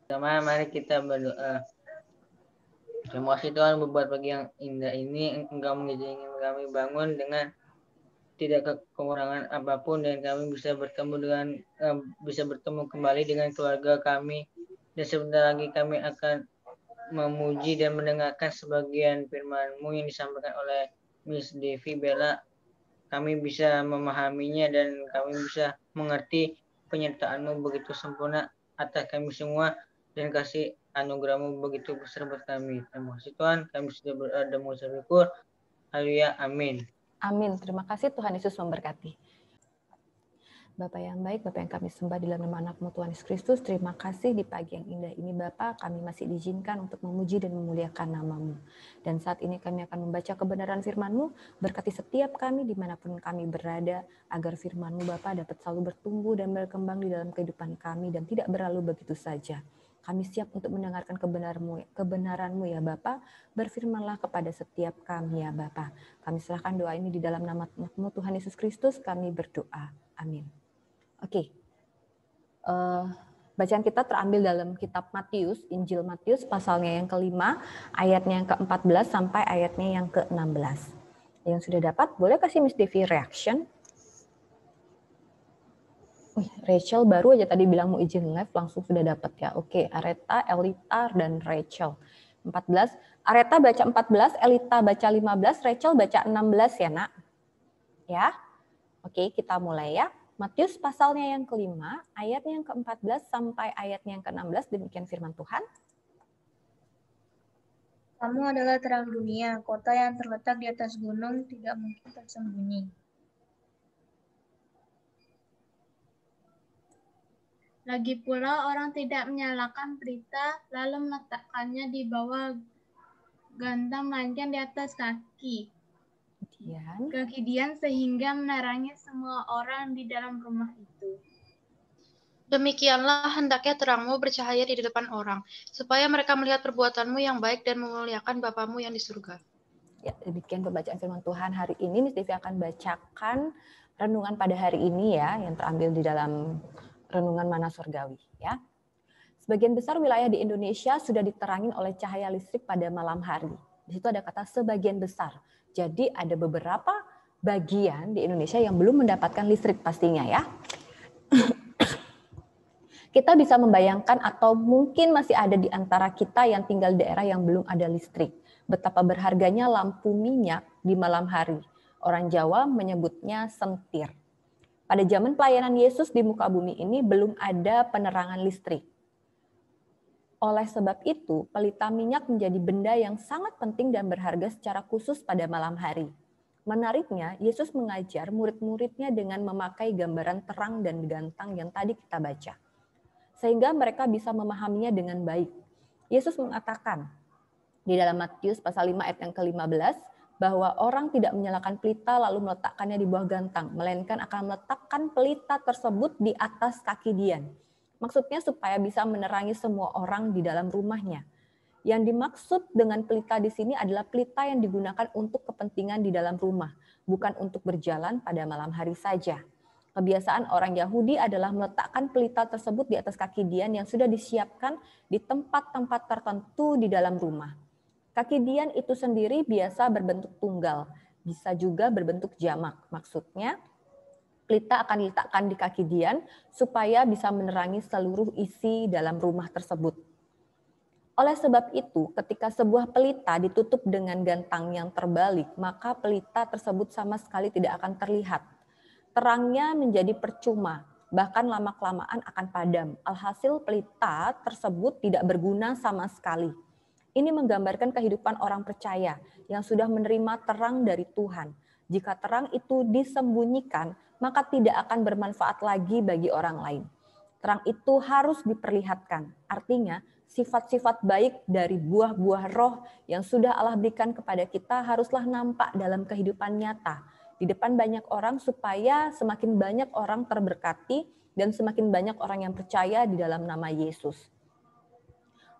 Sama mari kita berdoa. Terima kasih Tuhan buat pagi yang indah ini. Engkau mengizinkan kami bangun dengan tidak kekurangan apapun dan kami bisa bertemu kembali dengan keluarga kami. Dan sebentar lagi kami akan memuji dan mendengarkan sebagian firman-Mu yang disampaikan oleh Miss Devi Bella. Kami bisa memahaminya dan kami bisa mengerti penyertaan-Mu begitu sempurna atas kami semua dan kasih anugerah-Mu begitu besar buat kami. Terima kasih Tuhan, kami sudah berada mengucap syukur. Haleluya, amin. Amin. Terima kasih, Tuhan Yesus memberkati. Bapak yang baik, Bapak yang kami sembah di dalam nama anak-Mu Tuhan Yesus Kristus, terima kasih di pagi yang indah ini Bapak, kami masih diizinkan untuk memuji dan memuliakan nama-Mu. Dan saat ini kami akan membaca kebenaran firman-Mu, berkati setiap kami dimanapun kami berada, agar firman-Mu Bapak dapat selalu bertumbuh dan berkembang di dalam kehidupan kami dan tidak berlalu begitu saja. Kami siap untuk mendengarkan kebenaran-Mu ya Bapak, berfirmanlah kepada setiap kami ya Bapak. Kami serahkan doa ini di dalam nama anak-Mu Tuhan Yesus Kristus, kami berdoa. Amin. Oke, bacaan kita terambil dalam kitab Matius, Injil Matius pasalnya yang kelima, ayatnya yang ke-14 sampai ayatnya yang ke-16. Yang sudah dapat, boleh kasih Miss Devi reaction? Rachel baru aja tadi bilang mau izin live, langsung sudah dapat ya. Oke, Areta, Elita, dan Rachel. 14, Areta baca 14, Elita baca 15, Rachel baca 16 ya nak. Ya, oke kita mulai ya. Matius pasalnya yang kelima, ayatnya yang ke-14 sampai ayatnya yang ke-16, demikian firman Tuhan. Kamu adalah terang dunia, kota yang terletak di atas gunung tidak mungkin tersembunyi. Lagi pula orang tidak menyalakan pelita lalu meletakkannya di bawah gantang, melainkan di atas kaki Dian sehingga menerangi semua orang di dalam rumah itu. Demikianlah hendaknya terangmu bercahaya di depan orang, supaya mereka melihat perbuatanmu yang baik dan memuliakan Bapamu yang di surga. Ya, demikian pembacaan firman Tuhan hari ini. Miss Devi akan bacakan renungan pada hari ini ya, yang terambil di dalam renungan Mana Surgawi ya. Sebagian besar wilayah di Indonesia sudah diterangin oleh cahaya listrik pada malam hari. Di situ ada kata sebagian besar. Jadi ada beberapa bagian di Indonesia yang belum mendapatkan listrik pastinya ya. Kita bisa membayangkan atau mungkin masih ada di antara kita yang tinggal di daerah yang belum ada listrik. Betapa berharganya lampu minyak di malam hari. Orang Jawa menyebutnya sentir. Pada zaman pelayanan Yesus di muka bumi ini belum ada penerangan listrik. Oleh sebab itu, pelita minyak menjadi benda yang sangat penting dan berharga secara khusus pada malam hari. Menariknya, Yesus mengajar murid-muridnya dengan memakai gambaran terang dan gantang yang tadi kita baca, sehingga mereka bisa memahaminya dengan baik. Yesus mengatakan di dalam Matius pasal 5 ayat yang ke-15 bahwa orang tidak menyalakan pelita lalu meletakkannya di bawah gantang, melainkan akan meletakkan pelita tersebut di atas kaki Dian. Maksudnya supaya bisa menerangi semua orang di dalam rumahnya. Yang dimaksud dengan pelita di sini adalah pelita yang digunakan untuk kepentingan di dalam rumah, bukan untuk berjalan pada malam hari saja. Kebiasaan orang Yahudi adalah meletakkan pelita tersebut di atas kaki Dian yang sudah disiapkan di tempat-tempat tertentu di dalam rumah. Kaki Dian itu sendiri biasa berbentuk tunggal, bisa juga berbentuk jamak. Maksudnya, pelita akan diletakkan di kaki Dian supaya bisa menerangi seluruh isi dalam rumah tersebut. Oleh sebab itu, ketika sebuah pelita ditutup dengan gantang yang terbalik, maka pelita tersebut sama sekali tidak akan terlihat. Terangnya menjadi percuma, bahkan lama-kelamaan akan padam. Alhasil pelita tersebut tidak berguna sama sekali. Ini menggambarkan kehidupan orang percaya yang sudah menerima terang dari Tuhan. Jika terang itu disembunyikan, maka tidak akan bermanfaat lagi bagi orang lain. Terang itu harus diperlihatkan. Artinya, sifat-sifat baik dari buah-buah roh yang sudah Allah berikan kepada kita haruslah nampak dalam kehidupan nyata di depan banyak orang supaya semakin banyak orang terberkati dan semakin banyak orang yang percaya di dalam nama Yesus.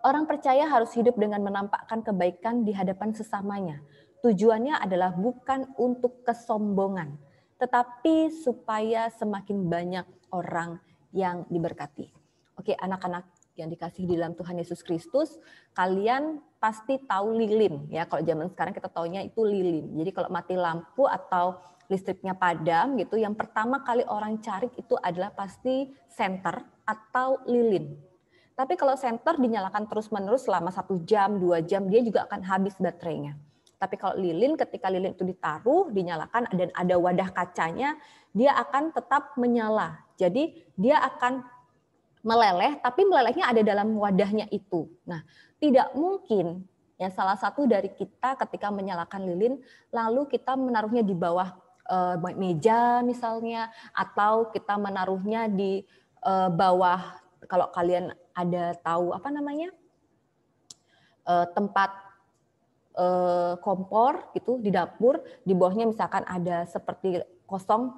Orang percaya harus hidup dengan menampakkan kebaikan di hadapan sesamanya. Tujuannya adalah bukan untuk kesombongan, tetapi supaya semakin banyak orang yang diberkati. Oke, anak-anak yang dikasihi di dalam Tuhan Yesus Kristus, kalian pasti tahu lilin ya. Kalau zaman sekarang kita taunya itu lilin. Jadi kalau mati lampu atau listriknya padam gitu, yang pertama kali orang cari itu adalah pasti senter atau lilin. Tapi kalau senter dinyalakan terus-menerus selama 1 jam, 2 jam, dia juga akan habis baterainya. Tapi kalau lilin, ketika lilin itu ditaruh, dinyalakan dan ada wadah kacanya, dia akan tetap menyala. Jadi dia akan meleleh, tapi melelehnya ada dalam wadahnya itu. Nah, tidak mungkin ya salah satu dari kita ketika menyalakan lilin, lalu kita menaruhnya di bawah meja misalnya, atau kita menaruhnya di bawah, kalau kalian ada tahu apa namanya, tempat kompor gitu di dapur, di bawahnya misalkan ada seperti kosong,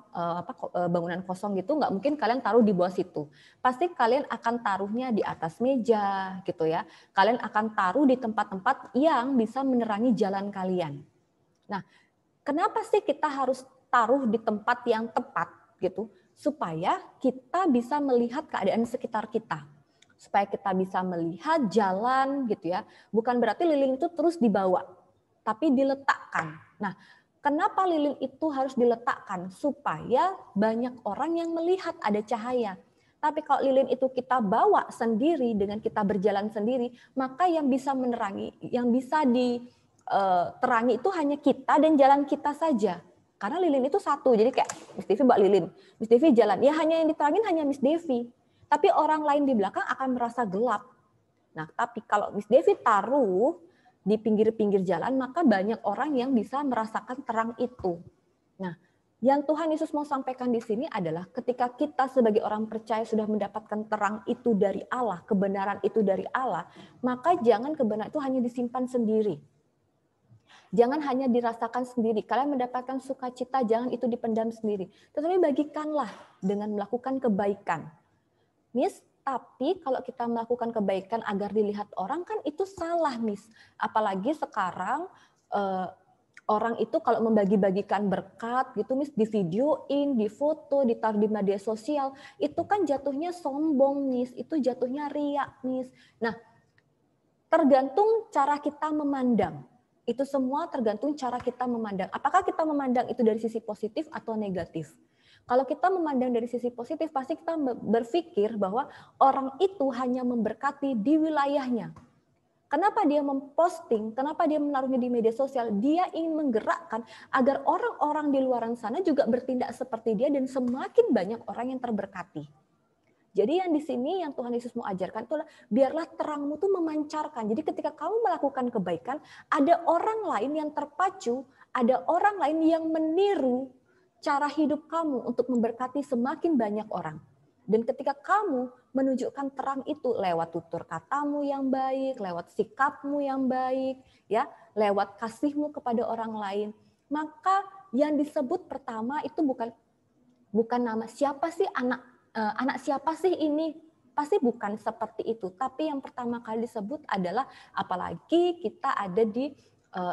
bangunan kosong gitu, nggak mungkin kalian taruh di bawah situ. Pasti kalian akan taruhnya di atas meja gitu ya. Kalian akan taruh di tempat-tempat yang bisa menerangi jalan kalian. Nah, kenapa sih kita harus taruh di tempat yang tepat gitu? Supaya kita bisa melihat keadaan sekitar kita. Supaya kita bisa melihat jalan gitu ya. Bukan berarti lilin itu terus dibawa, tapi diletakkan. Nah, kenapa lilin itu harus diletakkan? Supaya banyak orang yang melihat ada cahaya. Tapi kalau lilin itu kita bawa sendiri dengan kita berjalan sendiri, maka yang bisa menerangi, yang bisa diterangi itu hanya kita dan jalan kita saja. Karena lilin itu satu, jadi kayak Miss Devi bawa lilin, Miss Devi jalan, ya hanya yang diterangin hanya Miss Devi. Tapi orang lain di belakang akan merasa gelap. Nah, tapi kalau Miss Devi taruh di pinggir-pinggir jalan, maka banyak orang yang bisa merasakan terang itu. Nah, yang Tuhan Yesus mau sampaikan di sini adalah ketika kita sebagai orang percaya sudah mendapatkan terang itu dari Allah, kebenaran itu dari Allah, maka jangan kebenaran itu hanya disimpan sendiri. Jangan hanya dirasakan sendiri. Kalian mendapatkan sukacita, jangan itu dipendam sendiri. Tetapi bagikanlah dengan melakukan kebaikan. Miss, tapi kalau kita melakukan kebaikan agar dilihat orang kan itu salah, Miss. Apalagi sekarang orang itu kalau membagi-bagikan berkat gitu, Miss, di videoin, di foto, ditaruh di media sosial, itu kan jatuhnya sombong, Miss. Itu jatuhnya riak, Miss. Nah, tergantung cara kita memandang. Itu semua tergantung cara kita memandang. Apakah kita memandang itu dari sisi positif atau negatif? Kalau kita memandang dari sisi positif, pasti kita berpikir bahwa orang itu hanya memberkati di wilayahnya. Kenapa dia memposting, kenapa dia menaruhnya di media sosial? Dia ingin menggerakkan agar orang-orang di luar sana juga bertindak seperti dia dan semakin banyak orang yang terberkati. Jadi yang di sini yang Tuhan Yesus mau ajarkan itu adalah biarlah terangmu tuh memancarkan. Jadi ketika kamu melakukan kebaikan, ada orang lain yang terpacu, ada orang lain yang meniru cara hidup kamu untuk memberkati semakin banyak orang. Dan ketika kamu menunjukkan terang itu lewat tutur katamu yang baik, lewat sikapmu yang baik, ya, lewat kasihmu kepada orang lain, maka yang disebut pertama itu bukan nama siapa sih anak siapa sih ini, pasti bukan seperti itu. Tapi yang pertama kali disebut adalah apalagi kita ada di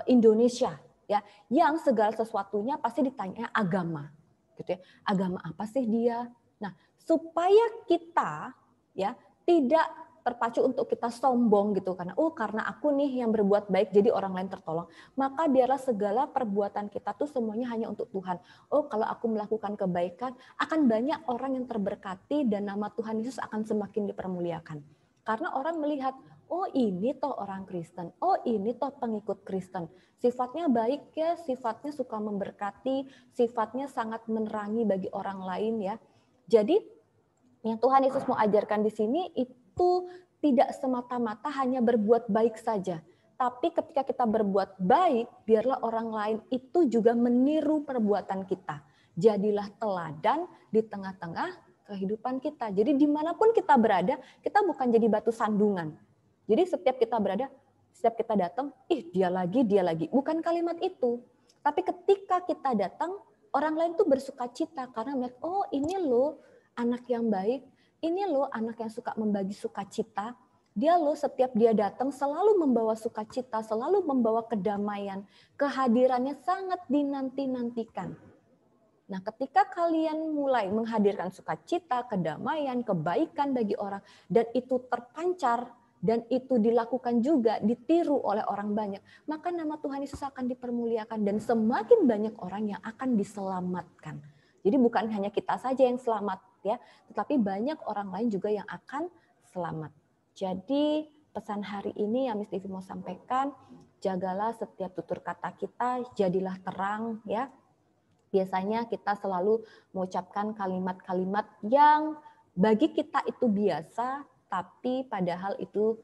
Indonesia, ya, yang segala sesuatunya pasti ditanya agama, gitu ya. Agama apa sih dia? Nah, supaya kita ya tidak terpacu untuk kita sombong gitu karena aku nih yang berbuat baik jadi orang lain tertolong, maka biarlah segala perbuatan kita tuh semuanya hanya untuk Tuhan. Kalau aku melakukan kebaikan akan banyak orang yang terberkati dan nama Tuhan Yesus akan semakin dipermuliakan. Karena orang melihat, ini toh orang Kristen, ini toh pengikut Kristen. Sifatnya baik ya, sifatnya suka memberkati, sifatnya sangat menerangi bagi orang lain ya. Jadi yang Tuhan Yesus mau ajarkan di sini itu tidak semata-mata hanya berbuat baik saja. Tapi ketika kita berbuat baik, biarlah orang lain itu juga meniru perbuatan kita. Jadilah teladan di tengah-tengah kehidupan kita. Jadi dimanapun kita berada, kita bukan jadi batu sandungan. Jadi setiap kita berada, setiap kita datang, dia lagi. Bukan kalimat itu. Tapi ketika kita datang, orang lain tuh bersukacita karena melihat, ini loh anak yang baik, ini loh anak yang suka membagi sukacita. Dia loh setiap dia datang selalu membawa sukacita, selalu membawa kedamaian. Kehadirannya sangat dinanti-nantikan. Nah, ketika kalian mulai menghadirkan sukacita, kedamaian, kebaikan bagi orang, dan itu terpancar, dan itu dilakukan juga, ditiru oleh orang banyak, maka nama Tuhan Yesus akan dipermuliakan, dan semakin banyak orang yang akan diselamatkan. Jadi bukan hanya kita saja yang selamat, ya, tetapi banyak orang lain juga yang akan selamat. Jadi pesan hari ini yang Miss Devi mau sampaikan, jagalah setiap tutur kata kita, jadilah terang, ya. Biasanya kita selalu mengucapkan kalimat-kalimat yang bagi kita itu biasa, tapi padahal itu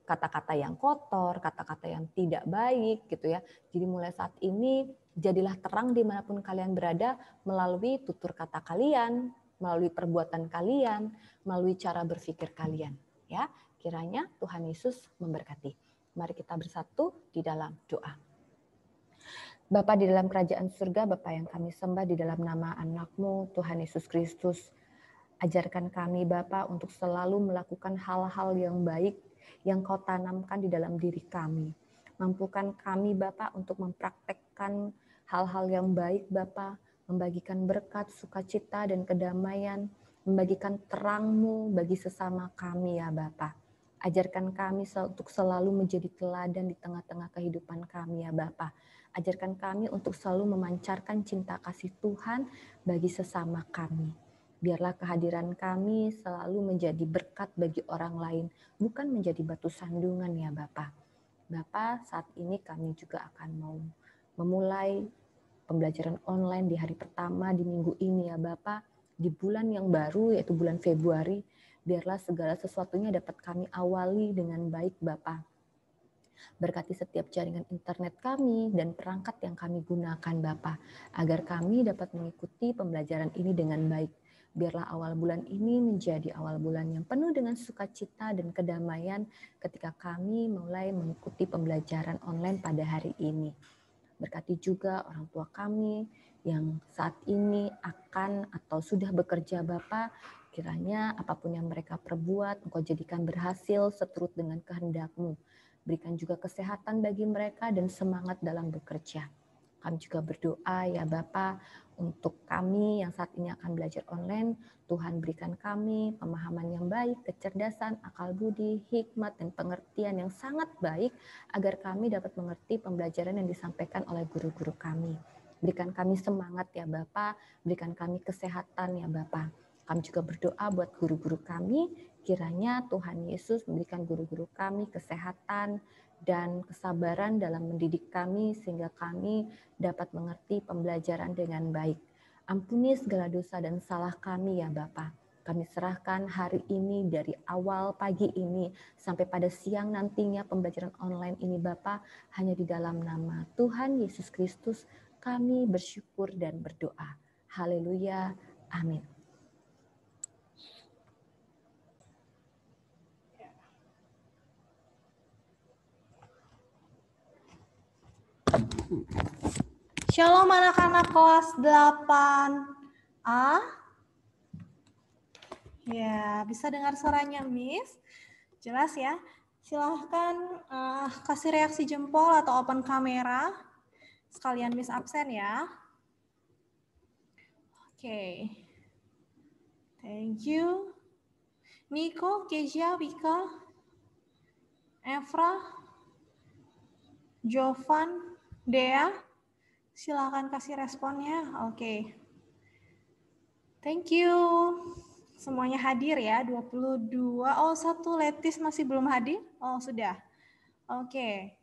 kata-kata yang kotor, kata-kata yang tidak baik gitu ya. Jadi mulai saat ini jadilah terang dimanapun kalian berada melalui tutur kata kalian, melalui perbuatan kalian, melalui cara berpikir kalian. Ya, kiranya Tuhan Yesus memberkati. Mari kita bersatu di dalam doa. Bapa di dalam kerajaan surga, Bapa yang kami sembah di dalam nama anak-Mu, Tuhan Yesus Kristus. Ajarkan kami Bapa untuk selalu melakukan hal-hal yang baik yang Kau tanamkan di dalam diri kami. Mampukan kami Bapa untuk mempraktekkan hal-hal yang baik Bapa, membagikan berkat, sukacita dan kedamaian, membagikan terang-Mu bagi sesama kami ya Bapa. Ajarkan kami untuk selalu menjadi teladan di tengah-tengah kehidupan kami ya Bapa. Ajarkan kami untuk selalu memancarkan cinta kasih Tuhan bagi sesama kami. Biarlah kehadiran kami selalu menjadi berkat bagi orang lain, bukan menjadi batu sandungan ya Bapa. Bapa, saat ini kami juga akan mau memulai pembelajaran online di hari pertama di minggu ini ya Bapa. Di bulan yang baru yaitu bulan Februari, biarlah segala sesuatunya dapat kami awali dengan baik Bapa. Berkati setiap jaringan internet kami dan perangkat yang kami gunakan Bapa, agar kami dapat mengikuti pembelajaran ini dengan baik. Biarlah awal bulan ini menjadi awal bulan yang penuh dengan sukacita dan kedamaian ketika kami mulai mengikuti pembelajaran online pada hari ini. Berkati juga orang tua kami yang saat ini akan atau sudah bekerja Bapa, kiranya apapun yang mereka perbuat, Engkau jadikan berhasil seturut dengan kehendak-Mu. Berikan juga kesehatan bagi mereka dan semangat dalam bekerja. Kami juga berdoa ya Bapa untuk kami yang saat ini akan belajar online. Tuhan berikan kami pemahaman yang baik, kecerdasan, akal budi, hikmat, dan pengertian yang sangat baik agar kami dapat mengerti pembelajaran yang disampaikan oleh guru-guru kami. Berikan kami semangat ya Bapa, berikan kami kesehatan ya Bapa. Kami juga berdoa buat guru-guru kami, kiranya Tuhan Yesus memberikan guru-guru kami kesehatan dan kesabaran dalam mendidik kami sehingga kami dapat mengerti pembelajaran dengan baik. Ampuni segala dosa dan salah kami ya Bapa. Kami serahkan hari ini dari awal pagi ini sampai pada siang nantinya pembelajaran online ini Bapa, hanya di dalam nama Tuhan Yesus Kristus kami bersyukur dan berdoa. Haleluya. Amin. Shalom anak-anak kelas 8A. Ya, bisa dengar suaranya Miss? Jelas ya? Silahkan kasih reaksi jempol atau open kamera. Sekalian Miss absen ya. Oke. Thank you. Niko, Kezia, Wika, Evra, Jovan, Dea. Silakan kasih responnya. Oke. Thank you. Semuanya hadir ya, 22. Oh, satu Letis masih belum hadir? Oh, sudah. Oke.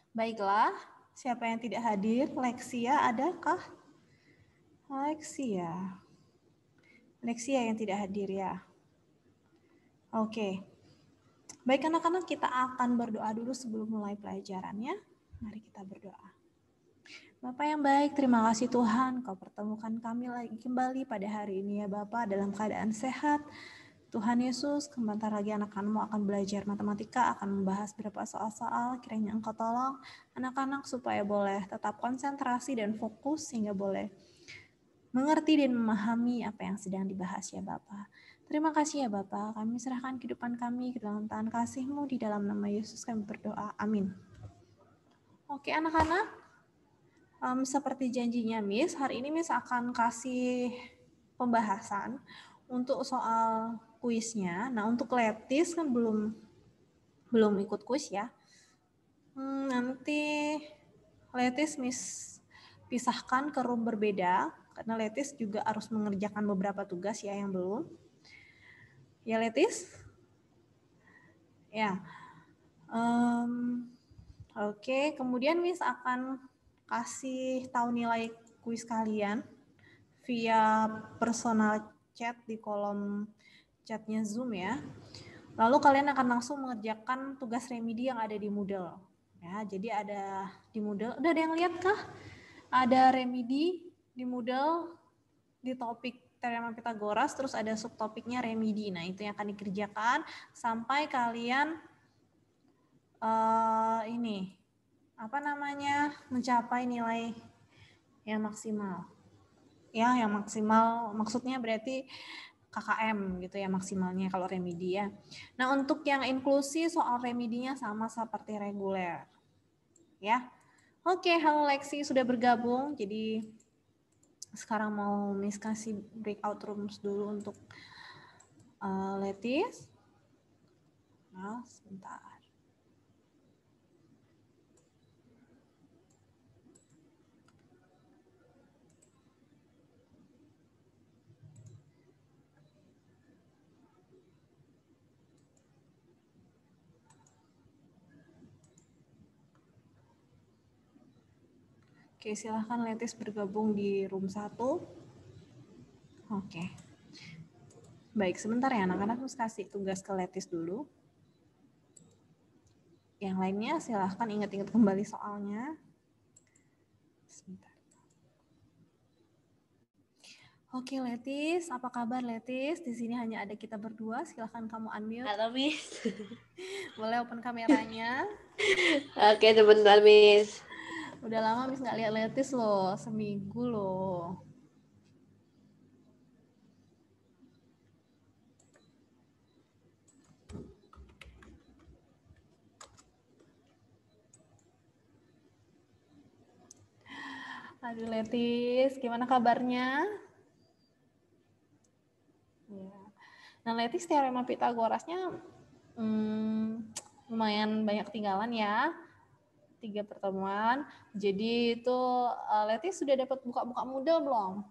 Baiklah, siapa yang tidak hadir? Lexia adakah? Lexia yang tidak hadir ya. Oke. Baik anak-anak, kita akan berdoa dulu sebelum mulai pelajarannya. Mari kita berdoa. Bapak yang baik, terima kasih Tuhan, Kau pertemukan kami lagi kembali pada hari ini ya Bapak dalam keadaan sehat. Tuhan Yesus, sebentar lagi anak-anakmu akan belajar matematika, akan membahas beberapa soal-soal, kiranya Engkau tolong anak-anak supaya boleh tetap konsentrasi dan fokus sehingga boleh mengerti dan memahami apa yang sedang dibahas ya Bapak. Terima kasih ya Bapak, kami serahkan kehidupan kami ke dalam tangan kasih-Mu, di dalam nama Yesus kami berdoa, amin. Oke anak-anak. Seperti janjinya Miss, hari ini Miss akan kasih pembahasan untuk soal kuisnya. Nah, untuk Letis kan belum ikut kuis ya. Nanti Letis Miss pisahkan ke room berbeda karena Letis juga harus mengerjakan beberapa tugas ya yang belum. Ya Letis? Ya. Oke, kemudian Miss akan kasih tahu nilai kuis kalian via personal chat di kolom chatnya Zoom ya. Lalu kalian akan langsung mengerjakan tugas remedi yang ada di Moodle. Ya, jadi ada di Moodle. Udah ada yang lihat kah? Ada remedi di Moodle di topik teorema Pitagoras, terus ada subtopiknya remedi. Nah, itu yang akan dikerjakan sampai kalian mencapai nilai yang maksimal. Ya, yang maksimal maksudnya berarti KKM gitu ya maksimalnya kalau remedi ya. Nah, untuk yang inklusi soal remedinya sama seperti reguler. Ya. Oke, halo Lexi sudah bergabung. Jadi sekarang mau Miss kasih breakout rooms dulu untuk Letis. Nah, sebentar. Oke, silahkan Letis bergabung di room 1. Oke. Baik, sebentar ya anak-anak, harus kasih tugas ke Letis dulu. Yang lainnya silahkan ingat-ingat kembali soalnya. Sebentar. Oke Letis, apa kabar Letis? Di sini hanya ada kita berdua, silahkan kamu unmute. Halo Miss. Boleh open kameranya. Oke, sebentar Miss. Udah lama Miss nggak lihat Letis loh, seminggu loh. Aduh Letis, gimana kabarnya? Ya. Nah Letis teorema Pitagorasnya lumayan banyak tinggalan ya. 3 pertemuan. Jadi itu Letis sudah dapat buka-buka Moodle belum?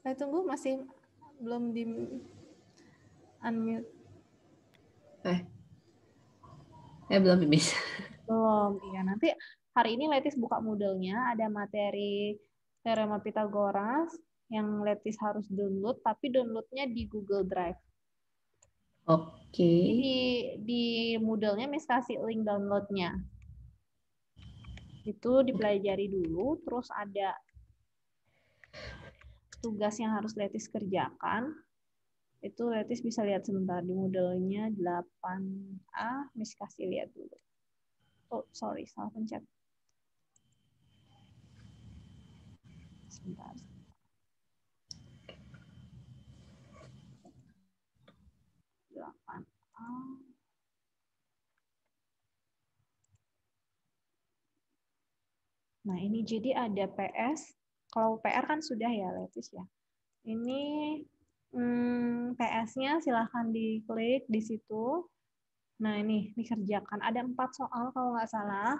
Saya tunggu masih belum di unmute. Belum Miss. Belum, iya nanti hari ini Letis buka Moodle-nya, ada materi teorema Pitagoras yang Letis harus download, tapi downloadnya di Google Drive. Oke. Di Moodle-nya Miss kasih link download-nya. Itu dipelajari dulu, terus ada tugas yang harus Letis kerjakan. Itu Letis bisa lihat sebentar di Moodle-nya 8A, Miss kasih lihat dulu. Oh, sorry, salah pencet. Sebentar. Nah, ini jadi ada PS. Kalau PR kan sudah ya, Letis ya. Ini PS-nya silahkan diklik di situ. Nah, ini dikerjakan. Ada 4 soal kalau nggak salah.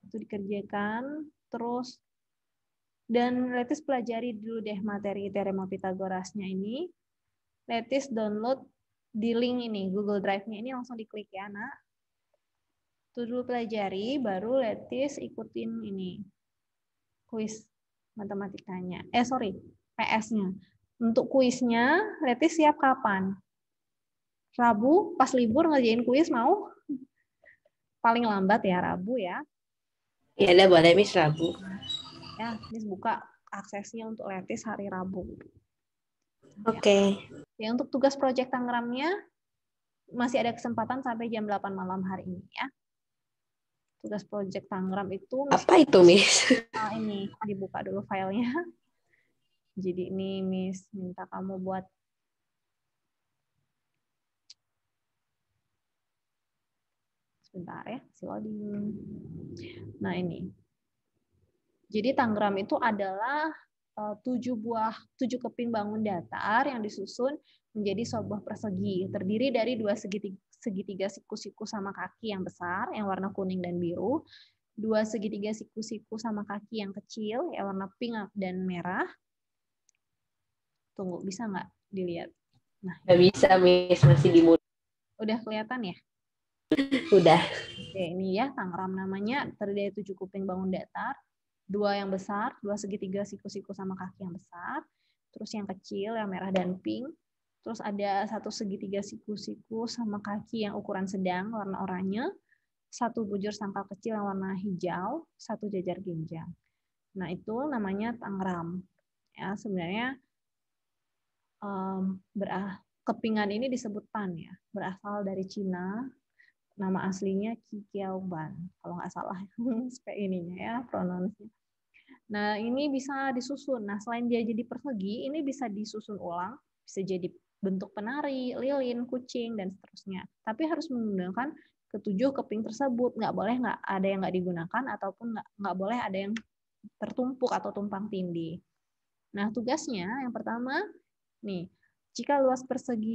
Itu dikerjakan. Terus, dan Letis pelajari dulu deh materi teorema Pitagorasnya ini. Letis download di link ini, Google Drive-nya ini langsung diklik ya, nak. Itu dulu pelajari, baru Letis ikutin ini, kuis matematikanya. PS-nya. Untuk kuisnya, Letis siap kapan? Rabu, pas libur ngerjain kuis mau? Paling lambat ya Rabu ya. Ya udah boleh Miss Rabu. Ya, Miss buka aksesnya untuk Letis hari Rabu. Oke. Ya, untuk tugas proyek Tangerangnya masih ada kesempatan sampai jam 8 malam hari ini ya. Tugas proyek Tangerang itu Apa itu Miss? Ini dibuka dulu filenya. Jadi ini Miss minta kamu buat Sebentar ya, kasih loading. Nah ini. Jadi Tangram itu adalah 7 keping bangun datar yang disusun menjadi sebuah persegi. Terdiri dari 2 segitiga siku-siku sama kaki yang besar, yang warna kuning dan biru. 2 segitiga siku-siku sama kaki yang kecil, yang warna pink dan merah. Tunggu, bisa nggak dilihat? Nah, Nggak bisa, Miss. Masih di mulut. udah kelihatan ya? Udah. Oke, ini ya Tangram namanya, terdiri dari 7 kuping bangun datar, 2 yang besar, 2 segitiga siku-siku sama kaki yang besar, terus yang kecil yang merah dan pink, terus ada 1 segitiga siku-siku sama kaki yang ukuran sedang warna oranye, 1 bujur sangkal kecil yang warna hijau, 1 jajar genjang. Nah itu namanya Tangram. Ya sebenarnya kepingan ini disebut pan ya, berasal dari Cina. Nama aslinya Kikiaoban, kalau nggak salah kayak ininya ya pronounsnya. Nah ini bisa disusun. Nah selain dia jadi persegi, ini bisa disusun ulang, bisa jadi bentuk penari, lilin, kucing dan seterusnya. Tapi harus menggunakan ketujuh keping tersebut. Nggak boleh nggak ada yang nggak digunakan ataupun nggak boleh ada yang tertumpuk atau tumpang tindih. Nah tugasnya yang pertama nih. Jika luas persegi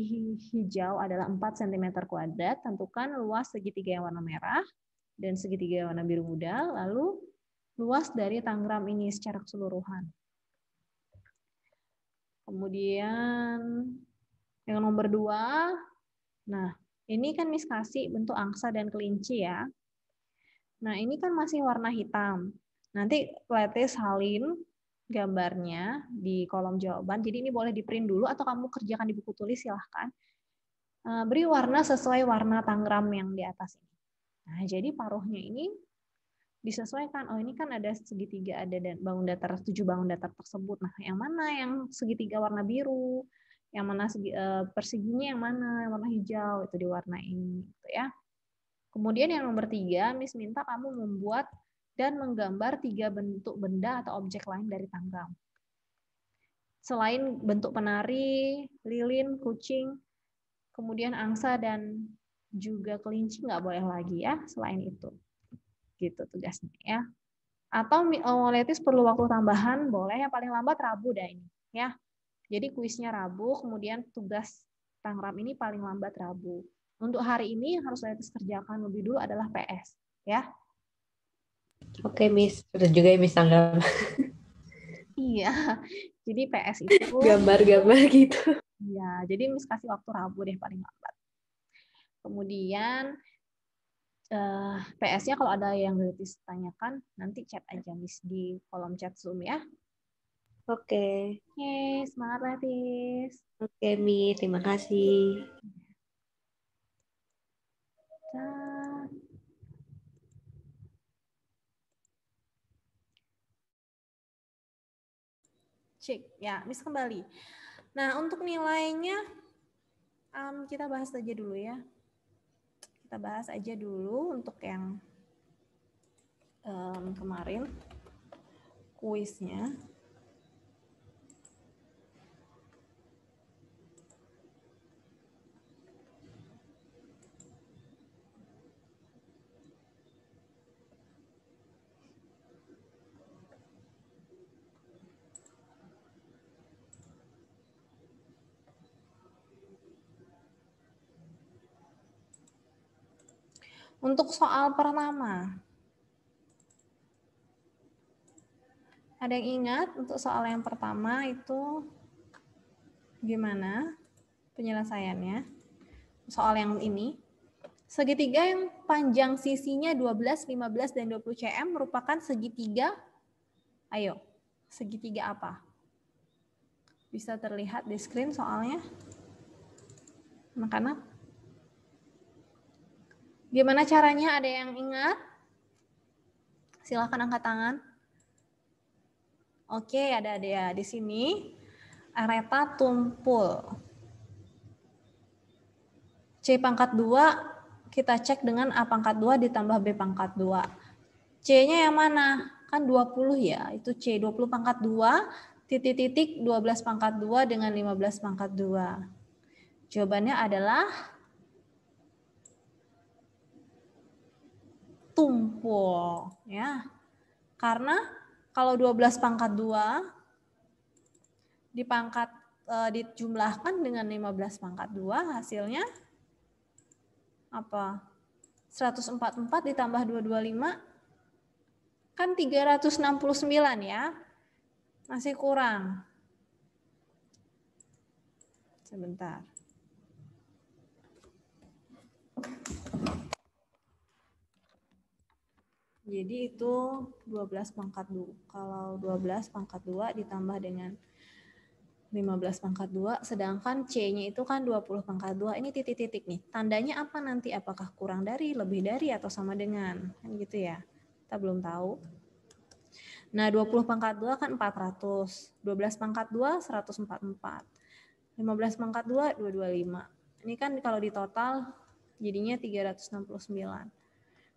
hijau adalah 4 cm kuadrat, tentukan luas segitiga yang warna merah dan segitiga yang warna biru muda, lalu luas dari Tangram ini secara keseluruhan. Kemudian yang nomor 2, nah ini kan Miss kasih bentuk angsa dan kelinci ya. Nah ini kan masih warna hitam. Nanti Leti salin gambarnya di kolom jawaban. Jadi ini boleh di-print dulu atau kamu kerjakan di buku tulis silahkan. Beri warna sesuai warna Tangram yang di atas ini. Nah, jadi paruhnya ini disesuaikan. Oh, ini kan ada segitiga, ada bangun datar 7 bangun datar tersebut. Nah, yang mana yang segitiga warna biru? Yang mana perseginya yang mana? Yang warna hijau itu diwarnain gitu ya. Kemudian yang nomor 3, Miss minta kamu membuat dan menggambar 3 bentuk benda atau objek lain dari Tangram. Selain bentuk penari, lilin, kucing, kemudian angsa dan juga kelinci nggak boleh lagi ya selain itu. Gitu tugasnya ya. Atau Letis perlu waktu tambahan, boleh ya paling lambat Rabu dah ini ya. Jadi kuisnya Rabu, kemudian tugas Tangram ini paling lambat Rabu. Untuk hari ini yang harus Letis kerjakan lebih dulu adalah PS ya. Oke, Miss. Terus juga ya, Miss Tangram. Iya, jadi PS itu Gambar-gambar gitu. ya, jadi Miss kasih waktu Rabu deh paling lambat. Kemudian PS-nya kalau ada yang Letis tanyakan, nanti chat aja Miss di kolom chat Zoom ya. Oke. Oke, semangat Letis. Oke, Miss. Terima kasih. Cek ya, Miss kembali. Nah, untuk nilainya kita bahas aja dulu ya. Kita bahas aja dulu untuk yang kemarin kuisnya. Untuk soal pertama, ada yang ingat untuk soal yang pertama itu gimana penyelesaiannya? Soal yang ini, segitiga yang panjang sisinya 12, 15, dan 20 cm merupakan segitiga, ayo, segitiga apa? Bisa terlihat di screen soalnya. Anak-anak. Gimana caranya? Ada yang ingat? Silakan angkat tangan. Oke, ada ya di sini. Areta tumpul. C pangkat 2 kita cek dengan A pangkat 2 ditambah B pangkat 2. C-nya yang mana? Kan 20 ya. Itu C 20 pangkat 2 titik-titik 12 pangkat 2 dengan 15 pangkat 2. Jawabannya adalah tumpul ya. Karena kalau 12 pangkat 2 dijumlahkan dengan 15 pangkat 2 hasilnya apa? 144 ditambah 225 kan 369 ya. Masih kurang. Sebentar. Jadi itu 12 pangkat 2. Kalau 12 pangkat 2 ditambah dengan 15 pangkat 2, sedangkan C-nya itu kan 20 pangkat 2. Ini titik-titik nih. Tandanya apa nanti? Apakah kurang dari, lebih dari, atau sama dengan? Kan gitu ya. Kita belum tahu. Nah, 20 pangkat 2 kan 400. 12 pangkat 2, 144. 15 pangkat 2, 225. Ini kan kalau di total jadinya 369.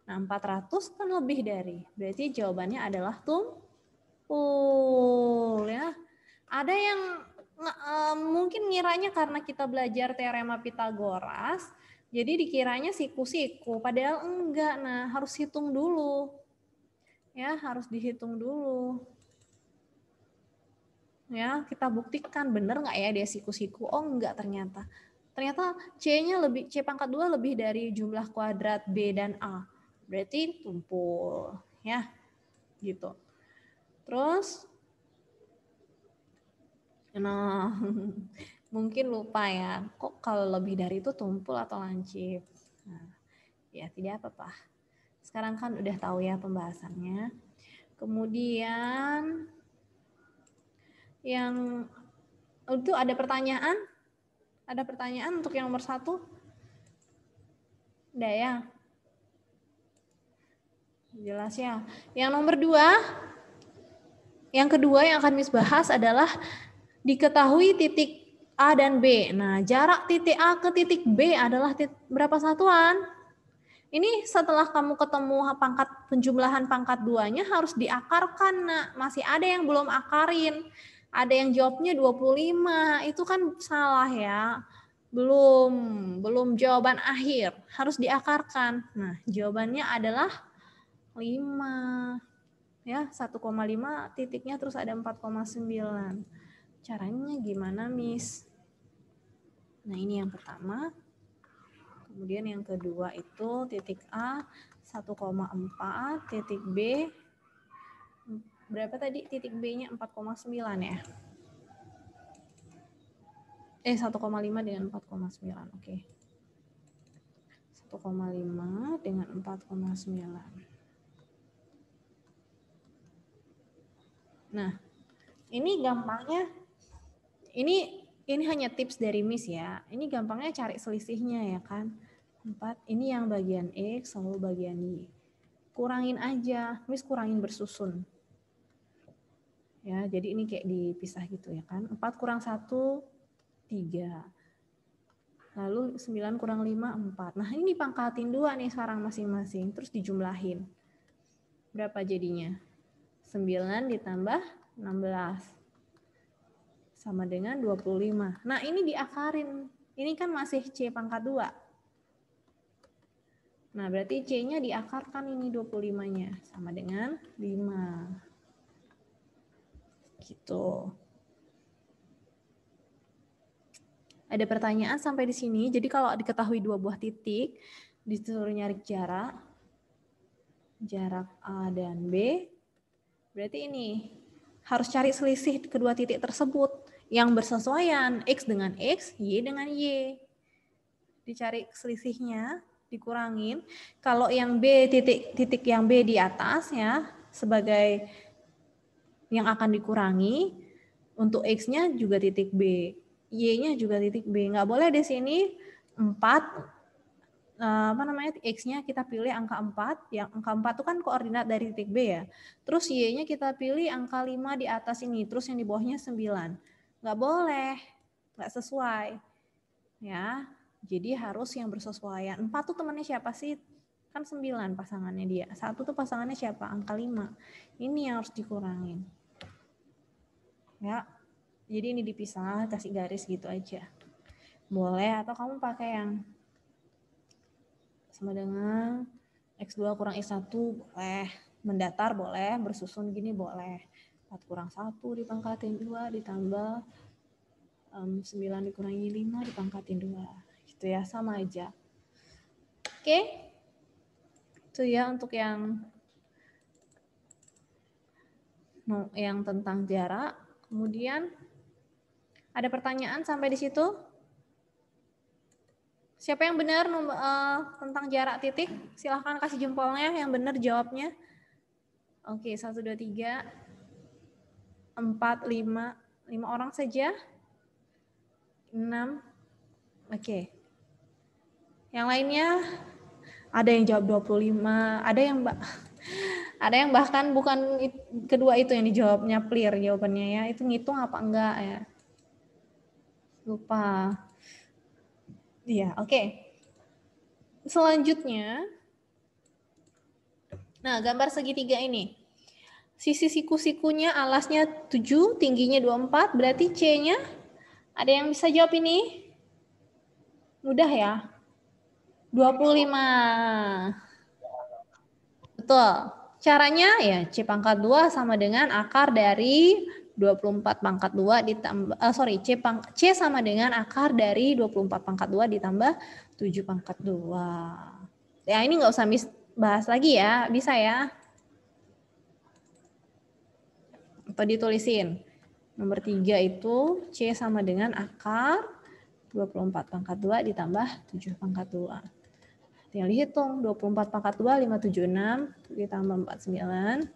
Nah, 400 kan lebih dari. Berarti jawabannya adalah tumpul ya. Ada yang mungkin ngiranya karena kita belajar teorema Pitagoras, jadi dikiranya siku-siku, padahal enggak. Nah, harus hitung dulu. Ya, harus dihitung dulu. Ya, kita buktikan benar nggak ya dia siku-siku. Oh, enggak ternyata. Ternyata C-nya lebih, C pangkat 2 lebih dari jumlah kuadrat B dan A. Berarti tumpul, ya. Gitu. Terus nah, mungkin lupa ya. Kok kalau lebih dari itu tumpul atau lancip? Nah, ya tidak apa-apa. Sekarang kan udah tahu ya pembahasannya. Kemudian yang itu ada pertanyaan? Ada pertanyaan untuk yang nomor 1? Udah ya? Jelas ya. Yang nomor 2, yang kedua yang akan Miss bahas adalah diketahui titik A dan B. Nah, jarak titik A ke titik B adalah berapa satuan? Ini setelah kamu ketemu pangkat penjumlahan pangkat 2-nya harus diakarkan, Nak. Masih ada yang belum akarin. Ada yang jawabnya 25. Itu kan salah ya. Belum jawaban akhir. Harus diakarkan. Nah, jawabannya adalah 5. Ya, 1,5 titiknya terus ada 4,9. Caranya gimana, Miss? Nah, ini yang pertama. Kemudian yang kedua itu titik A 1,4, titik B berapa tadi? Titik B-nya 4,9 ya. 1,5 dengan 4,9. Oke. 1,5 dengan 4,9. Nah, ini gampangnya, ini hanya tips dari Miss ya. Ini gampangnya cari selisihnya ya kan. 4, ini yang bagian X, lalu bagian Y. Kurangin aja, Miss kurangin bersusun. Ya, jadi ini kayak dipisah gitu ya kan. 4 kurang 1, 3. Lalu 9 kurang 5, 4. Nah, ini dipangkatin 2 nih sekarang masing-masing. Terus dijumlahin. Berapa jadinya? 9 ditambah 16. Sama dengan 25. Nah, ini diakarin. Ini kan masih C pangkat 2. Nah, berarti C-nya diakarkan ini 25-nya. Sama dengan 5. Gitu. Ada pertanyaan sampai di sini. Jadi kalau diketahui 2 buah titik, disuruh nyari jarak A dan B, berarti ini harus cari selisih kedua titik tersebut yang bersesuaian X dengan X, Y dengan Y. Dicari selisihnya, dikurangin. Kalau yang B, titik yang B di atas ya, sebagai yang akan dikurangi, untuk X-nya juga titik B, Y-nya juga titik B. Nggak boleh di sini 4, X-nya kita pilih angka 4, yang angka 4 itu kan koordinat dari titik B ya. Terus Y-nya kita pilih angka 5 di atas ini, terus yang di bawahnya 9. Nggak boleh, nggak sesuai. Ya, jadi harus yang bersesuaian. 4 tuh temannya siapa sih? Kan 9 pasangannya dia. 1 tuh pasangannya siapa? Angka 5. Ini yang harus dikurangin. Ya, jadi ini dipisah, kasih garis gitu aja. Boleh, atau kamu pakai yang sama dengan X2 kurang X1 boleh. Mendatar boleh, bersusun gini boleh. 4 kurang 1 dipangkatin 2 ditambah 9 dikurangi 5 dipangkatin 2. Gitu ya, sama aja. Oke. Itu ya untuk yang tentang jarak. Kemudian ada pertanyaan sampai di situ? Siapa yang benar tentang jarak titik? Silahkan kasih jempolnya yang benar jawabnya. Oke, 1, 2, 3, 4, 5 orang saja. 6. Oke. Yang lainnya ada yang jawab 25, ada yang bahkan bukan kedua itu yang dijawabnya clear jawabannya ya. Itu ngitung apa enggak ya? Lupa. Iya, oke. Selanjutnya, nah gambar segitiga ini. Sisi siku-sikunya alasnya 7, tingginya 24, berarti C-nya ada yang bisa jawab ini? Mudah ya? 25. Betul. Caranya ya C pangkat 2 sama dengan akar dari 24 pangkat 2 ditambah C sama dengan akar dari 24 pangkat 2 ditambah 7 pangkat 2. Ya ini nggak usah bahas lagi ya, bisa ya. Atau ditulisin. Nomor 3 itu C sama dengan akar 24 pangkat 2 ditambah 7 pangkat 2. Tinggal dihitung, 24 pangkat 2, 576, ditambah 49,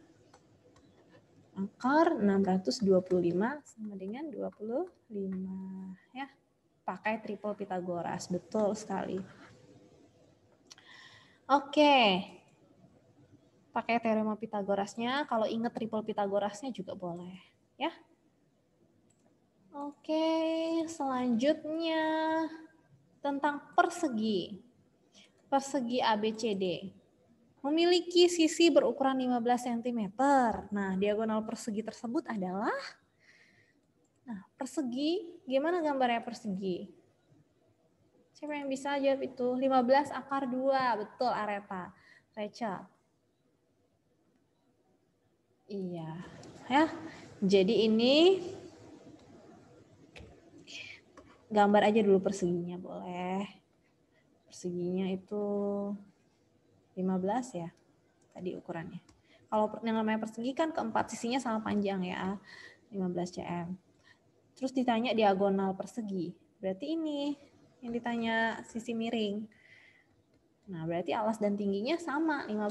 akar 625 sama dengan 25. Ya, pakai triple Pitagoras, betul sekali. Oke, pakai teorema Pitagorasnya, kalau ingat triple Pitagorasnya juga boleh. Ya. Oke, selanjutnya tentang persegi. Persegi ABCD memiliki sisi berukuran 15 cm. Nah, diagonal persegi tersebut adalah persegi, gimana gambarnya persegi? Siapa yang bisa jawab itu? 15 akar 2, betul Areta. Rachel. Iya, ya. Jadi ini gambar aja dulu perseginya boleh. Perseginya itu 15 ya tadi ukurannya. Kalau yang namanya persegi kan keempat sisinya sama panjang ya, 15 cm. Terus ditanya diagonal persegi, berarti ini yang ditanya sisi miring. Nah berarti alas dan tingginya sama 15.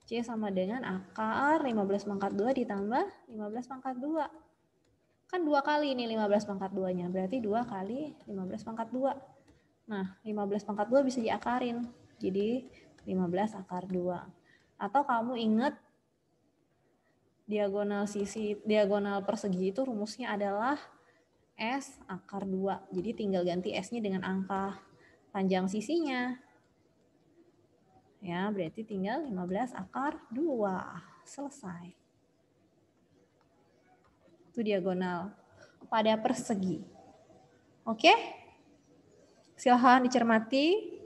C sama dengan akar 15 pangkat 2 ditambah 15 pangkat 2. Kan 2 kali ini 15 pangkat 2-nya, berarti 2 kali 15 pangkat 2. Nah, 15 pangkat 2 bisa diakarin. Jadi 15 akar 2. Atau kamu ingat diagonal persegi itu rumusnya adalah S akar 2. Jadi tinggal ganti S-nya dengan angka panjang sisinya. Ya, berarti tinggal 15 akar 2. Selesai. Itu diagonal pada persegi. Oke? Silahkan dicermati.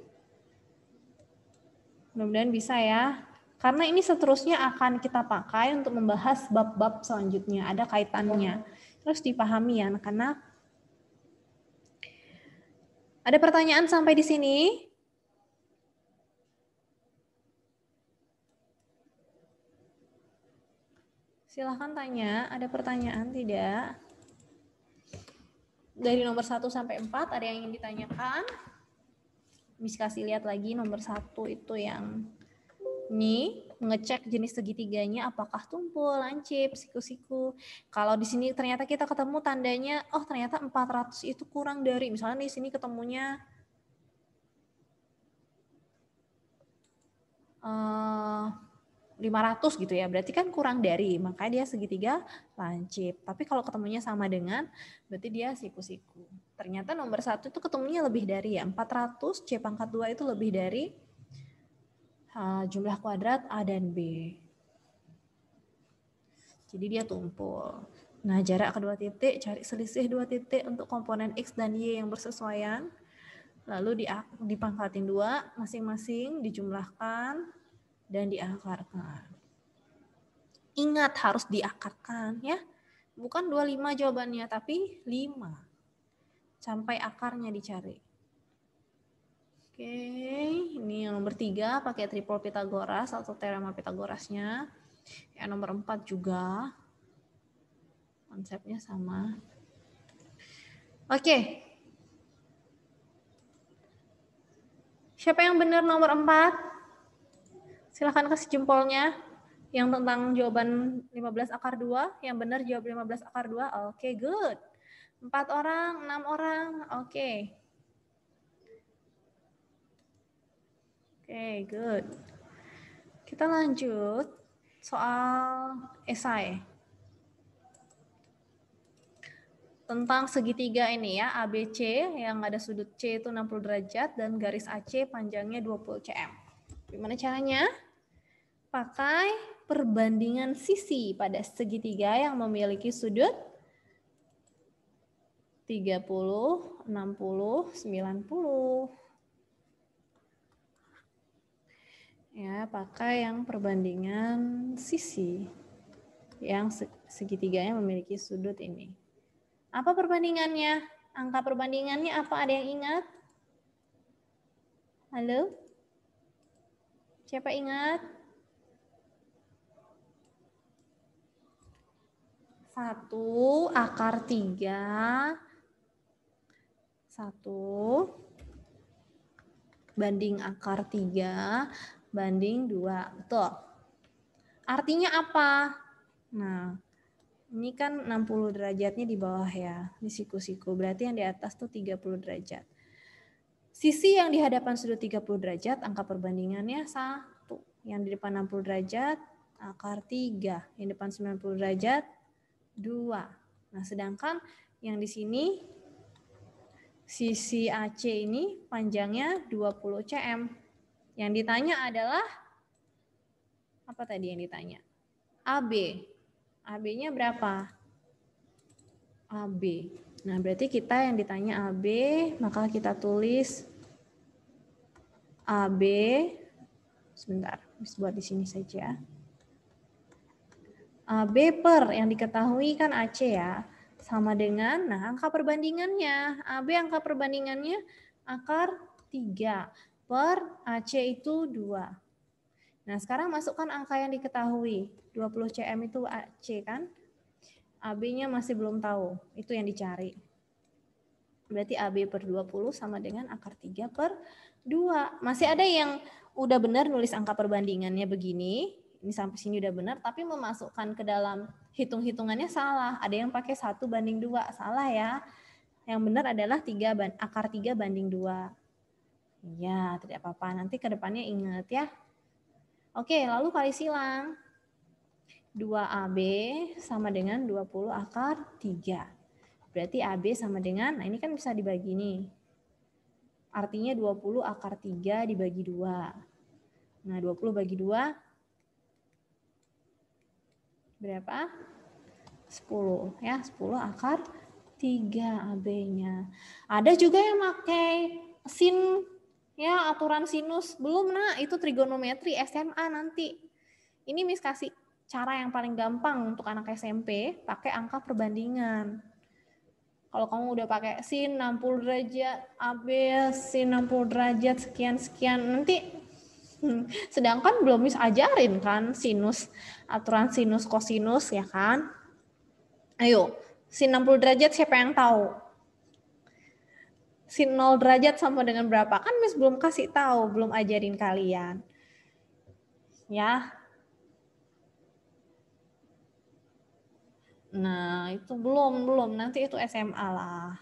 Mudah-mudahan bisa ya. Karena ini seterusnya akan kita pakai untuk membahas bab-bab selanjutnya. Ada kaitannya. Terus dipahami ya anak-anak. Ada pertanyaan sampai di sini? Silahkan tanya. Ada pertanyaan tidak? Dari nomor 1 sampai 4 ada yang ingin ditanyakan? Bisa kasih lihat lagi nomor 1 itu yang ini mengecek jenis segitiganya apakah tumpul, lancip, siku-siku. Kalau di sini ternyata kita ketemu tandanya, oh ternyata 400 itu kurang dari, misalnya di sini ketemunya 500 gitu ya, berarti kan kurang dari, makanya dia segitiga lancip. Tapi kalau ketemunya sama dengan, berarti dia siku-siku. Ternyata nomor 1 itu ketemunya lebih dari ya, 400 C pangkat 2 itu lebih dari jumlah kuadrat A dan B. Jadi dia tumpul. Nah, jarak kedua titik, cari selisih 2 titik untuk komponen X dan Y yang bersesuaian. lalu dipangkatin 2, masing-masing dijumlahkan dan diakarkan. Ingat harus diakarkan ya. Bukan 25 jawabannya, tapi 5. Sampai akarnya dicari. Oke, ini yang nomor 3 pakai triple Pythagoras atau teorema Pythagorasnya. Yang nomor 4 juga. Konsepnya sama. Oke. Siapa yang benar nomor 4? Silahkan kasih jempolnya. Yang tentang jawaban 15 akar 2. Yang benar jawab 15 akar 2. Oke, good. 4 orang, 6 orang. Oke. Oke, good. Kita lanjut soal esai. Tentang segitiga ini ya, ABC yang ada sudut C itu 60 derajat dan garis AC panjangnya 20 cm. Gimana caranya? Pakai perbandingan sisi pada segitiga yang memiliki sudut 30, 60, 90. Ya, pakai yang perbandingan sisi yang segitiganya memiliki sudut ini. Apa perbandingannya? Angka perbandingannya apa? Ada yang ingat? Halo? Siapa ingat? 1 akar 3. 1 banding akar 3 banding 2. Betul. Artinya apa? Nah, ini kan 60 derajatnya di bawah ya. Ini siku-siku. Berarti yang di atas tuh 30 derajat. Sisi yang di hadapan sudut 30 derajat, angka perbandingannya 1. Yang di depan 60 derajat, akar 3. Yang depan 90 derajat, 2. Nah, sedangkan yang di sini, sisi AC ini panjangnya 20 cm. Yang ditanya adalah, apa tadi yang ditanya? AB. AB-nya berapa? AB. Nah, berarti kita yang ditanya AB, maka kita tulis AB. Sebentar, buat di sini saja. AB per yang diketahui kan AC ya, sama dengan, nah angka perbandingannya. AB angka perbandingannya akar 3 per AC itu 2. Nah, sekarang masukkan angka yang diketahui. 20 cm itu AC kan? AB-nya masih belum tahu. Itu yang dicari. Berarti AB per 20 sama dengan akar 3 per 2. Masih ada yang udah benar nulis angka perbandingannya begini. Ini sampai sini udah benar, tapi memasukkan ke dalam hitung-hitungannya salah. Ada yang pakai 1 banding 2. Salah ya. Yang benar adalah akar 3 banding 2. Ya, tidak apa-apa. Nanti ke depannya ingat ya. Oke, lalu kali silang. 2AB sama dengan 20 akar 3. Berarti AB sama dengan, nah ini kan bisa dibagi nih. Artinya 20 akar 3 dibagi 2. Nah, 20 bagi 2 berapa? 10 ya, 10 akar 3 AB-nya. Ada juga yang pakai sin ya, aturan sinus. Belum nah, itu trigonometri SMA nanti. Ini Miss kasih cara yang paling gampang untuk anak SMP, pakai angka perbandingan. Kalau kamu udah pakai sin 60 derajat, AB sin 60 derajat, sekian-sekian, nanti sedangkan belum Miss ajarin kan sinus, aturan sinus kosinus ya kan. Ayo, sin 60 derajat siapa yang tahu? Sin 0 derajat sama dengan berapa? Kan Miss belum kasih tahu, belum ajarin kalian. Ya. Nah, itu belum. Nanti itu SMA lah.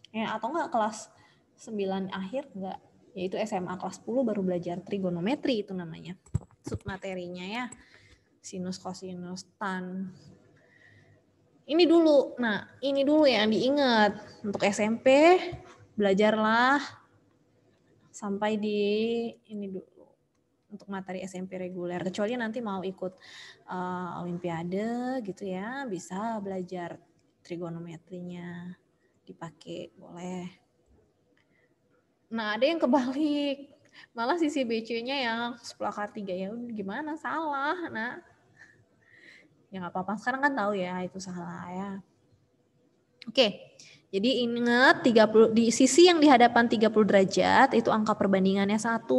Ya, atau enggak kelas 9 akhir enggak. Yaitu SMA kelas 10 baru belajar trigonometri itu namanya. Submaterinya ya. Sinus, kosinus, tan. Ini dulu. Nah, ini dulu yang diingat. Untuk SMP belajarlah sampai di ini dulu untuk materi SMP reguler. Kecuali nanti mau ikut olimpiade gitu ya, bisa belajar trigonometrinya dipakai, boleh. Nah, ada yang kebalik. Malah sisi BC-nya yang 10 akar 3. Ya gimana? Salah, nah. Ya nggak apa-apa. Sekarang kan tahu ya itu salah ya. Oke. Jadi ingat 30 di sisi yang di hadapan 30 derajat itu angka perbandingannya 1.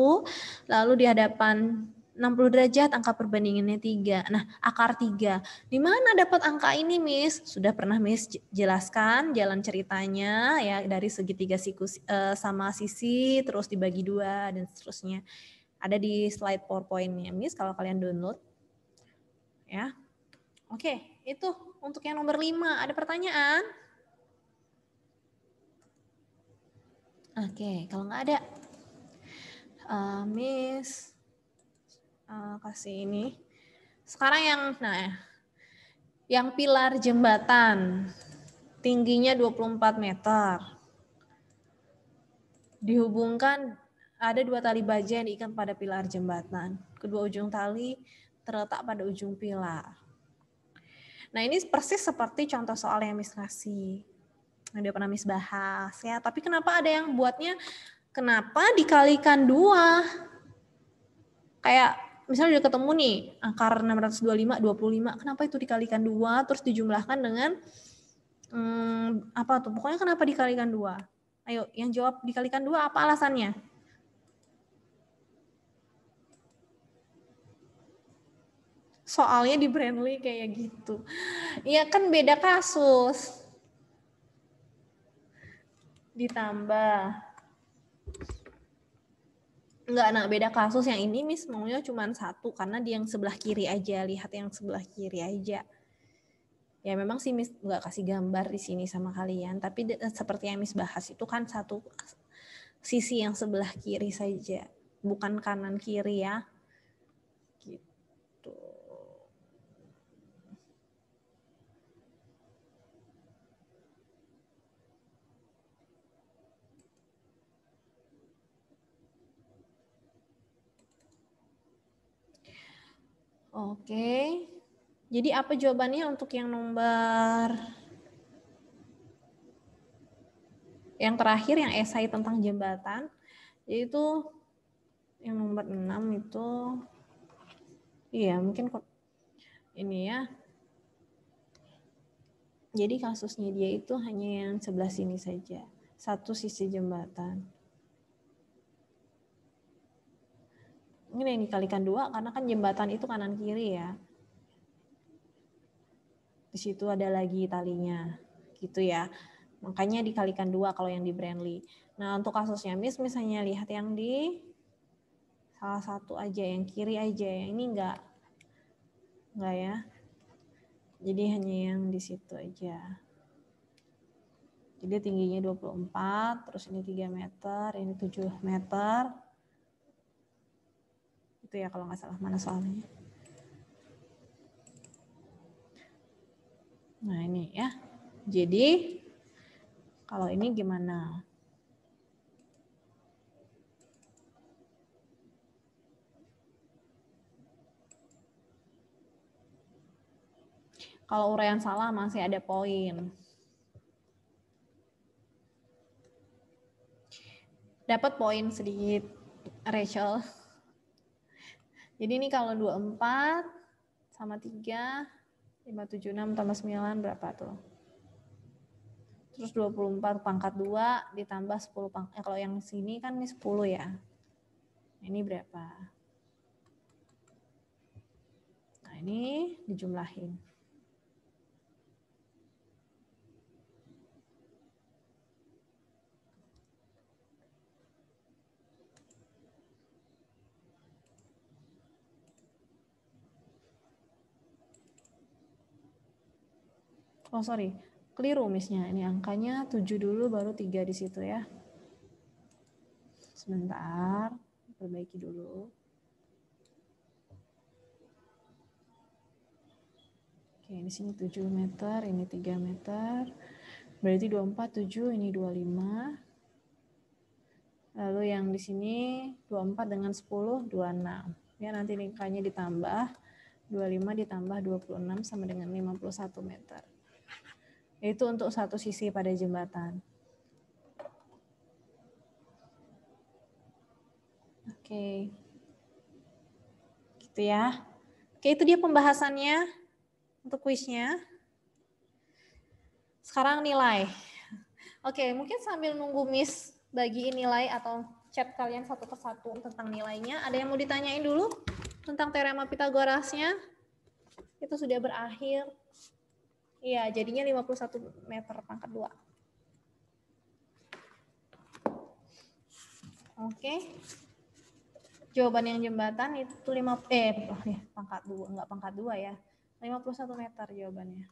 Lalu di hadapan 60 derajat angka perbandingannya 3. Nah, akar 3. Di mana dapat angka ini, Miss? Sudah pernah Miss jelaskan jalan ceritanya ya, dari segitiga sikus sama sisi terus dibagi 2 dan seterusnya. Ada di slide PowerPoint-nya, Miss, kalau kalian download. Ya. Oke, itu untuk yang nomor 5. Ada pertanyaan? Oke, kalau nggak ada, Miss kasih ini. Sekarang yang pilar jembatan tingginya 24 meter. Dihubungkan ada 2 tali baja yang diikat pada pilar jembatan. Kedua ujung tali terletak pada ujung pilar. Nah, ini persis seperti contoh soal yang Miss kasih. Udah pernah Miss bahas ya. Tapi kenapa ada yang buatnya kenapa dikalikan 2? Kayak misalnya udah ketemu nih akar 625, 25. Kenapa itu dikalikan 2 terus dijumlahkan dengan apa tuh? Pokoknya kenapa dikalikan 2? Ayo, yang jawab dikalikan 2 apa alasannya? Soalnya di Brandly kayak gitu. Iya kan beda kasus. Ditambah. Enggak, nah beda kasus yang ini Miss maunya cuma 1 karena di yang sebelah kiri aja. Lihat yang sebelah kiri aja. Ya memang sih Miss nggak kasih gambar di sini sama kalian. Tapi seperti yang Miss bahas itu kan 1 sisi yang sebelah kiri saja. Bukan kanan kiri ya. Gitu. Oke, jadi apa jawabannya untuk yang nomor yang terakhir yang esai tentang jembatan? Yaitu yang nomor 6 itu, iya mungkin ini ya. Jadi kasusnya dia itu hanya yang sebelah sini saja, 1 sisi jembatan. Ini yang dikalikan 2 karena kan jembatan itu kanan kiri ya. Di situ ada lagi talinya, gitu ya. Makanya dikalikan 2 kalau yang di Brandly. Nah untuk kasusnya Miss misalnya lihat yang di salah satu aja, yang kiri aja, yang ini enggak ya. Jadi hanya yang di situ aja. Jadi tingginya 24, terus ini 3 meter, ini 7 meter. Itu ya kalau nggak salah, mana soalnya. Nah ini ya. Jadi kalau ini gimana? Kalau uraian salah masih ada poin. Dapat poin sedikit, Rachel. Jadi ini kalau 24 sama 3, 576 tambah 9 berapa tuh? Terus 24 pangkat 2 ditambah 10 pangkat. Kalau yang sini kan ini 10 ya. Ini berapa? Nah ini dijumlahin. Oh sorry, keliru Miss-nya. Ini angkanya 7 dulu baru 3 di situ ya. Sebentar, perbaiki dulu. Oke, di sini 7 meter, ini 3 meter. Berarti 24, 7, ini 25. Lalu yang di sini 24 dengan 10, 26. Ya, nanti angkanya ditambah. 25 ditambah 26 sama dengan 51 meter. Itu untuk 1 sisi pada jembatan. Oke. Gitu ya. Oke, itu dia pembahasannya untuk kuisnya. Sekarang nilai. Oke, mungkin sambil nunggu Miss bagiin nilai atau chat kalian satu persatu tentang nilainya, ada yang mau ditanyain dulu tentang teorema Pitagorasnya? Itu sudah berakhir. Iya, jadinya 51 meter pangkat 2. Oke. Jawaban yang jembatan itu pangkat 2, enggak pangkat 2 ya. 51 meter jawabannya.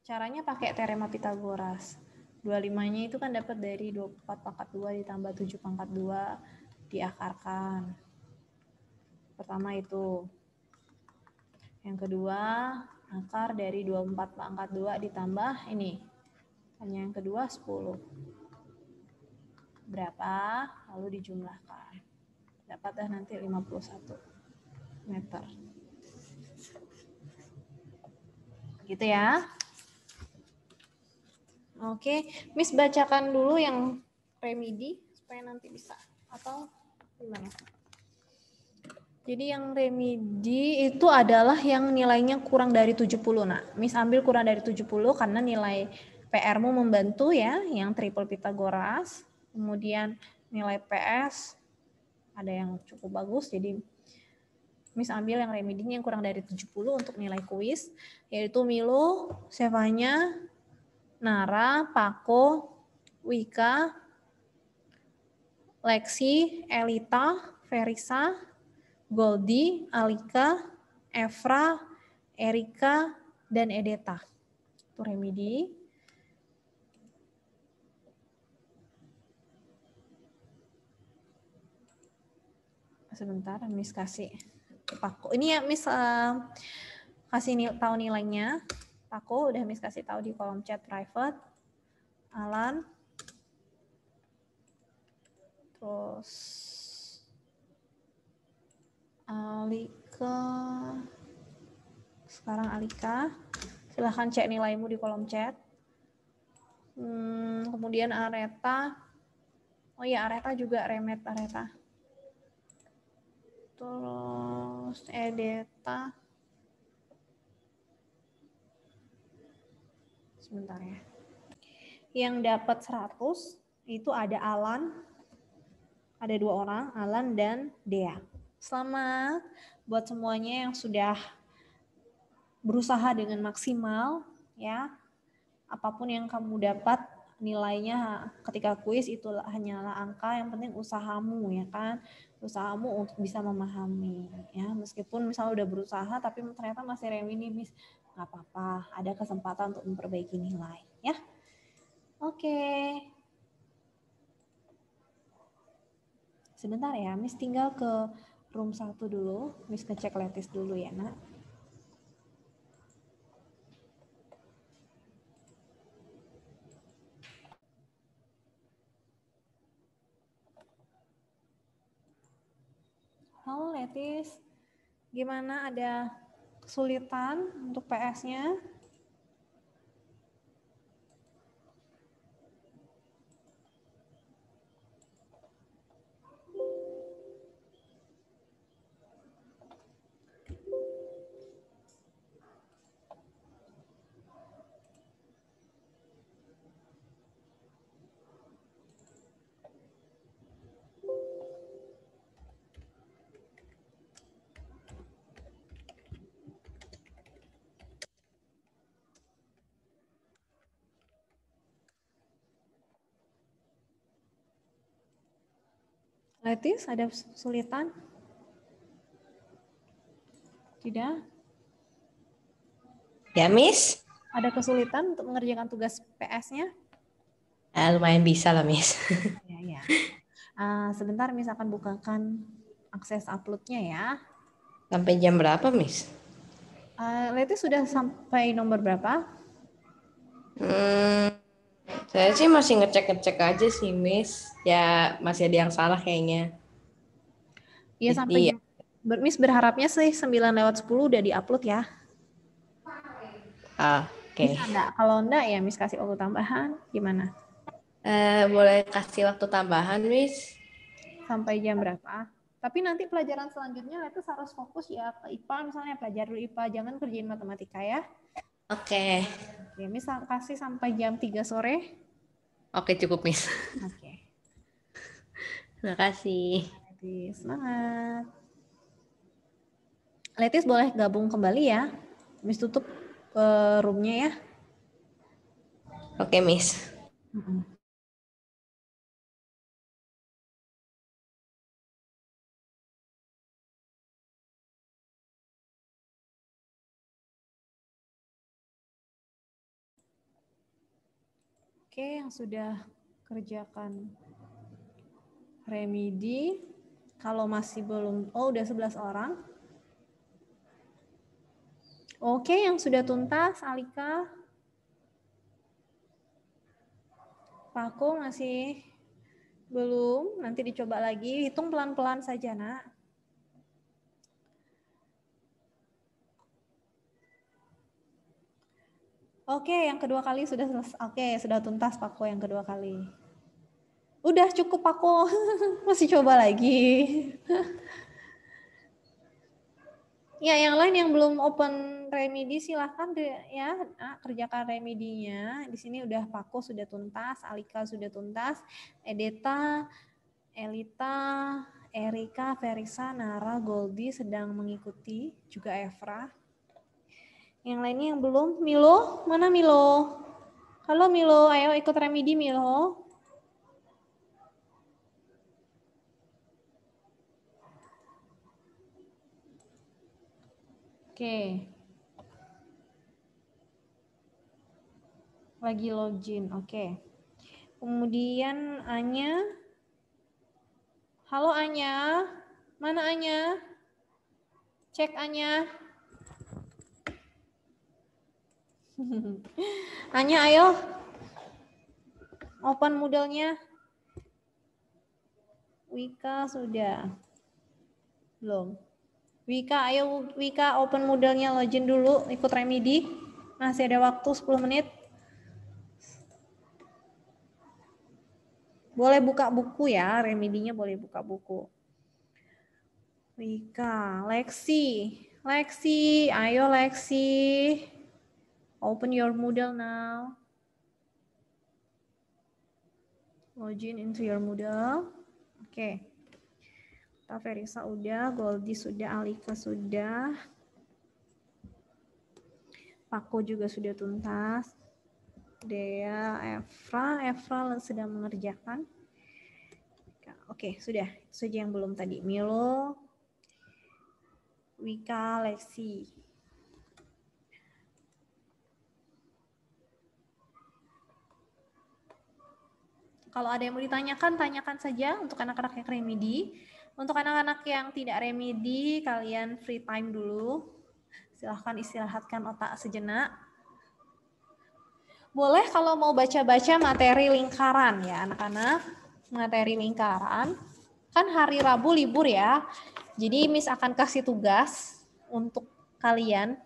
Caranya pakai teorema Pitagoras. 25-nya itu kan dapat dari 24 pangkat 2 ditambah 7 pangkat 2 diakarkan. Pertama itu. Yang kedua, akar dari 24 pangkat 2 ditambah ini. Hanya yang kedua 10. Berapa? Lalu dijumlahkan. Dapatlah nanti 51 meter. Gitu ya. Oke, Miss bacakan dulu yang remedi supaya nanti bisa atau gimana? Jadi yang remedi itu adalah yang nilainya kurang dari 70. Nah, Miss ambil kurang dari 70 karena nilai PR-mu membantu ya, yang triple Pitagoras. Kemudian nilai PS ada yang cukup bagus, jadi Miss ambil yang remedinya yang kurang dari 70 untuk nilai kuis, yaitu Milo, Sevanya, Nara, Pako, Wika, Lexi, Elita, Verisa, Goldie, Alika, Evra, Erika, dan Edeta. Itu remedi. Sebentar, Miss kasih Pako. Ini ya Miss kasih tahu nilainya. Pako udah Miss kasih tahu di kolom chat private. Alan. Terus Alika. Sekarang Alika. Silahkan cek nilaimu di kolom chat. Kemudian Areta. Oh iya, Areta juga remet Areta. Terus Edeta. Sebentar ya. Yang dapat 100 itu ada Alan. Ada 2 orang, Alan dan Dea. Selamat buat semuanya yang sudah berusaha dengan maksimal ya. Apapun yang kamu dapat nilainya ketika kuis itu hanyalah angka, yang penting usahamu ya kan. Usahamu untuk bisa memahami ya. Meskipun misalnya udah berusaha tapi ternyata masih remedi, Miss, nggak apa-apa, ada kesempatan untuk memperbaiki nilai ya. Oke. Sebentar ya, Miss tinggal ke room 1 dulu. Miss ngecek Letis dulu ya, Nak. Halo Letis, gimana, ada kesulitan untuk PS-nya? Letis, ada kesulitan? Tidak? Ya, Miss. Ada kesulitan untuk mengerjakan tugas PS-nya? Lumayan bisa lah, Miss. Ya. Sebentar, Miss akan bukakan akses upload-nya ya. Sampai jam berapa, Miss? Letis sudah sampai nomor berapa? Saya sih masih ngecek-ngecek aja sih, Miss. Ya, masih ada yang salah kayaknya. Iya, sampai Miss berharapnya sih 9:10 udah di-upload ya. Oke. Bisa enggak? Kalau enggak ya Miss kasih waktu tambahan, gimana? Boleh kasih waktu tambahan, Miss? sampai jam berapa. Tapi nanti pelajaran selanjutnya Letus harus fokus ya ke IPA, misalnya pelajari dulu IPA, jangan kerjain matematika ya. Oke. Oke, misal kasih sampai jam 3 sore. Oke, cukup, Miss. Oke. Terima kasih. Letis, semangat. Letis boleh gabung kembali ya. Miss tutup roomnya ya. Oke, Miss. Oke, yang sudah kerjakan remedi, kalau masih belum, udah 11 orang. Oke, yang sudah tuntas, Alika. Paku masih belum, nanti dicoba lagi, hitung pelan-pelan saja, Nak. Oke, yang kedua kali sudah selesai. Oke, sudah tuntas Paku yang kedua kali. Udah cukup Paku, masih coba lagi. Ya, yang lain yang belum open remedi silahkan ya kerjakan remedinya. Di sini udah Paku sudah tuntas, Alika sudah tuntas, Edeta, Elita, Erika, Verisa, Nara, Goldi sedang mengikuti, juga Evra. Yang lainnya yang belum, Milo, mana Milo? Halo Milo, ayo ikut remedi Milo. Oke. Lagi login, oke. Kemudian Anya. Halo Anya. Mana Anya? Cek Anya. Anya ayo. Open Moodle-nya. Wika sudah. Belum. Wika, ayo Wika open Moodle-nya, login dulu, ikut remedi. Masih ada waktu 10 menit. Boleh buka buku ya, remedinya boleh buka buku. Wika, Lexi, ayo Lexi. Open your Moodle now. Login into your Moodle. Oke. Verisa udah, Goldi sudah, Alika sudah. Paku juga sudah tuntas. Dea, Evra sedang mengerjakan. Oke, sudah. Itu saja yang belum tadi. Milo, Wika, Lexi. Kalau ada yang mau ditanyakan, tanyakan saja untuk anak-anak yang remedi. Untuk anak-anak yang tidak remedi, kalian free time dulu. Silahkan istirahatkan otak sejenak. Boleh kalau mau baca-baca materi lingkaran ya anak-anak. Materi lingkaran. Kan hari Rabu libur ya. Jadi Miss akan kasih tugas untuk kalian.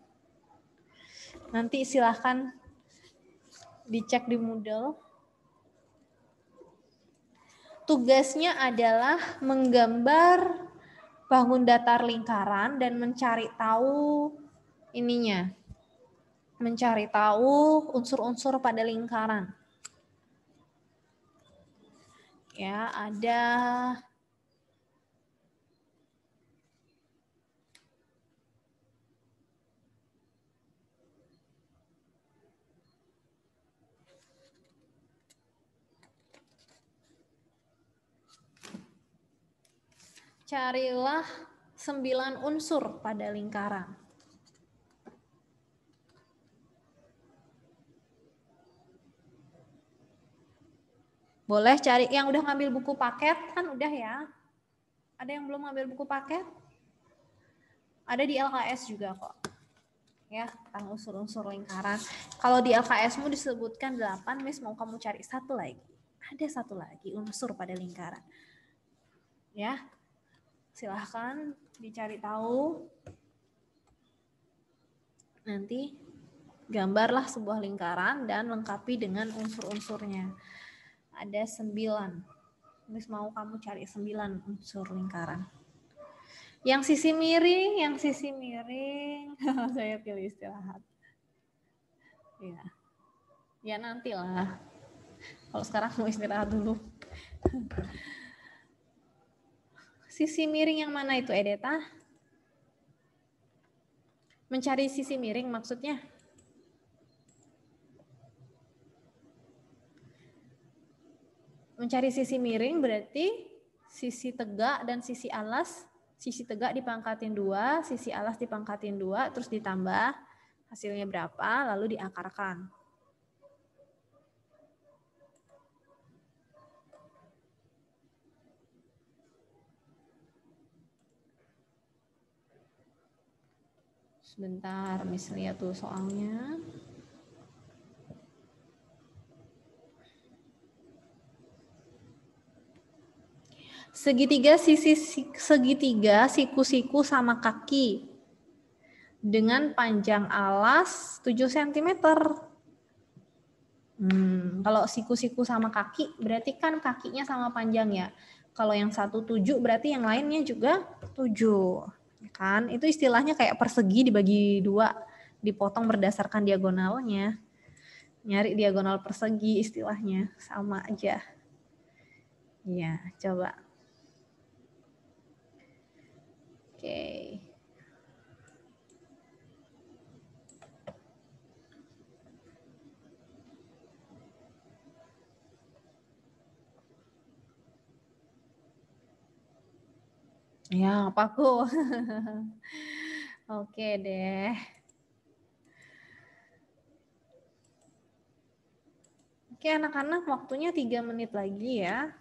Nanti silahkan dicek di Moodle. Tugasnya adalah menggambar bangun datar lingkaran dan mencari tahu ininya. Mencari tahu unsur-unsur pada lingkaran. Ya, ada carilah 9 unsur pada lingkaran. Boleh cari yang udah ngambil buku paket, kan udah ya. Ada yang belum ngambil buku paket? Ada di LKS juga kok. Ya, tentang unsur-unsur lingkaran. Kalau di LKS-mu disebutkan 8, Miss mau kamu cari satu lagi. Ada satu lagi unsur pada lingkaran. Ya, silahkan dicari tahu. Nanti gambarlah sebuah lingkaran dan lengkapi dengan unsur-unsurnya. Ada 9. Miss mau kamu cari 9 unsur lingkaran. Yang sisi miring, saya pilih istirahat. Ya, ya nantilah. Kalau sekarang mau istirahat dulu. Sisi miring yang mana itu, Edeta? Mencari sisi miring maksudnya? Mencari sisi miring berarti sisi tegak dan sisi alas. Sisi tegak dipangkatin 2, sisi alas dipangkatin 2, terus ditambah hasilnya berapa, lalu diakarkan. Sebentar, Miss lihat tuh soalnya. Segitiga siku-siku sama kaki dengan panjang alas 7 cm. Kalau siku-siku sama kaki berarti kan kakinya sama panjang ya. Kalau yang 1 7 berarti yang lainnya juga 7. Kan? Itu istilahnya kayak persegi dibagi 2, dipotong berdasarkan diagonalnya. Nyari diagonal persegi istilahnya, sama aja. Ya, coba. Oke. Ya, Paku. Oke deh. Oke, anak-anak, waktunya 3 menit lagi ya.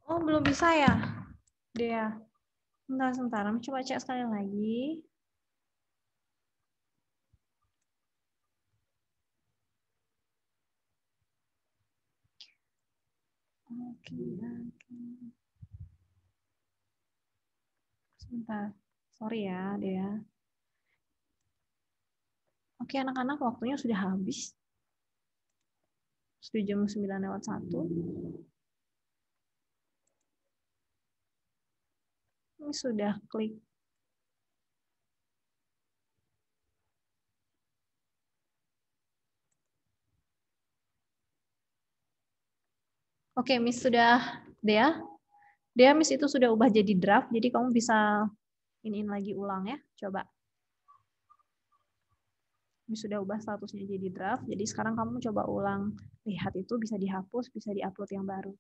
Oh, belum bisa ya? Dea. Sebentar. Coba cek sekali lagi. Oke. Sebentar. Sorry ya, Dea. Oke, anak-anak, waktunya sudah habis. Sudah jam 9:01. Ini sudah klik. Oke, Miss sudah, Dea. Dea, Miss itu sudah ubah jadi draft, jadi kamu bisa iniin lagi ulang ya. Coba. Miss sudah ubah statusnya jadi draft, jadi sekarang kamu coba ulang. Lihat itu bisa dihapus, bisa diupload yang baru.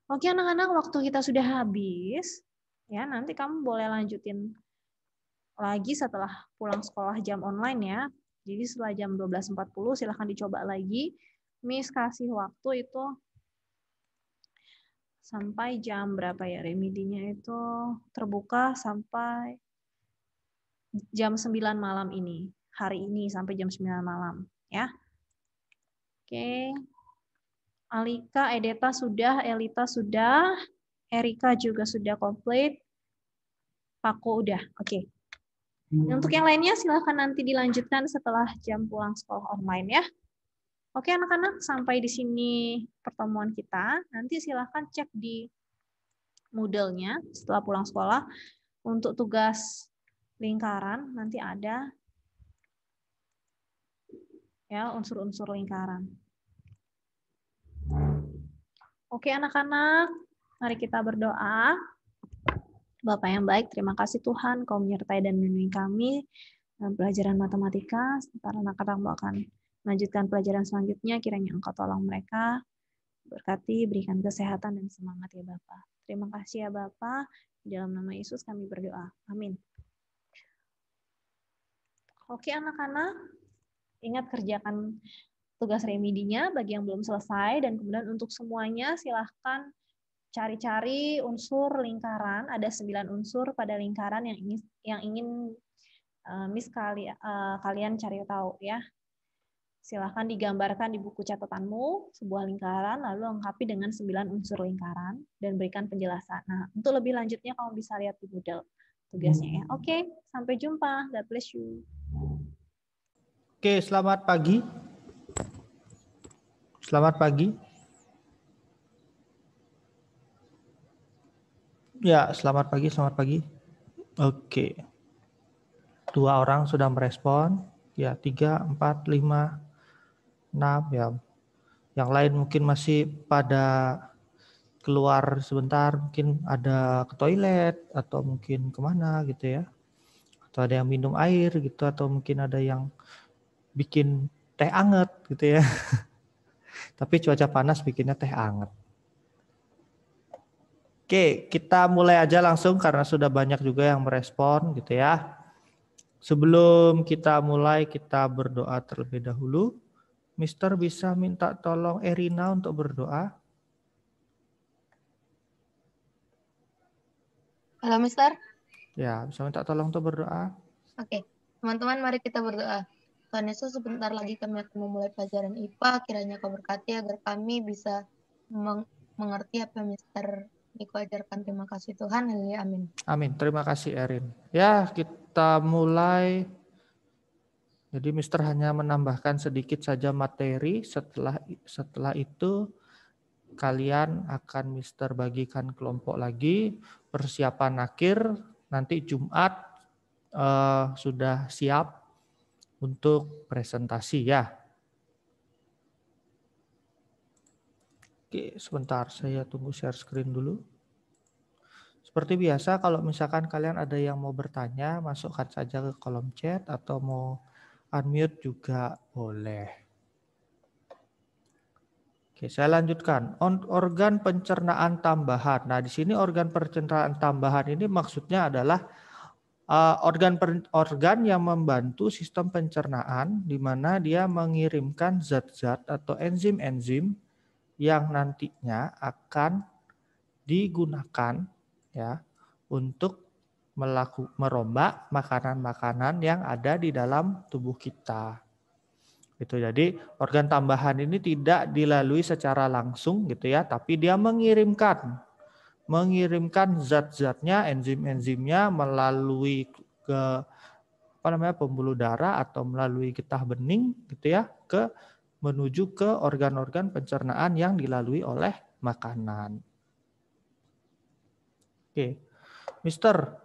Oke, anak-anak, waktu kita sudah habis. Ya, nanti kamu boleh lanjutin lagi setelah pulang sekolah jam online ya. Jadi setelah jam 12.40 silahkan dicoba lagi. Miss kasih waktu itu sampai jam berapa ya, remedinya itu terbuka sampai jam 9 malam ini. Hari ini sampai jam 9 malam ya. Oke. Alika, Edeta sudah, Elita sudah, Erika juga sudah komplit. Pako udah. Oke. Untuk yang lainnya silahkan nanti dilanjutkan setelah jam pulang sekolah online ya. Oke anak-anak, sampai di sini pertemuan kita. Nanti silahkan cek di Moodle-nya setelah pulang sekolah. Untuk tugas lingkaran nanti ada ya unsur-unsur lingkaran. Oke anak-anak, mari kita berdoa. Bapak yang baik, terima kasih Tuhan Kau menyertai dan membimbing kami dalam pelajaran matematika. Sekarang anak-anak akan melanjutkan pelajaran selanjutnya, kiranya Engkau tolong mereka, berkati, berikan kesehatan dan semangat ya Bapak. Terima kasih ya Bapak, di dalam nama Yesus kami berdoa. Amin. Oke anak-anak, ingat kerjakan tugas remedinya bagi yang belum selesai, dan kemudian untuk semuanya silahkan cari-cari unsur lingkaran. Ada 9 unsur pada lingkaran yang ingin Miss kalian cari tahu ya. Silahkan digambarkan di buku catatanmu sebuah lingkaran, lalu lengkapi dengan 9 unsur lingkaran dan berikan penjelasan. Nah, untuk lebih lanjutnya kamu bisa lihat di Moodle tugasnya ya. Oke, sampai jumpa. God bless you. Oke, selamat pagi. Selamat pagi. Ya, selamat pagi, selamat pagi. Oke. 2 orang sudah merespon. Ya, 3, 4, 5, 6 ya. Yang lain mungkin masih pada keluar sebentar, mungkin ada ke toilet atau mungkin kemana gitu ya. Atau ada yang minum air gitu, atau mungkin ada yang bikin teh anget gitu ya. Tapi cuaca panas bikinnya teh anget. Oke, kita mulai aja langsung karena sudah banyak juga yang merespon gitu ya. Sebelum kita mulai, kita berdoa terlebih dahulu. Mister bisa minta tolong Erina untuk berdoa. Halo, Mister. Ya, bisa minta tolong untuk berdoa. Oke, teman-teman mari kita berdoa. Tuhan Yesus, sebentar lagi kami akan memulai pelajaran IPA. Kiranya Kau berkati agar kami bisa mengerti apa yang Mister Niko ajarkan. Terima kasih Tuhan. Haleluya. Amin. Amin. Terima kasih Erin. Ya, kita mulai. Jadi Mister hanya menambahkan sedikit saja materi. Setelah itu kalian akan Mister bagikan kelompok lagi. Persiapan akhir nanti Jumat sudah siap untuk presentasi ya. Oke, sebentar saya tunggu share screen dulu. Seperti biasa kalau misalkan kalian ada yang mau bertanya, masukkan saja ke kolom chat atau mau unmute juga boleh. Oke, saya lanjutkan. Organ pencernaan tambahan. Nah, di sini organ pencernaan tambahan ini maksudnya adalah organ yang membantu sistem pencernaan, di mana dia mengirimkan zat-zat atau enzim-enzim yang nantinya akan digunakan ya untuk merombak makanan-makanan yang ada di dalam tubuh kita. Gitu. Jadi organ tambahan ini tidak dilalui secara langsung gitu ya, tapi dia mengirimkan zat-zatnya, enzim-enzimnya melalui ke pembuluh darah atau melalui getah bening gitu ya menuju ke organ-organ pencernaan yang dilalui oleh makanan. Oke. Mister,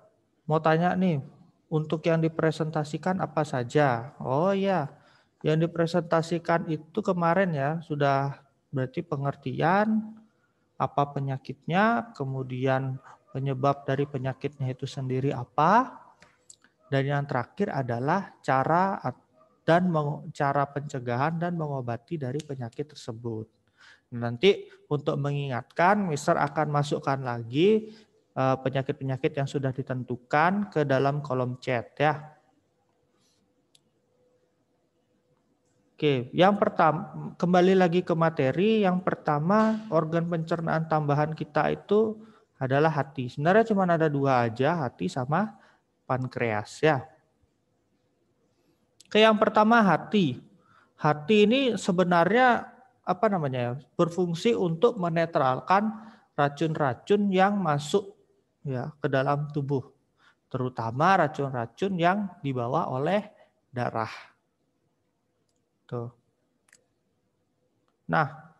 mau tanya nih, untuk yang dipresentasikan apa saja? Oh ya, yang dipresentasikan itu kemarin ya, sudah berarti pengertian apa penyakitnya, kemudian penyebab dari penyakitnya itu sendiri apa, dan yang terakhir adalah cara pencegahan dan mengobati dari penyakit tersebut. Nanti untuk mengingatkan, Mister akan masukkan lagi penyakit-penyakit yang sudah ditentukan ke dalam kolom chat ya. Oke, yang pertama kembali lagi ke materi. Yang pertama, organ pencernaan tambahan kita itu adalah hati. Sebenarnya cuma ada 2 aja, hati sama pankreas ya. Oke, yang pertama hati. Hati ini sebenarnya berfungsi untuk menetralkan racun-racun yang masuk ya ke dalam tubuh, terutama racun-racun yang dibawa oleh darah. Tuh. Nah,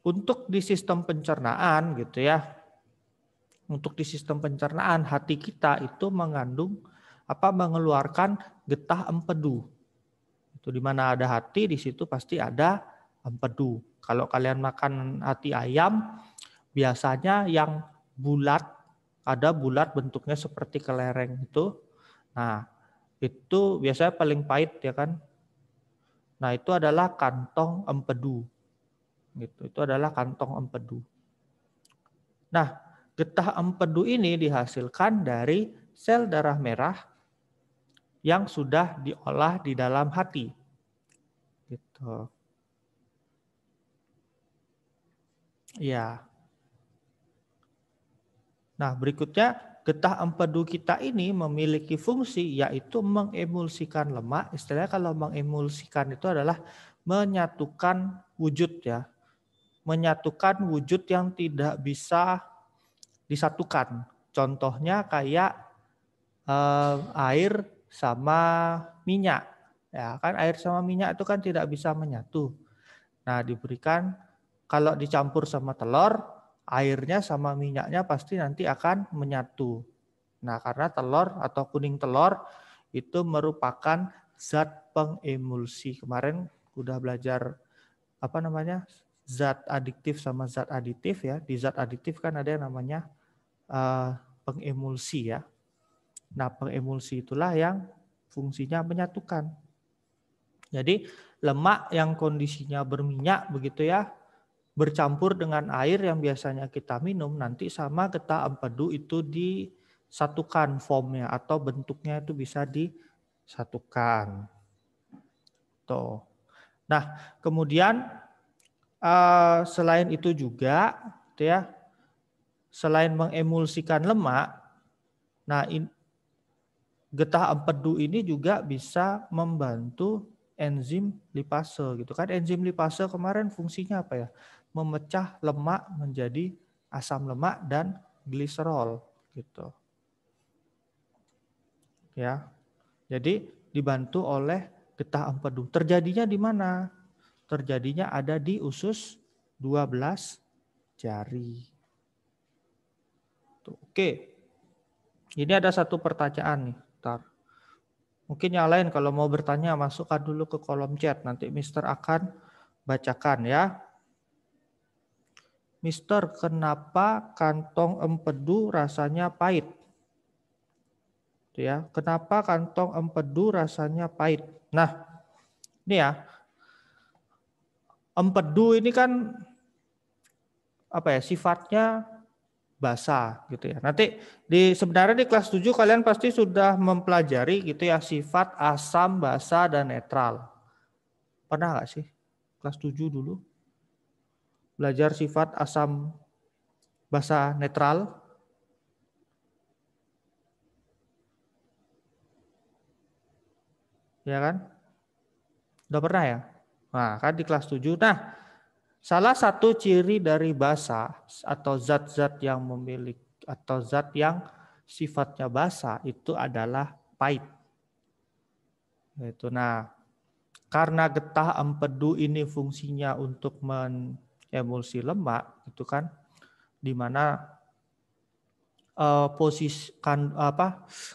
untuk di sistem pencernaan gitu ya, untuk di sistem pencernaan hati kita itu mengeluarkan getah empedu. Itu di mana ada hati, di situ pasti ada empedu. Kalau kalian makan hati ayam, biasanya yang bulat, ada bulat bentuknya seperti kelereng itu. Nah, itu biasanya paling pahit ya kan. Nah, itu adalah kantong empedu. Gitu. Itu adalah kantong empedu. Nah, getah empedu ini dihasilkan dari sel darah merah yang sudah diolah di dalam hati. Gitu. Ya. Nah, berikutnya getah empedu kita ini memiliki fungsi yaitu mengemulsikan lemak. Istilahnya kalau mengemulsikan itu adalah menyatukan wujud ya. Menyatukan wujud yang tidak bisa disatukan. Contohnya kayak air sama minyak. Ya, kan air sama minyak itu kan tidak bisa menyatu. Nah, diberikan kalau dicampur sama telur, airnya sama minyaknya pasti nanti akan menyatu. Nah, karena telur atau kuning telur itu merupakan zat pengemulsi. Kemarin udah belajar zat adiktif sama zat aditif ya. Di zat adiktif kan ada yang namanya pengemulsi ya. Nah, pengemulsi itulah yang fungsinya menyatukan. Jadi lemak yang kondisinya berminyak begitu ya, bercampur dengan air yang biasanya kita minum, nanti sama getah empedu itu disatukan formnya atau bentuknya itu bisa disatukan. Tuh. Nah, kemudian selain itu juga, ya, selain mengemulsikan lemak, nah getah empedu ini juga bisa membantu enzim lipase gitu kan. Enzim lipase kemarin fungsinya apa ya? Memecah lemak menjadi asam lemak dan gliserol gitu. Ya. Jadi dibantu oleh getah empedu. Terjadinya di mana? Terjadinya ada di usus 12 jari. Tuh, oke. Ini ada satu pertanyaan nih. Bentar. Mungkin yang lain kalau mau bertanya masukkan dulu ke kolom chat. Nanti Mister akan bacakan ya. Mister, kenapa kantong empedu rasanya pahit? Ya, kenapa kantong empedu rasanya pahit? Nah, ini ya. Empedu ini kan sifatnya basah gitu ya. Nanti sebenarnya di kelas 7 kalian pasti sudah mempelajari gitu ya sifat asam, basa dan netral. Pernah nggak sih kelas 7 dulu? belajar sifat asam basa netral. Ya kan? Udah pernah ya? Nah, kan di kelas 7. Nah, salah satu ciri dari basa atau zat-zat yang memiliki atau zat yang sifatnya basa itu adalah pahit. Itu. Nah, karena getah empedu ini fungsinya untuk mengemulsi lemak, itu kan, di mana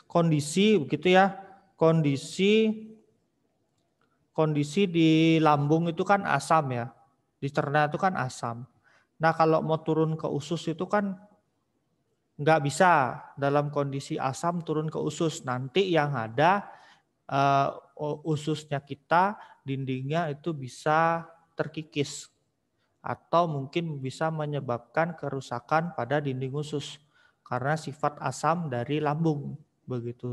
kondisi begitu ya, kondisi di lambung itu kan asam ya, di cerna itu kan asam. Nah kalau mau turun ke usus itu kan nggak bisa dalam kondisi asam turun ke usus. Nanti yang ada ususnya kita, dindingnya itu bisa terkikis. Atau mungkin bisa menyebabkan kerusakan pada dinding usus. Karena sifat asam dari lambung. Begitu.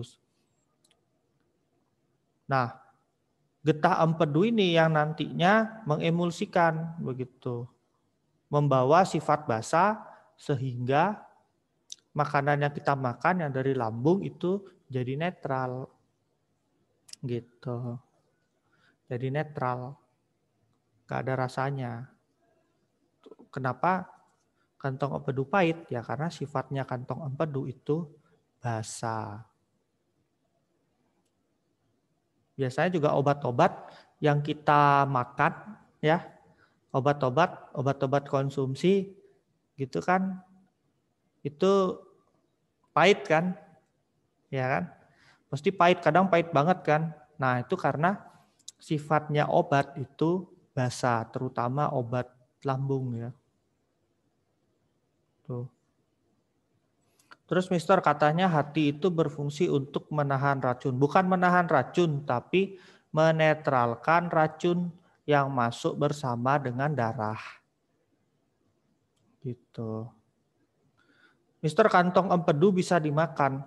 Nah, getah empedu ini yang nantinya mengemulsikan begitu, membawa sifat basa sehingga makanan yang kita makan yang dari lambung itu jadi netral, gitu, jadi netral, gak ada rasanya. Kenapa kantong empedu pahit? Ya karena sifatnya kantong empedu itu basa. Biasanya juga obat-obat yang kita makan ya, obat-obat konsumsi gitu kan, itu pahit kan, ya kan, pasti pahit, kadang pahit banget kan. Nah itu karena sifatnya obat itu basa, terutama obat lambung ya. Tuh. Terus Mister katanya hati itu berfungsi untuk menahan racun. Bukan menahan racun, tapi menetralkan racun yang masuk bersama dengan darah. Gitu. Mister, kantong empedu bisa dimakan.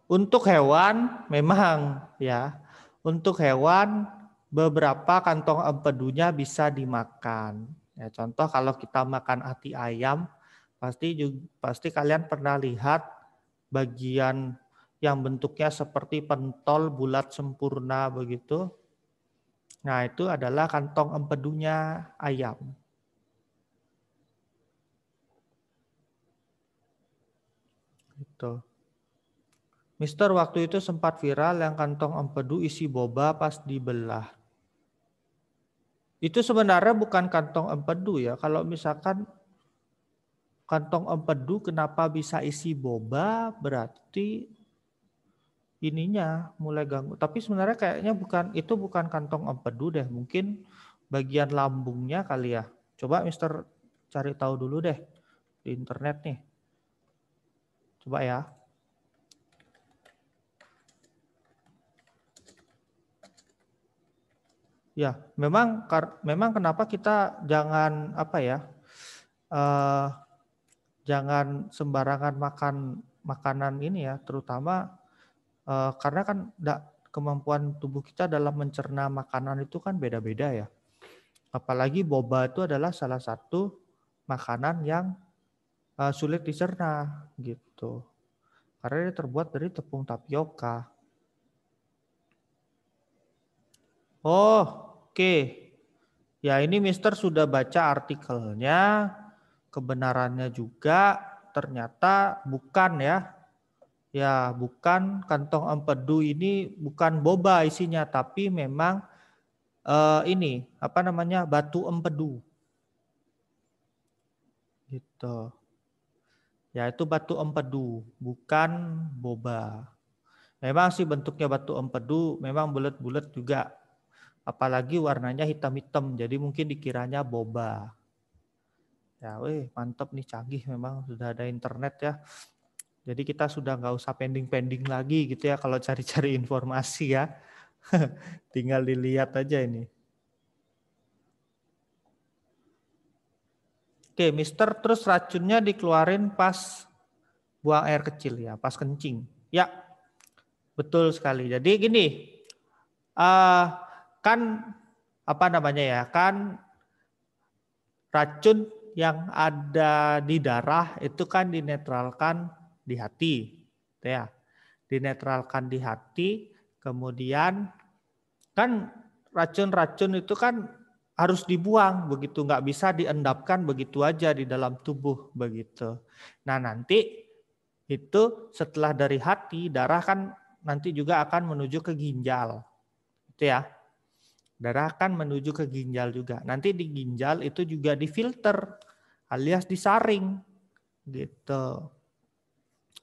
Untuk hewan memang ya. Untuk hewan beberapa kantong empedunya bisa dimakan. Ya, contoh kalau kita makan hati ayam, pasti kalian pernah lihat bagian yang bentuknya seperti pentol bulat sempurna begitu. Nah, itu adalah kantong empedunya ayam. Gitu. Mister, waktu itu sempat viral yang kantong empedu isi boba pas dibelah. Itu sebenarnya bukan kantong empedu ya. Kalau misalkan kantong empedu kenapa bisa isi boba, berarti ininya mulai ganggu. Tapi sebenarnya kayaknya bukan kantong empedu deh. Mungkin bagian lambungnya kali ya. Coba Mister cari tahu dulu deh di internet nih. Coba ya. Ya, memang kenapa kita jangan jangan sembarangan makan makanan ini ya, terutama karena kan kemampuan tubuh kita dalam mencerna makanan itu kan beda-beda ya. Apalagi boba itu adalah salah satu makanan yang sulit dicerna gitu. Karena dia terbuat dari tepung tapioka. Oh, oke. Ya ini Mister sudah baca artikelnya, kebenarannya juga ternyata bukan ya. Ya bukan, kantong empedu ini bukan boba isinya, tapi memang ini batu empedu. Gitu. Ya itu batu empedu, bukan boba. Memang sih bentuknya batu empedu, memang bulat-bulat juga. Apalagi warnanya hitam-hitam, jadi mungkin dikiranya boba. Ya, mantap nih, canggih memang sudah ada internet ya. Jadi kita sudah nggak usah pending-pending lagi gitu ya kalau cari-cari informasi ya. Tinggal dilihat aja ini. Oke, Mister, terus racunnya dikeluarin pas buang air kecil ya, pas kencing. Ya, betul sekali. Jadi gini, kan apa namanya ya, kan racun yang ada di darah itu kan dinetralkan di hati, gitu ya. Dinetralkan di hati, kemudian kan racun-racun itu kan harus dibuang begitu, nggak bisa diendapkan begitu aja di dalam tubuh begitu. Nah nanti itu setelah dari hati, darah kan nanti juga akan menuju ke ginjal, gitu ya. Darah akan menuju ke ginjal juga. Nanti di ginjal itu juga difilter alias disaring, gitu.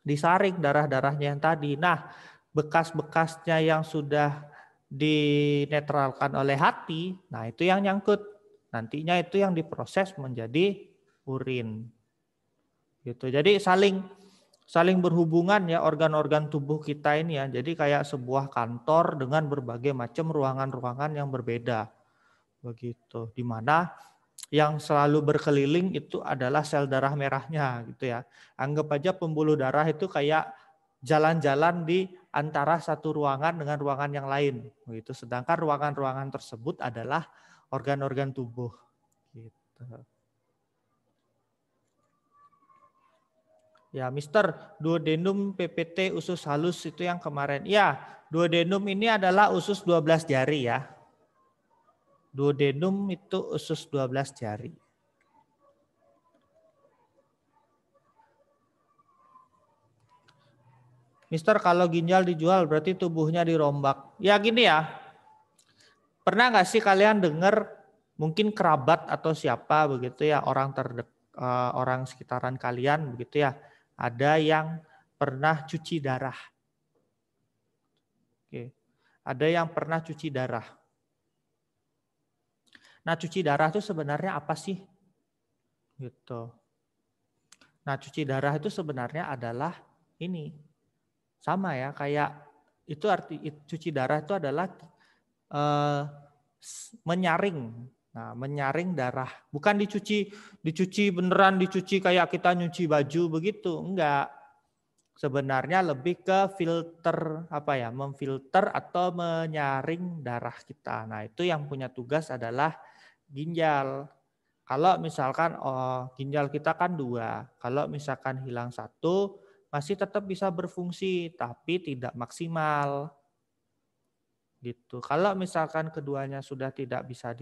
Disaring darah-darahnya yang tadi. Nah bekas-bekasnya yang sudah dinetralkan oleh hati, nah itu yang nyangkut. Nantinya itu yang diproses menjadi urin. Gitu. Jadi saling berhubungan ya organ-organ tubuh kita ini ya. Jadi kayak sebuah kantor dengan berbagai macam ruangan-ruangan yang berbeda. Begitu. Di mana yang selalu berkeliling itu adalah sel darah merahnya gitu ya. Anggap aja pembuluh darah itu kayak jalan-jalan di antara satu ruangan dengan ruangan yang lain. Begitu. Sedangkan ruangan-ruangan tersebut adalah organ-organ tubuh. Gitu. Ya, Mister, duodenum PPT usus halus itu yang kemarin. Ya, duodenum ini adalah usus 12 jari ya. Duodenum itu usus 12 jari. Mister, kalau ginjal dijual berarti tubuhnya dirombak. Ya gini ya, pernah nggak sih kalian dengar mungkin kerabat atau siapa begitu ya, orang sekitaran kalian begitu ya, ada yang pernah cuci darah. Oke. Ada yang pernah cuci darah. Nah, cuci darah itu sebenarnya apa sih? Gitu. Nah, cuci darah itu sebenarnya adalah ini. Sama ya, kayak itu arti cuci darah itu adalah menyaring. Nah, menyaring darah. Bukan dicuci beneran dicuci kayak kita nyuci baju begitu, enggak. Sebenarnya lebih ke filter apa ya, memfilter atau menyaring darah kita. Nah, itu yang punya tugas adalah ginjal. Kalau misalkan ginjal kita kan 2, kalau misalkan hilang 1 masih tetap bisa berfungsi tapi tidak maksimal. Gitu. Kalau misalkan keduanya sudah tidak bisa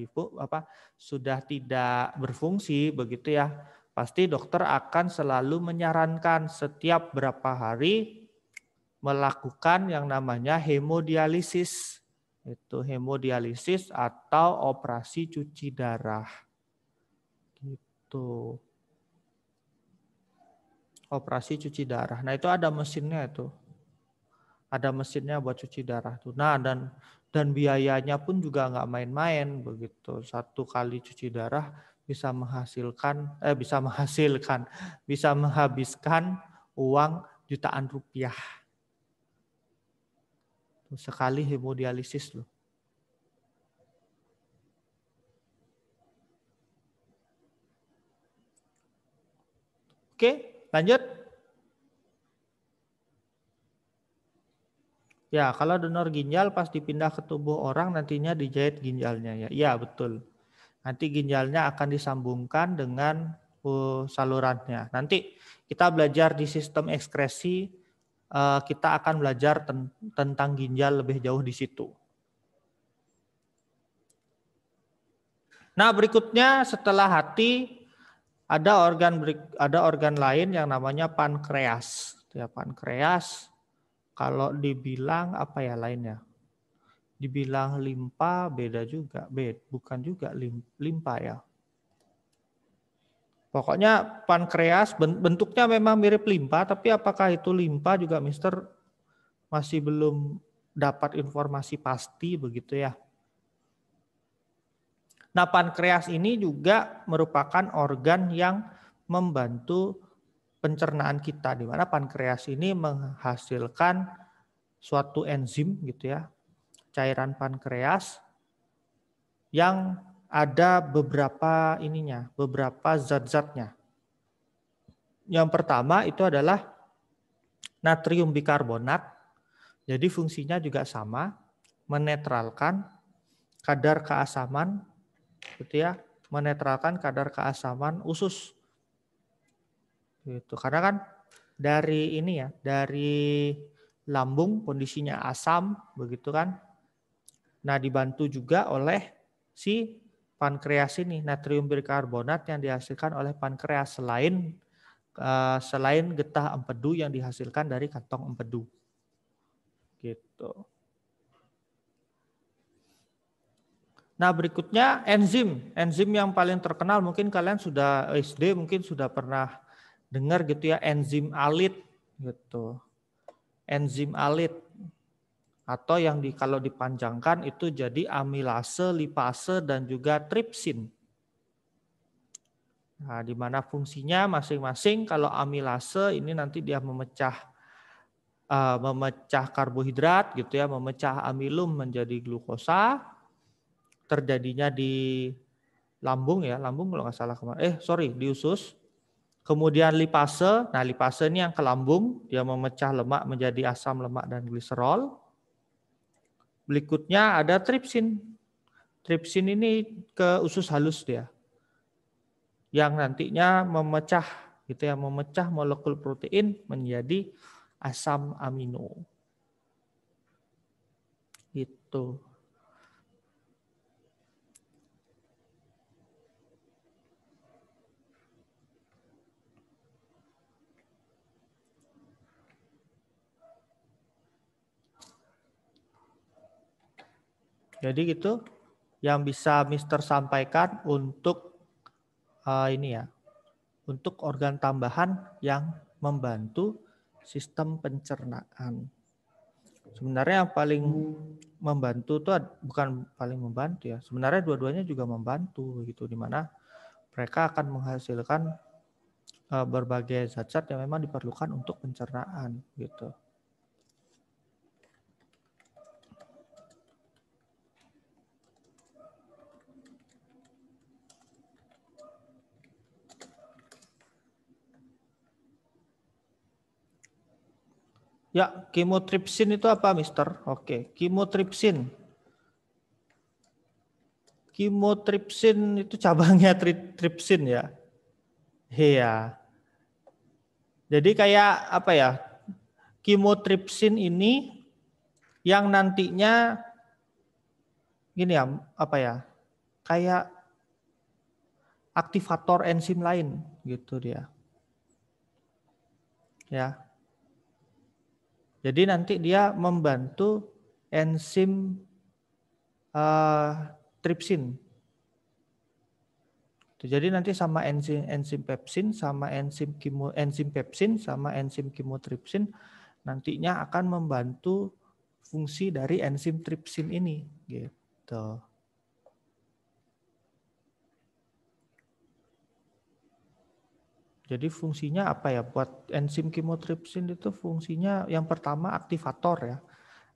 sudah tidak berfungsi begitu ya, pasti dokter akan selalu menyarankan setiap berapa hari melakukan yang namanya hemodialisis. Itu hemodialisis atau operasi cuci darah. Gitu. Operasi cuci darah. Nah, itu ada mesinnya itu. Ada mesinnya buat cuci darah tuh. Nah, dan biayanya pun juga nggak main-main begitu. 1 kali cuci darah bisa menghabiskan uang jutaan rupiah. Sekali hemodialisis loh. Oke, lanjut. Ya, kalau donor ginjal pas dipindah ke tubuh orang nantinya dijahit ginjalnya ya. Iya, betul. Nanti ginjalnya akan disambungkan dengan salurannya. Nanti kita belajar di sistem ekskresi, kita akan belajar tentang ginjal lebih jauh di situ. Nah, berikutnya setelah hati ada organ lain yang namanya pankreas. Ya, pankreas. Kalau dibilang apa ya lainnya? Dibilang limpa beda juga, bukan juga limpa ya. Pokoknya pankreas bentuknya memang mirip limpa, tapi apakah itu limpa juga Mister masih belum dapat informasi pasti begitu ya. Nah, pankreas ini juga merupakan organ yang membantu pencernaan kita, di mana pankreas ini menghasilkan suatu enzim gitu ya, cairan pankreas yang ada beberapa zat-zatnya. Yang pertama itu adalah natrium bikarbonat. Jadi fungsinya juga sama, menetralkan kadar keasaman, gitu ya, menetralkan kadar keasaman usus. Gitu. Karena kan dari ini ya, dari lambung kondisinya asam, begitu kan. Nah, dibantu juga oleh si pankreas ini, natrium bikarbonat yang dihasilkan oleh pankreas selain getah empedu yang dihasilkan dari kantong empedu. Gitu. Nah, berikutnya enzim. Enzim yang paling terkenal mungkin kalian sudah SD mungkin sudah pernah dengar gitu ya, enzim alit gitu. Enzim alit atau yang kalau dipanjangkan itu jadi amilase, lipase dan juga tripsin. Nah, di mana fungsinya masing-masing. Kalau amilase ini nanti dia memecah karbohidrat gitu ya, memecah amilum menjadi glukosa. Terjadinya di lambung ya, lambung kalau nggak salah kemarin. Di usus. Kemudian lipase, nah lipase ini yang ke lambung, dia memecah lemak menjadi asam lemak dan gliserol. Berikutnya ada tripsin. Tripsin ini ke usus halus dia. Yang nantinya memecah gitu ya, memecah molekul protein menjadi asam amino. Gitu. Jadi gitu yang bisa Mister sampaikan untuk ini ya, untuk organ tambahan yang membantu sistem pencernaan. Sebenarnya yang paling membantu itu bukan paling membantu ya. Sebenarnya dua-duanya juga membantu gitu, di mana mereka akan menghasilkan berbagai zat-zat yang memang diperlukan untuk pencernaan gitu. Ya, kimotripsin itu apa, Mister? Oke, kimotripsin. Kimotripsin itu cabangnya tripsin ya. Iya. Jadi kayak apa ya? Kimotripsin ini yang nantinya gini ya, apa ya? Kayak aktivator enzim lain gitu dia. Ya. Jadi nanti dia membantu enzim tripsin. Jadi nanti sama enzim pepsin sama enzim pepsin sama enzim kimotripsin nantinya akan membantu fungsi dari enzim tripsin ini gitu. Jadi fungsinya apa ya, buat enzim kimotripsin itu fungsinya yang pertama aktivator ya.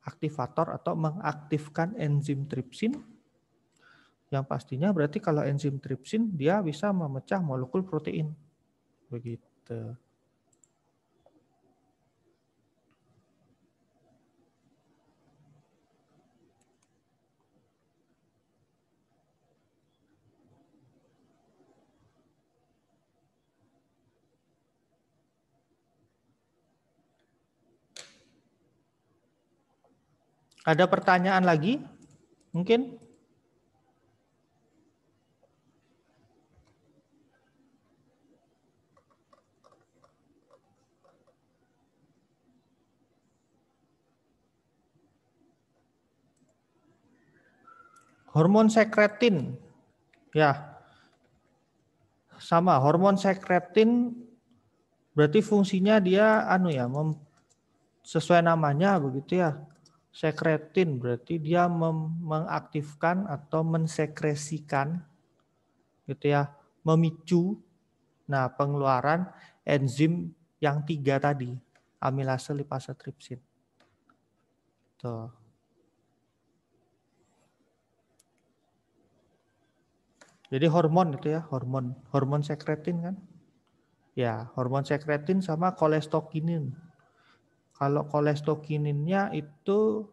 Aktivator atau mengaktifkan enzim tripsin. Yang pastinya berarti kalau enzim tripsin dia bisa memecah molekul protein. Begitu. Ada pertanyaan lagi? Mungkin? Hormon sekretin. Ya. Sama, hormon sekretin berarti fungsinya dia sesuai namanya begitu ya. Sekretin berarti dia mengaktifkan atau mensekresikan gitu ya, memicu pengeluaran enzim yang 3 tadi, amilase, lipase, tripsin. Tuh. Jadi hormon itu ya, hormon sekretin kan. Ya, hormon sekretin sama kolestokinin. Kalau kolestokininnya itu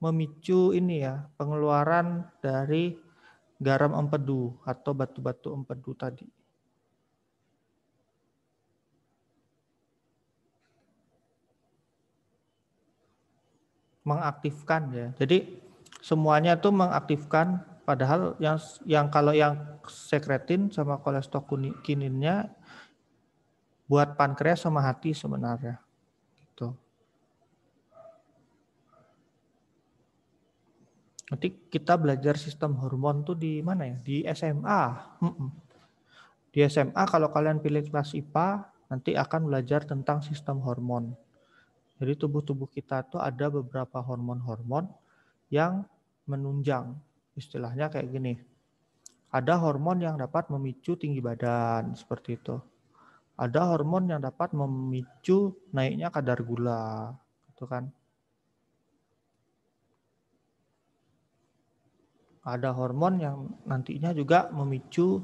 memicu ini ya, pengeluaran dari garam empedu atau batu-batu empedu tadi. Mengaktifkan ya. Jadi semuanya itu mengaktifkan, padahal yang kalau yang sekretin sama kolestokinininnya buat pankreas sama hati sebenarnya. Gitu. Nanti kita belajar sistem hormon tuh di mana ya? Di SMA. Di SMA kalau kalian pilih kelas IPA, nanti akan belajar tentang sistem hormon. Jadi tubuh kita tuh ada beberapa hormon-hormon yang menunjang. Istilahnya kayak gini. Ada hormon yang dapat memicu tinggi badan, seperti itu. Ada hormon yang dapat memicu naiknya kadar gula, gitu kan. Ada hormon yang nantinya juga memicu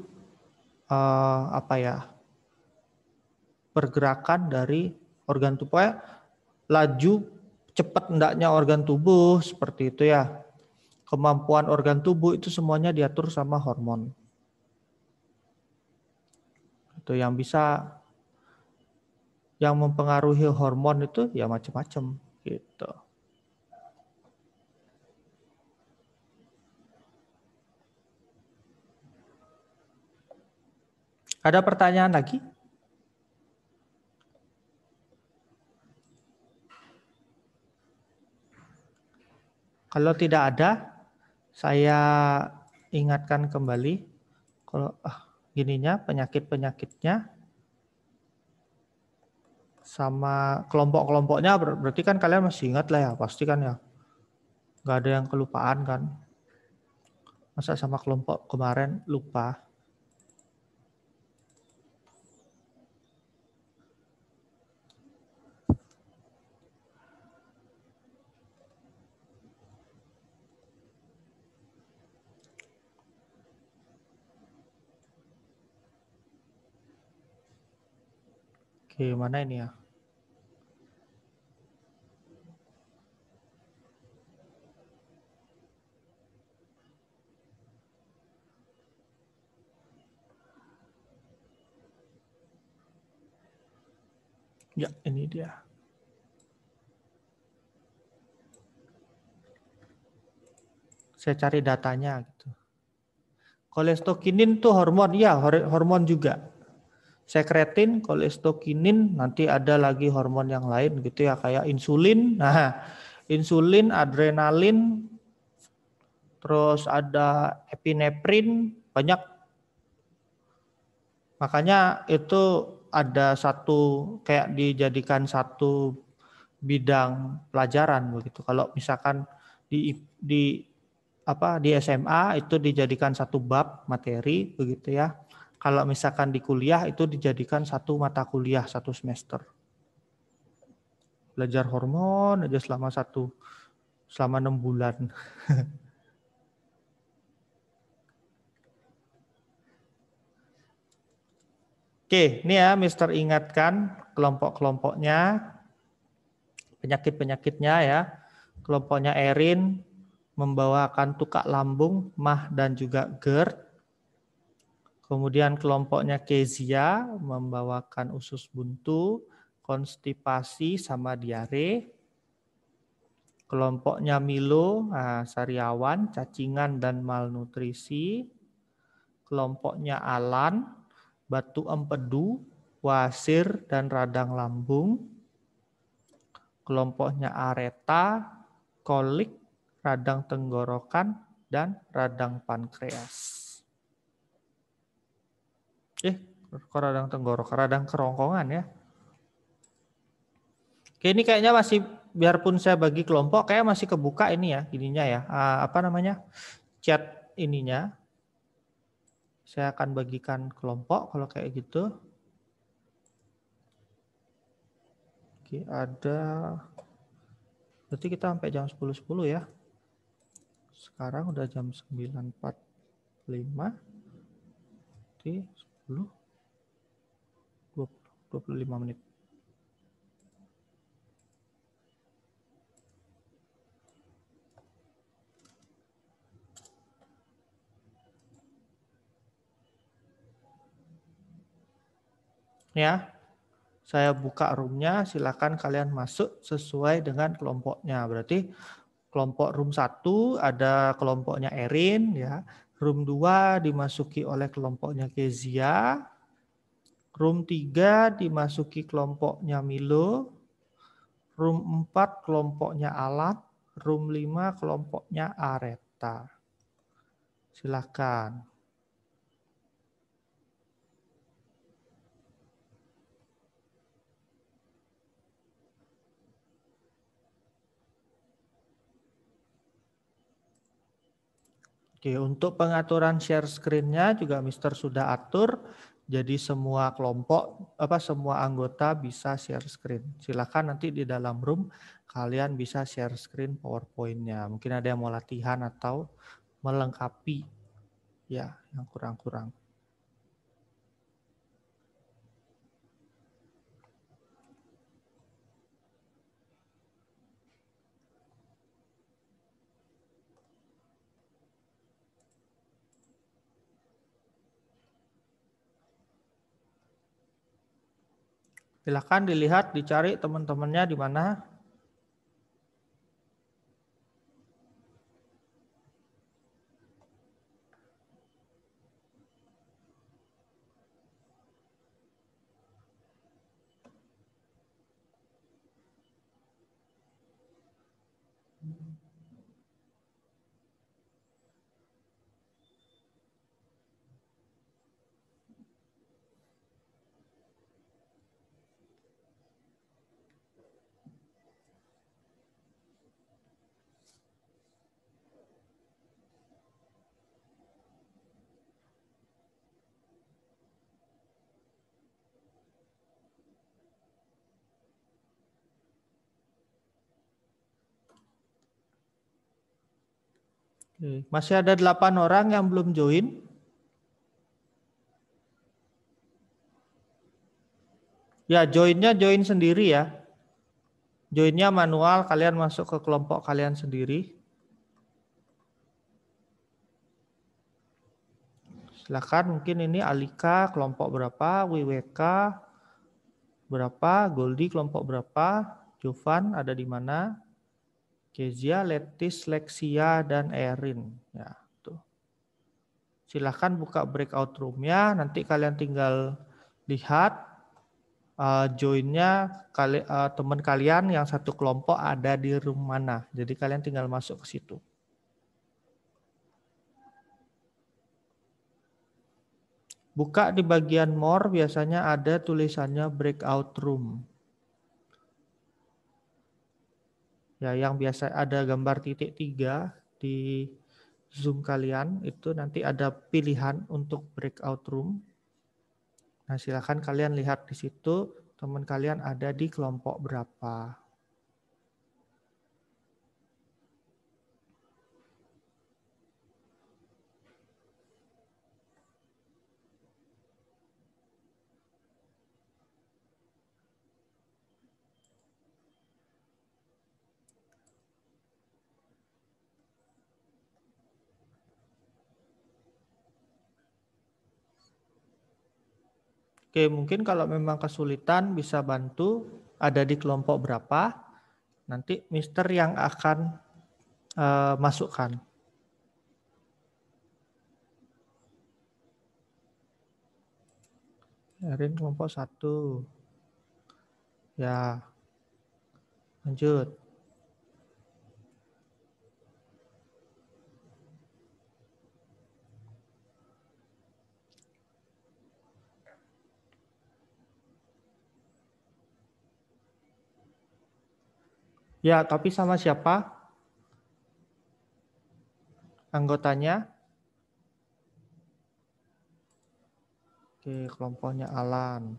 pergerakan dari organ tubuh, laju cepat hendaknya organ tubuh, seperti itu ya. Kemampuan organ tubuh itu semuanya diatur sama hormon. Itu yang bisa, yang mempengaruhi hormon itu ya macam-macam gitu. Ada pertanyaan lagi? Kalau tidak ada, saya ingatkan kembali kalau gininya penyakit-penyakitnya sama kelompok-kelompoknya, berarti kan kalian masih ingat lah ya, pasti kan ya. Nggak ada yang kelupaan kan. Masa sama kelompok kemarin lupa. Oke, mana ini ya? Ya, ini dia. Saya cari datanya gitu. Kolestokinin tuh hormon, ya hormon juga. Sekretin, kolestokinin, nanti ada lagi hormon yang lain gitu ya, kayak insulin. Nah, insulin, adrenalin, terus ada epinefrin, banyak. Makanya itu ada satu, kayak dijadikan satu bidang pelajaran begitu. Kalau misalkan di SMA itu dijadikan satu bab materi begitu ya. Kalau misalkan di kuliah itu dijadikan satu mata kuliah satu semester. Belajar hormon aja selama 6 bulan. Oke, ini ya Mister ingatkan kelompok-kelompoknya, penyakit-penyakitnya ya. Kelompoknya Erin membawakan tukak lambung, MAH dan juga GERD. Kemudian kelompoknya Kezia membawakan usus buntu, konstipasi sama diare. Kelompoknya Milo, sariawan, cacingan dan malnutrisi. Kelompoknya Alan, batu empedu, wasir dan radang lambung. Kelompoknya Areta, kolik, radang tenggorokan dan radang pankreas. Kok radang tenggorokan, radang kerongkongan ya. Oke, ini kayaknya masih, biarpun saya bagi kelompok, kayak masih kebuka ini ya, ininya ya, chat ininya. Saya akan bagikan kelompok kalau kayak gitu. Oke, ada, berarti kita sampai jam 10.10 ya. Sekarang udah jam 9.45. Oke, 10, 25 menit. ya. Saya buka roomnya, silakan kalian masuk sesuai dengan kelompoknya. Berarti kelompok room 1 ada kelompoknya Erin, ya. Room 2 dimasuki oleh kelompoknya Kezia. Room 3 dimasuki kelompoknya Milo. Room 4 kelompoknya Alat. Room 5 kelompoknya Areta. Silakan. Oke, untuk pengaturan share screen-nya juga Mister sudah atur. Jadi semua kelompok, semua anggota bisa share screen. Silakan nanti di dalam room kalian bisa share screen PowerPoint-nya. Mungkin ada yang mau latihan atau melengkapi ya yang kurang-kurang. Silakan dilihat, dicari teman-temannya di mana. Oke, masih ada 8 orang yang belum join. Ya, joinnya join sendiri ya. Joinnya manual, kalian masuk ke kelompok kalian sendiri. Silakan, mungkin ini Alika kelompok berapa, WWK berapa, Goldie kelompok berapa, Jovan ada di mana, Kezia, Letis, Lexia, dan Erin. Ya, tuh. Silahkan buka breakout room-nya, nanti kalian tinggal lihat join-nya teman kalian yang satu kelompok ada di room mana. Jadi kalian tinggal masuk ke situ. Buka di bagian more, biasanya ada tulisannya breakout room. Ya, yang biasa ada gambar titik 3 di Zoom kalian, itu nanti ada pilihan untuk breakout room. Nah, silakan kalian lihat di situ teman kalian ada di kelompok berapa. Oke, mungkin kalau memang kesulitan bisa bantu ada di kelompok berapa. Nanti Mister yang akan masukkan. Erin kelompok 1. Ya, lanjut. Ya, tapi sama siapa? Anggotanya? Oke, kelompoknya Alan.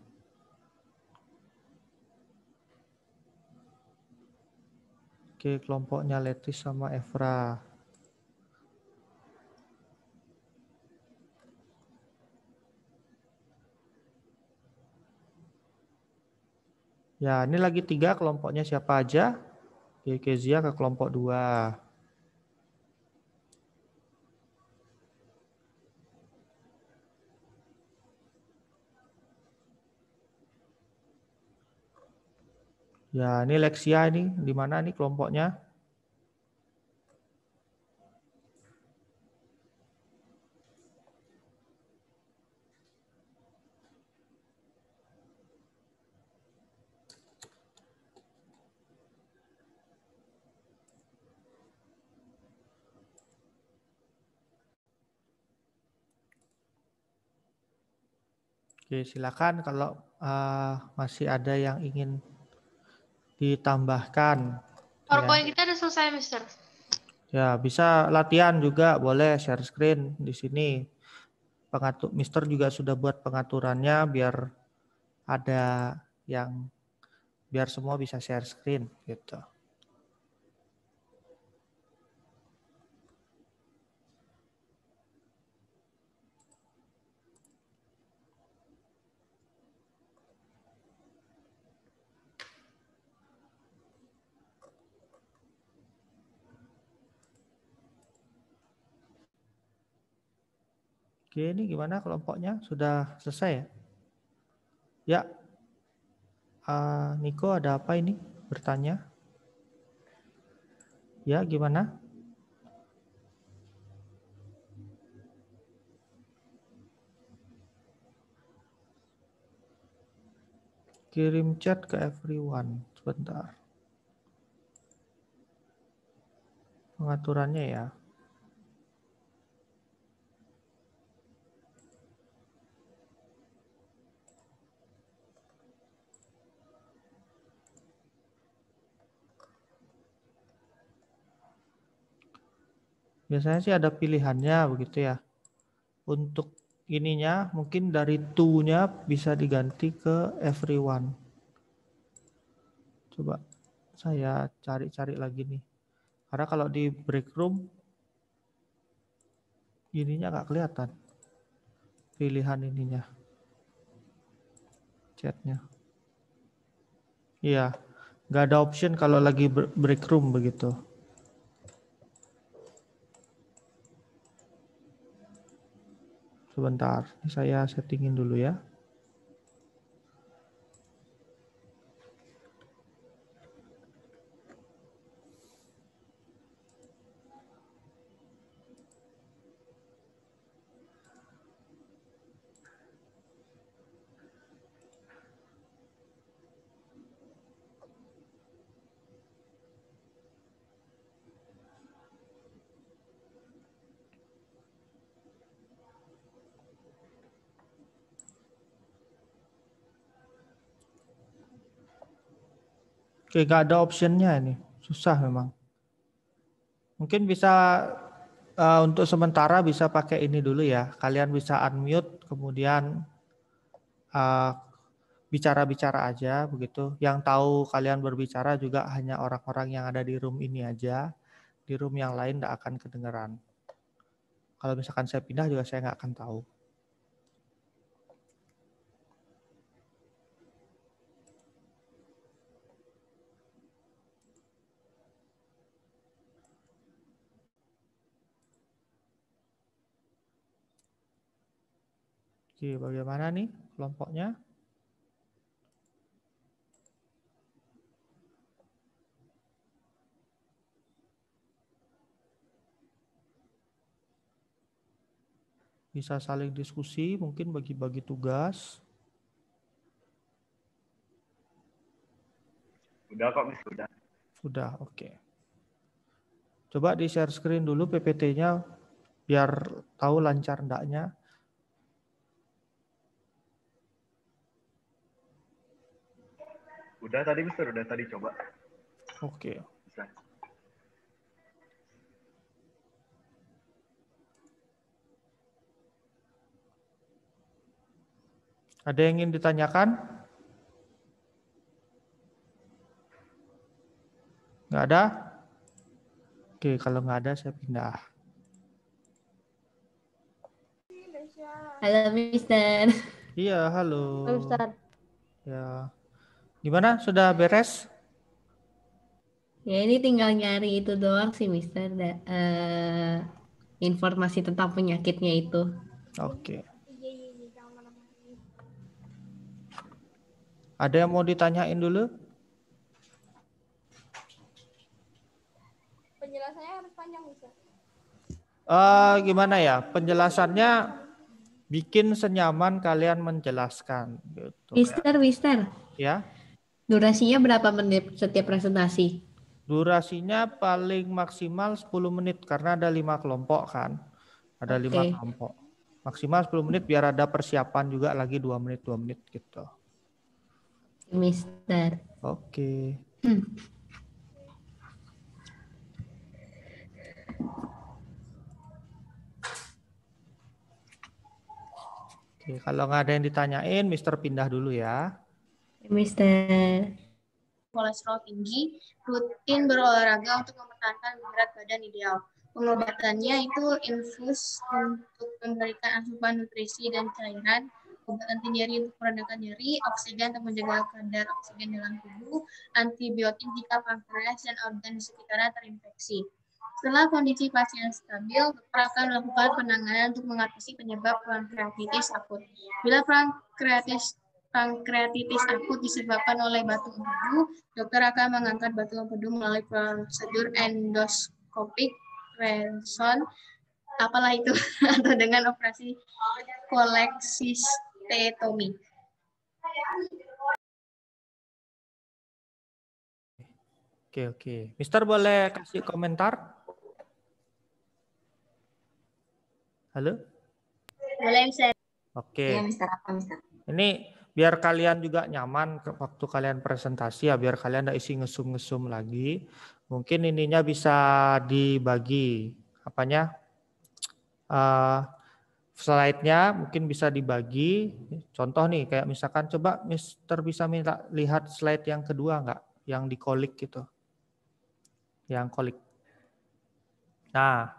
Oke, kelompoknya Letis sama Evra. Ya, ini lagi 3 kelompoknya siapa aja? Oke, Kezia ke kelompok 2. Ya, ini Lexia ini di mana nih kelompoknya? Oke, silakan kalau masih ada yang ingin ditambahkan. PowerPoint kita udah selesai, Mister. Ya, bisa latihan juga, boleh share screen di sini. Mister juga sudah buat pengaturannya biar ada biar semua bisa share screen gitu. Oke, ini gimana kelompoknya? Sudah selesai ya? Ya, Niko ada apa ini? Bertanya. Ya, gimana? Kirim chat ke everyone. Sebentar. Pengaturannya ya. Biasanya sih ada pilihannya begitu ya. Untuk ininya mungkin dari to-nya bisa diganti ke everyone. Coba saya cari-cari lagi nih. Karena kalau di break room ininya nggak kelihatan. Pilihan ininya. Chatnya. Iya, nggak ada option kalau lagi break room begitu. Sebentar, saya settingin dulu ya. Oke, nggak ada optionnya ini, susah memang. Mungkin bisa untuk sementara bisa pakai ini dulu ya. Kalian bisa unmute, kemudian bicara-bicara aja begitu. Yang tahu kalian berbicara juga hanya orang-orang yang ada di room ini aja. Di room yang lain tidak akan kedengeran. Kalau misalkan saya pindah juga saya nggak akan tahu. Oke, bagaimana nih kelompoknya? Bisa saling diskusi, mungkin bagi-bagi tugas. Udah kok, Miss, udah. Udah, oke. Coba di share screen dulu PPT-nya biar tahu lancar enggaknya. Udah tadi, Mister, udah tadi coba. Oke. Bisa. Ada yang ingin ditanyakan? Nggak ada? Oke, kalau nggak ada saya pindah. Halo, Mister. Iya, halo. Halo, Mister. Ya. Gimana? Sudah beres? Ya, ini tinggal nyari itu doang sih, Mister. Informasi tentang penyakitnya itu. Oke. Ada yang mau ditanyain dulu? Gimana ya? Penjelasannya bikin senyaman kalian menjelaskan gitu. Mister, Ya. durasinya berapa menit setiap presentasi? Durasinya paling maksimal 10 menit karena ada 5 kelompok kan. Ada 5 Oke. kelompok. Maksimal 10 menit biar ada persiapan juga lagi 2 menit gitu. Mister. Oke. Oke, kalau nggak ada yang ditanyain, Mister pindah dulu ya. Mister. Kolesterol tinggi, rutin berolahraga untuk mempertahankan berat badan ideal. Pengobatannya itu infus untuk memberikan asupan nutrisi dan cairan, obat anti nyeri untuk meredakan nyeri, oksigen untuk menjaga kadar oksigen dalam tubuh, antibiotik jika pankreas dan organ di sekitarnya terinfeksi. Setelah kondisi pasien stabil, dokter akan melakukan penanganan untuk mengatasi penyebab pankreatitis akut. Bila pankreatitis akut disebabkan oleh batu empedu, dokter akan mengangkat batu empedu melalui prosedur endoskopik Renson, apalah itu, atau dengan operasi koleksistetomi. Oke. Mister boleh kasih komentar? Halo? Boleh, Mister. Oke. Iya, Mister, apa, Mister? Ini biar kalian juga nyaman waktu kalian presentasi ya, biar kalian tidak isi ngesum-ngesum lagi. Mungkin ininya bisa dibagi, apanya? Slide-nya mungkin bisa dibagi. Contoh nih, kayak misalkan coba Mister bisa minta lihat slide yang kedua nggak? Yang dikolik gitu. Yang kolik. Nah,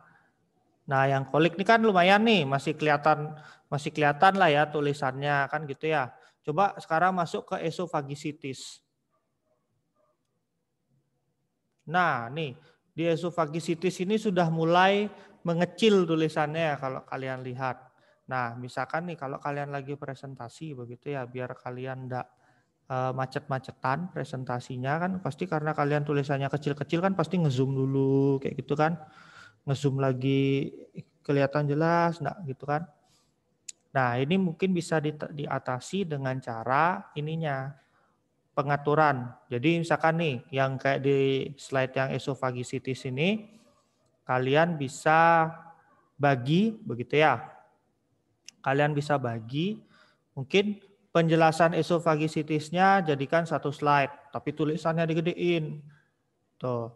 yang kolik ini kan lumayan nih, masih kelihatan lah ya tulisannya kan gitu ya. Coba sekarang masuk ke esophagitis. Nah, nih di esophagitis ini sudah mulai mengecil tulisannya kalau kalian lihat. Nah, misalkan nih kalau kalian lagi presentasi begitu ya, biar kalian enggak macet-macetan presentasinya kan, pasti karena kalian tulisannya kecil-kecil kan pasti ngezoom dulu kayak gitu kan. Ngezoom lagi kelihatan jelas enggak gitu kan. Nah, ini mungkin bisa diatasi dengan cara ininya, pengaturan. Jadi misalkan nih yang kayak di slide yang esophagitis ini, kalian bisa bagi begitu ya. Kalian bisa bagi, mungkin penjelasan esophagitisnya jadikan satu slide, tapi tulisannya digedein. Tuh.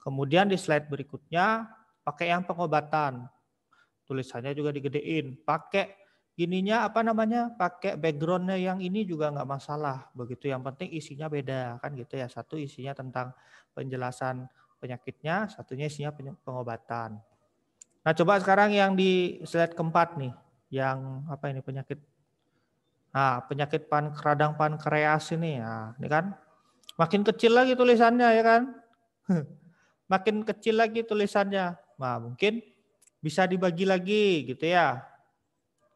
Kemudian di slide berikutnya pakai yang pengobatan. Tulisannya juga digedein. Pakai gininya apa namanya? Pakai backgroundnya yang ini juga nggak masalah. Begitu, yang penting isinya beda kan gitu ya. Satu isinya tentang penjelasan penyakitnya, satunya isinya pengobatan. Nah, coba sekarang yang di slide keempat nih, yang apa ini penyakit? Nah, penyakit radang pankreas ini. Nah, ini kan makin kecil lagi tulisannya ya kan? Makin kecil lagi tulisannya. Nah, mungkin bisa dibagi lagi gitu ya.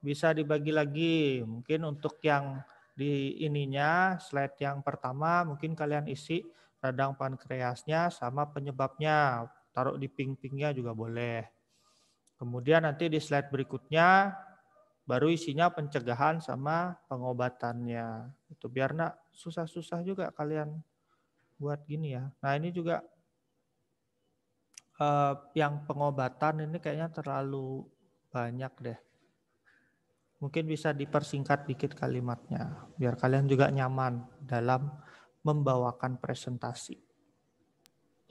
Bisa dibagi lagi. Mungkin untuk yang di ininya, slide yang pertama mungkin kalian isi radang pankreasnya sama penyebabnya. Taruh di ping-pingnya juga boleh. Kemudian nanti di slide berikutnya baru isinya pencegahan sama pengobatannya. Itu biar enggak susah-susah juga kalian buat gini ya. Nah, ini juga yang pengobatan ini kayaknya terlalu banyak deh. Mungkin bisa dipersingkat dikit kalimatnya, biar kalian juga nyaman dalam membawakan presentasi.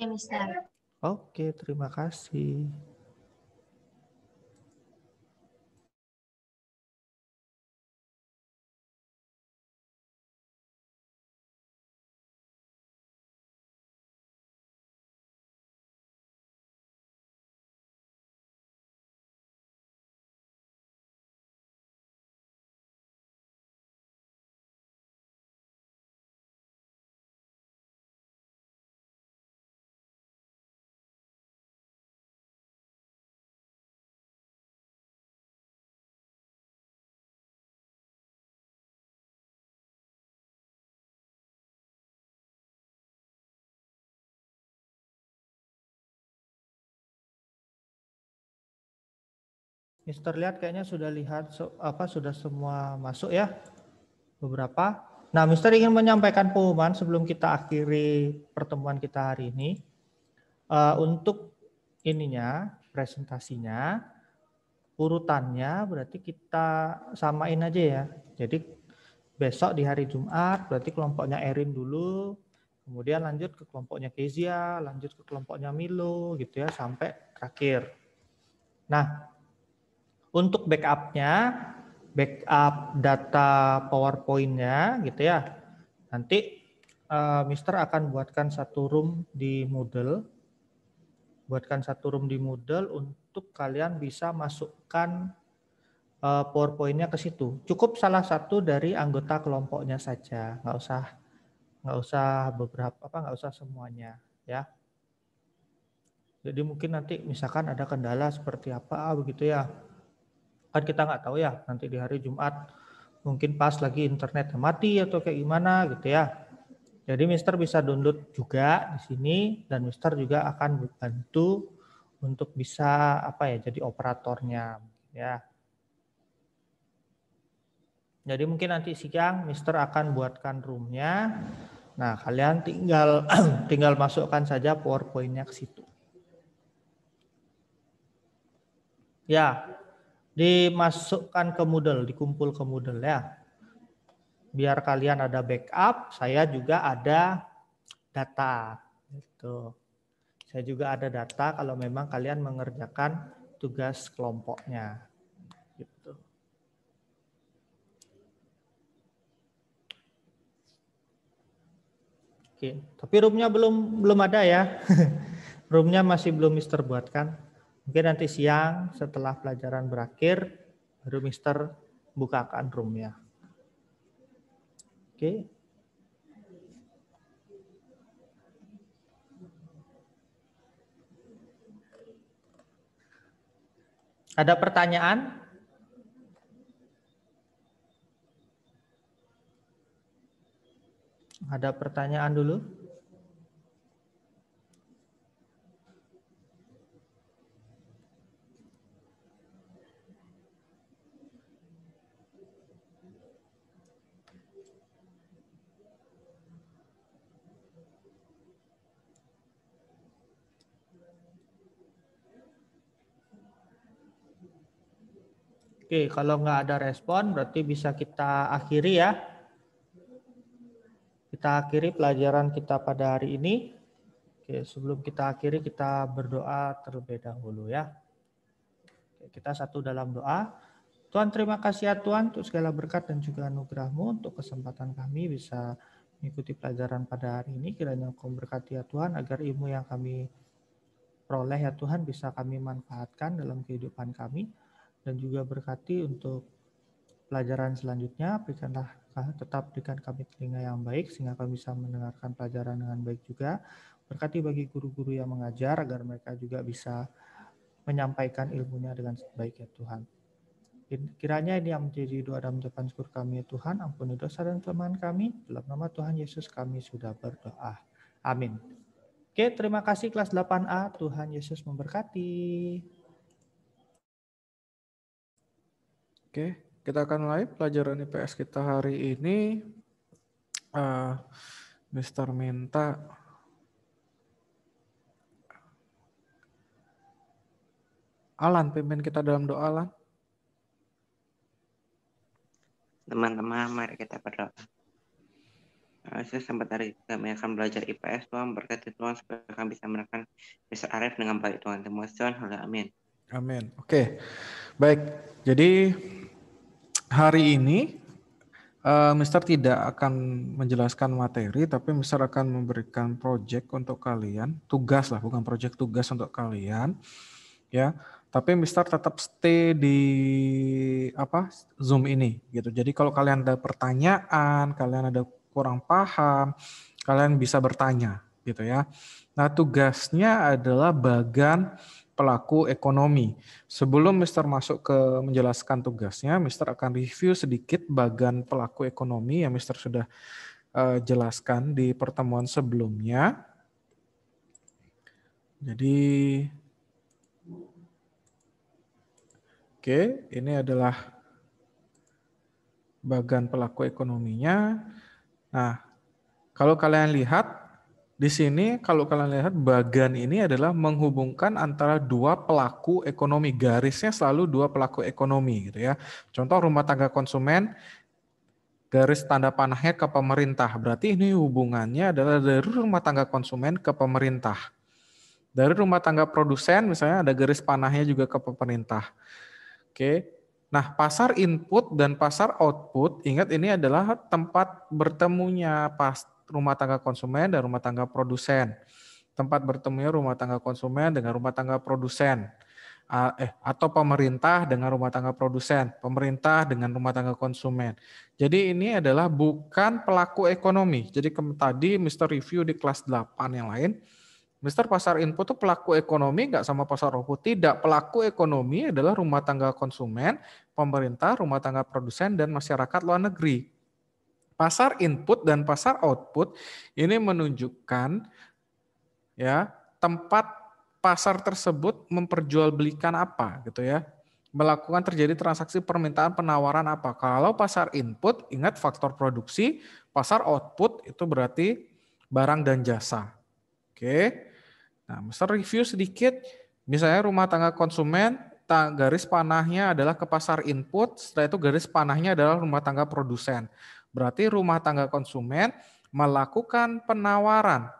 Ya, Mister. Oke, terima kasih. Mister lihat kayaknya sudah lihat sudah semua masuk ya, beberapa. Nah, Mister ingin menyampaikan pengumuman sebelum kita akhiri pertemuan kita hari ini. Untuk ininya, presentasinya, urutannya berarti kita samain aja ya. Jadi besok di hari Jumat berarti kelompoknya Erin dulu, kemudian lanjut ke kelompoknya Kezia, lanjut ke kelompoknya Milo gitu ya sampai terakhir. Nah, untuk backupnya, backup data PowerPoint-nya gitu ya. Nanti Mister akan buatkan satu room di Moodle. Buatkan satu room di Moodle untuk kalian bisa masukkan PowerPoint-nya ke situ. Cukup salah satu dari anggota kelompoknya saja, nggak usah beberapa nggak usah semuanya ya. Jadi mungkin nanti misalkan ada kendala seperti apa begitu ya. Kan kita nggak tahu ya nanti di hari Jumat mungkin pas lagi internetnya mati atau kayak gimana gitu ya. Jadi Mister bisa download juga di sini dan Mister juga akan membantu untuk bisa jadi operatornya ya. Jadi mungkin nanti siang Mister akan buatkan roomnya. Nah, kalian tinggal masukkan saja PowerPoint-nya ke situ. Ya, dimasukkan ke Moodle, dikumpul ke Moodle ya. Biar kalian ada backup, saya juga ada data. Gitu. Saya juga ada data kalau memang kalian mengerjakan tugas kelompoknya. Gitu. Oke, tapi roomnya belum ada ya. Roomnya masih belum Mister buatkan. Mungkin nanti siang setelah pelajaran berakhir baru Mister bukakan roomnya. Oke. Ada pertanyaan? Ada pertanyaan dulu? Oke, kalau nggak ada respon berarti bisa kita akhiri ya. Kita akhiri pelajaran kita pada hari ini. Oke, sebelum kita akhiri kita berdoa terlebih dahulu ya. Oke, kita satu dalam doa. Tuhan, terima kasih ya Tuhan untuk segala berkat dan juga anugerah-Mu untuk kesempatan kami bisa mengikuti pelajaran pada hari ini. Kiranya Engkau berkati ya Tuhan agar ilmu yang kami peroleh ya Tuhan bisa kami manfaatkan dalam kehidupan kami. Dan juga berkati untuk pelajaran selanjutnya, tetap berikan kami telinga yang baik sehingga kami bisa mendengarkan pelajaran dengan baik juga. Berkati bagi guru-guru yang mengajar agar mereka juga bisa menyampaikan ilmunya dengan baik ya Tuhan. Kiranya ini yang menjadi doa dan ucapan syukur kami ya Tuhan, ampuni dosa dan kelemahan kami. Dalam nama Tuhan Yesus kami sudah berdoa. Amin. Oke, terima kasih kelas 8A. Tuhan Yesus memberkati. Oke, kita akan mulai pelajaran IPS kita hari ini. Mister minta Alan, pimpin kita dalam doa, Alan. Teman-teman, mari kita berdoa. Sampai hari kami akan belajar IPS, Tuhan berkati Tuhan supaya kami bisa menekan Mr. Arif dengan baik Tuhan. Terima kasih Tuhan. Amin. Amin. Oke, baik. Jadi hari ini Mister tidak akan menjelaskan materi, tapi Mister akan memberikan project untuk kalian, tugas lah, bukan project, tugas untuk kalian, ya. Tapi Mister tetap stay di Zoom ini, gitu. Jadi kalau kalian ada pertanyaan, kalian ada kurang paham, kalian bisa bertanya, gitu ya. Nah, tugasnya adalah bagan pelaku ekonomi. Sebelum Mister masuk ke menjelaskan tugasnya, Mister akan review sedikit bagan pelaku ekonomi yang Mister sudah jelaskan di pertemuan sebelumnya. Jadi Oke, ini adalah bagan pelaku ekonominya. Nah, kalau kalian lihat di sini, kalau kalian lihat bagan ini adalah menghubungkan antara dua pelaku ekonomi. Garisnya selalu dua pelaku ekonomi gitu ya. Contoh rumah tangga konsumen, garis tanda panahnya ke pemerintah. Berarti ini hubungannya adalah dari rumah tangga konsumen ke pemerintah. Dari rumah tangga produsen misalnya ada garis panahnya juga ke pemerintah. Oke. Nah, pasar input dan pasar output, ingat ini adalah tempat bertemunya rumah tangga konsumen dan rumah tangga produsen. Tempat bertemunya rumah tangga konsumen dengan rumah tangga produsen. Atau pemerintah dengan rumah tangga produsen, pemerintah dengan rumah tangga konsumen. Jadi ini adalah bukan pelaku ekonomi. Jadi tadi Mr. Review di kelas 8 yang lain, Mr. pasar input itu pelaku ekonomi nggak sama pasar output? Tidak, pelaku ekonomi adalah rumah tangga konsumen, pemerintah, rumah tangga produsen, dan masyarakat luar negeri. Pasar input dan pasar output ini menunjukkan ya tempat pasar tersebut memperjualbelikan apa gitu ya. Melakukan terjadi transaksi permintaan penawaran apa. Kalau pasar input, ingat faktor produksi, pasar output itu berarti barang dan jasa. Oke. Nah, Mr. Review sedikit, misalnya rumah tangga konsumen, garis panahnya adalah ke pasar input, setelah itu garis panahnya adalah rumah tangga produsen. Berarti rumah tangga konsumen melakukan penawaran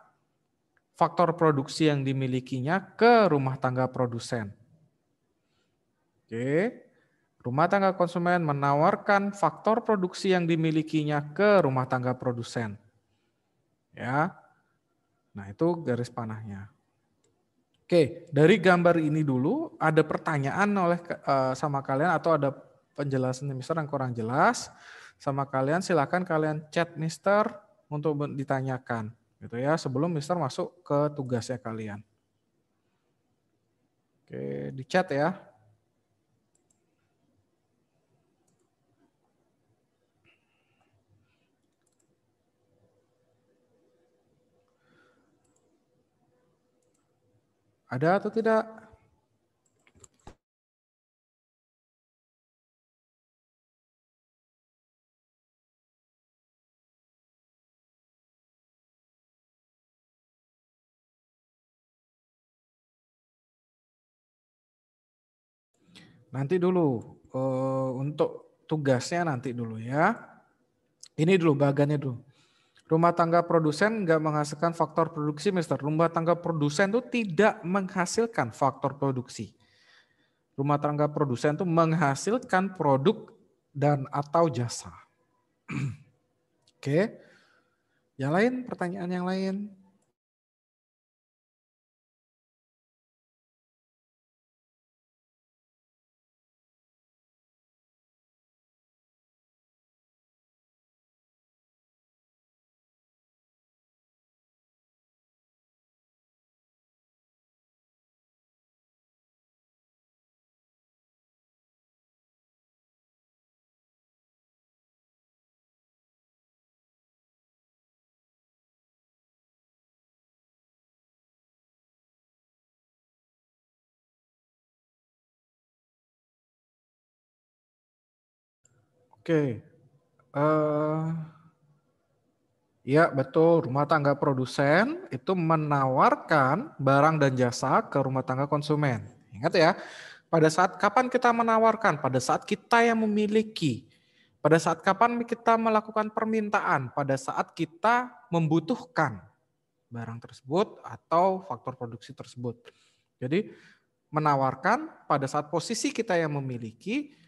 faktor produksi yang dimilikinya ke rumah tangga produsen. Oke. Rumah tangga konsumen menawarkan faktor produksi yang dimilikinya ke rumah tangga produsen. Ya. Nah, itu garis panahnya. Oke, dari gambar ini dulu ada pertanyaan sama kalian atau ada penjelasan Mister yang kurang jelas sama kalian, silakan kalian chat Mister untuk ditanyakan gitu ya sebelum Mister masuk ke tugasnya kalian. Oke, di chat ya. Ada atau tidak? Nanti dulu untuk tugasnya nanti dulu ya. Ini dulu bagannya dulu. Rumah tangga produsen nggak menghasilkan faktor produksi, Mister. Rumah tangga produsen itu tidak menghasilkan faktor produksi. Rumah tangga produsen itu menghasilkan produk dan atau jasa. Oke. Yang lain, pertanyaan yang lain? Oke. Ya betul, rumah tangga produsen itu menawarkan barang dan jasa ke rumah tangga konsumen. Ingat ya, pada saat kapan kita menawarkan? Pada saat kita yang memiliki. Pada saat kapan kita melakukan permintaan? Pada saat kita membutuhkan barang tersebut atau faktor produksi tersebut. Jadi menawarkan pada saat posisi kita yang memiliki,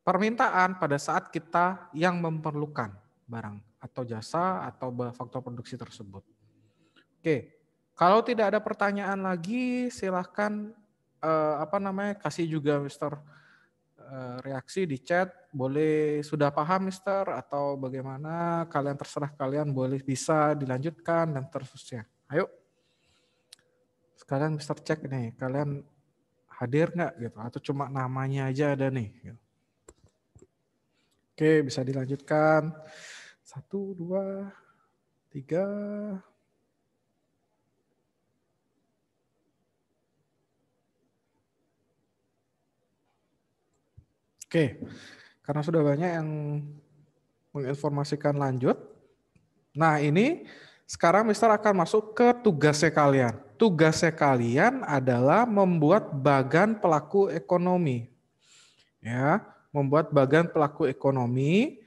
permintaan pada saat kita yang memerlukan barang atau jasa atau faktor produksi tersebut. Oke, kalau tidak ada pertanyaan lagi, silahkan kasih juga Mister reaksi di chat. Boleh sudah paham Mister atau bagaimana? Kalian terserah kalian, boleh bisa dilanjutkan dan terusnya. Ayo, sekarang Mister cek nih, kalian hadir nggak gitu? Atau cuma namanya aja ada nih? Gitu. Oke, bisa dilanjutkan. 1, 2, 3. Oke, karena sudah banyak yang menginformasikan lanjut. Nah ini sekarang Mister akan masuk ke tugasnya kalian. Tugasnya kalian adalah membuat bagan pelaku ekonomi. Ya, membuat bagan pelaku ekonomi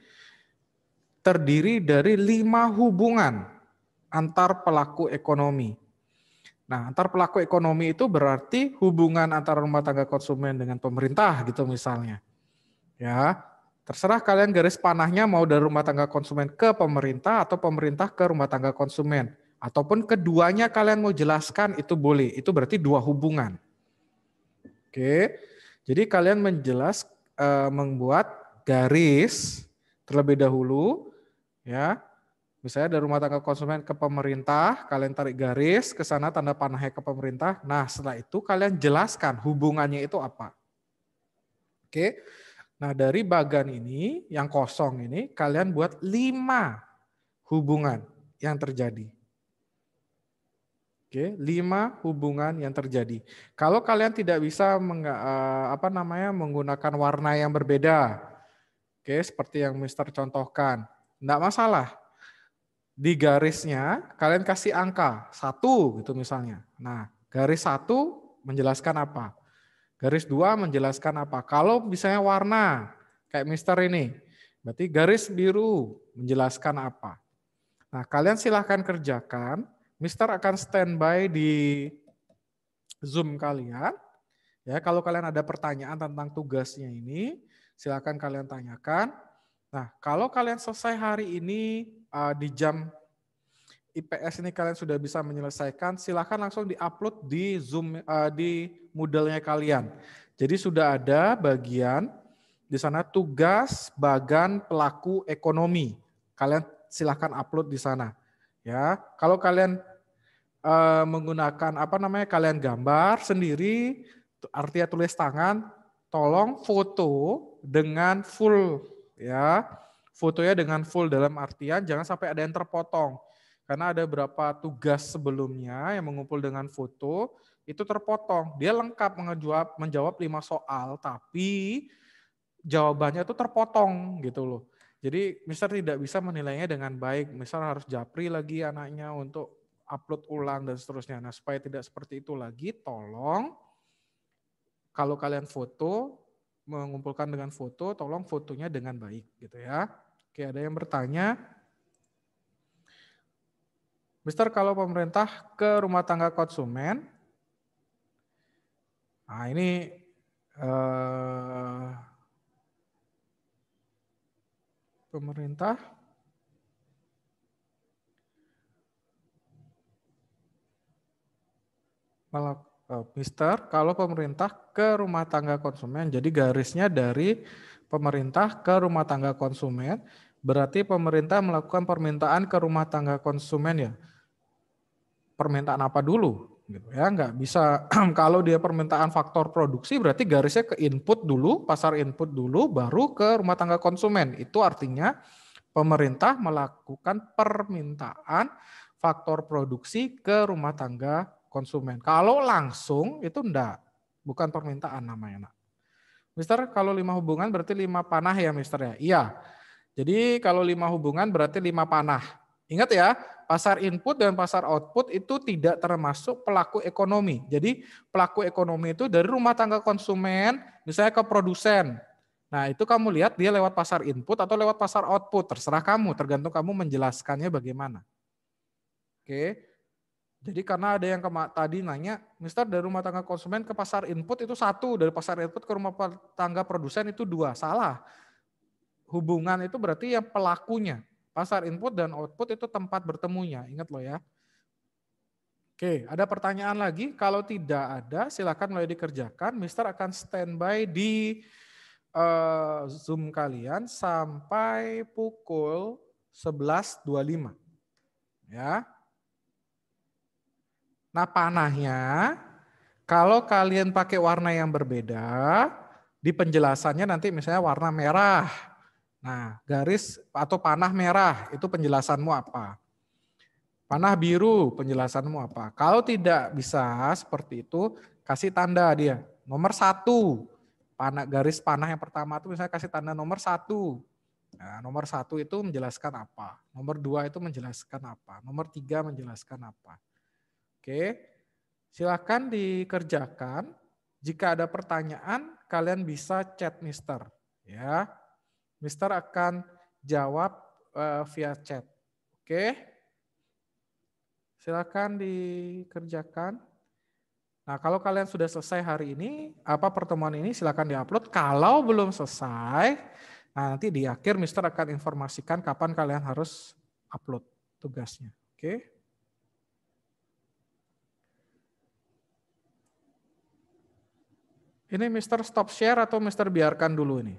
terdiri dari 5 hubungan antar pelaku ekonomi. Nah, antar pelaku ekonomi itu berarti hubungan antara rumah tangga konsumen dengan pemerintah gitu misalnya. Ya, terserah kalian garis panahnya mau dari rumah tangga konsumen ke pemerintah atau pemerintah ke rumah tangga konsumen. Ataupun keduanya kalian mau jelaskan itu boleh. Itu berarti 2 hubungan. Oke, jadi kalian membuat garis terlebih dahulu, ya. Misalnya dari rumah tangga konsumen ke pemerintah, kalian tarik garis ke sana tanda panahnya ke pemerintah. Nah, setelah itu kalian jelaskan hubungannya itu apa. Oke. Nah, dari bagan ini yang kosong ini kalian buat 5 hubungan yang terjadi. Oke, 5 hubungan yang terjadi. Kalau kalian tidak bisa menggunakan warna yang berbeda, oke, seperti yang Mister contohkan, enggak masalah. Di garisnya kalian kasih angka 1 gitu misalnya. Nah, garis 1 menjelaskan apa? Garis 2 menjelaskan apa? Kalau misalnya warna kayak Mister ini, berarti garis biru menjelaskan apa? Nah, kalian silahkan kerjakan. Mister akan standby di Zoom kalian. Ya, kalau kalian ada pertanyaan tentang tugasnya ini, silakan kalian tanyakan. Nah, kalau kalian selesai hari ini di jam IPS ini kalian sudah bisa menyelesaikan, silakan langsung diupload di Zoom di Moodle-nya kalian. Jadi sudah ada bagian di sana tugas bagan pelaku ekonomi. Kalian silakan upload di sana. Ya, kalau kalian menggunakan kalian gambar sendiri, artinya tulis tangan, tolong foto dengan full ya. Fotonya dengan full dalam artian jangan sampai ada yang terpotong. Karena ada beberapa tugas sebelumnya yang mengumpul dengan foto itu terpotong. Dia lengkap menjawab 5 soal tapi jawabannya itu terpotong gitu loh. Jadi Mister tidak bisa menilainya dengan baik. Mister harus japri lagi anaknya untuk upload ulang dan seterusnya. Nah, supaya tidak seperti itu lagi, tolong kalau kalian foto, mengumpulkan dengan foto, tolong fotonya dengan baik gitu ya. Oke, ada yang bertanya? Mister, kalau pemerintah ke rumah tangga konsumen, nah ini pemerintah Mister, kalau pemerintah ke rumah tangga konsumen, jadi garisnya dari pemerintah ke rumah tangga konsumen, berarti pemerintah melakukan permintaan ke rumah tangga konsumen ya. Permintaan apa dulu? Gitu ya, nggak bisa kalau dia permintaan faktor produksi berarti garisnya ke input dulu, pasar input dulu, baru ke rumah tangga konsumen. Itu artinya pemerintah melakukan permintaan faktor produksi ke rumah tangga konsumen. Kalau langsung itu enggak, bukan permintaan namanya. Nak. Mister, kalau 5 hubungan berarti 5 panah ya Mister ya? Iya. Jadi kalau 5 hubungan berarti 5 panah. Ingat ya, pasar input dan pasar output itu tidak termasuk pelaku ekonomi. Jadi pelaku ekonomi itu dari rumah tangga konsumen, misalnya ke produsen. Nah itu kamu lihat dia lewat pasar input atau lewat pasar output. Terserah kamu, tergantung kamu menjelaskannya bagaimana. Oke. Jadi karena ada yang tadi nanya, Mister dari rumah tangga konsumen ke pasar input itu 1, dari pasar input ke rumah tangga produsen itu 2. Salah. Hubungan itu berarti yang pelakunya. Pasar input dan output itu tempat bertemunya. Ingat loh ya. Oke, ada pertanyaan lagi? Kalau tidak ada, silakan mulai dikerjakan. Mister akan standby di Zoom kalian sampai pukul 11.25. Ya. Nah panahnya, kalau kalian pakai warna yang berbeda, di penjelasannya nanti misalnya warna merah. Nah garis atau panah merah, itu penjelasanmu apa? Panah biru, penjelasanmu apa? Kalau tidak bisa seperti itu, kasih tanda dia. Nomor 1, garis panah yang pertama itu misalnya kasih tanda nomor 1. Nah, nomor 1 itu menjelaskan apa. Nomor 2 itu menjelaskan apa. Nomor 3 menjelaskan apa. Oke, silakan dikerjakan. Jika ada pertanyaan, kalian bisa chat Mister. Ya, Mister akan jawab via chat. Oke, silakan dikerjakan. Nah, kalau kalian sudah selesai hari ini, pertemuan ini silakan diupload. Kalau belum selesai, nah nanti di akhir Mister akan informasikan kapan kalian harus upload tugasnya. Oke. Ini Mister stop share atau Mister biarkan dulu ini?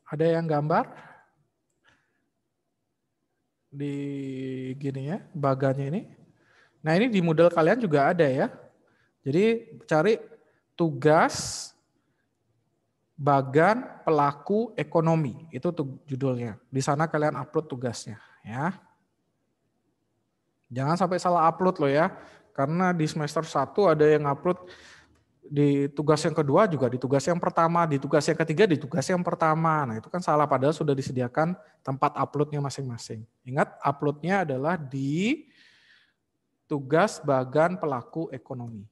Ada yang gambar? Di gini ya, baganya ini. Nah ini di Moodle kalian juga ada ya. Jadi cari tugas bagan pelaku ekonomi. Itu judulnya. Di sana kalian upload tugasnya ya. Jangan sampai salah upload loh ya. Karena di semester 1 ada yang upload di tugas yang kedua juga di tugas yang pertama, di tugas yang ketiga di tugas yang pertama. Nah itu kan salah padahal sudah disediakan tempat uploadnya masing-masing. Ingat uploadnya adalah di tugas bagan pelaku ekonomi.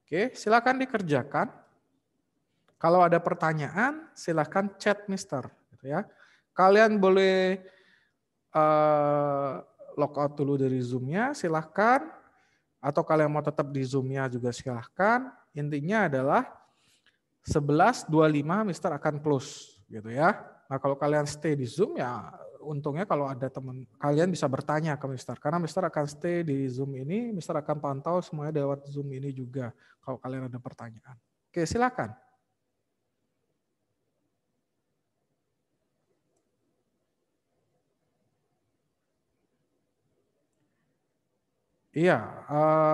Oke, silakan dikerjakan. Kalau ada pertanyaan silakan chat Mister. Gitu ya. Kalian boleh logout dulu dari Zoom-nya, silahkan. Atau kalian mau tetap di Zoom-nya juga silahkan. Intinya adalah 11.25 Mister akan close gitu ya. Nah kalau kalian stay di Zoom ya untungnya kalau ada teman kalian bisa bertanya ke Mister. Karena Mister akan stay di Zoom ini, Mister akan pantau semuanya lewat Zoom ini juga kalau kalian ada pertanyaan. Oke silakan. Iya,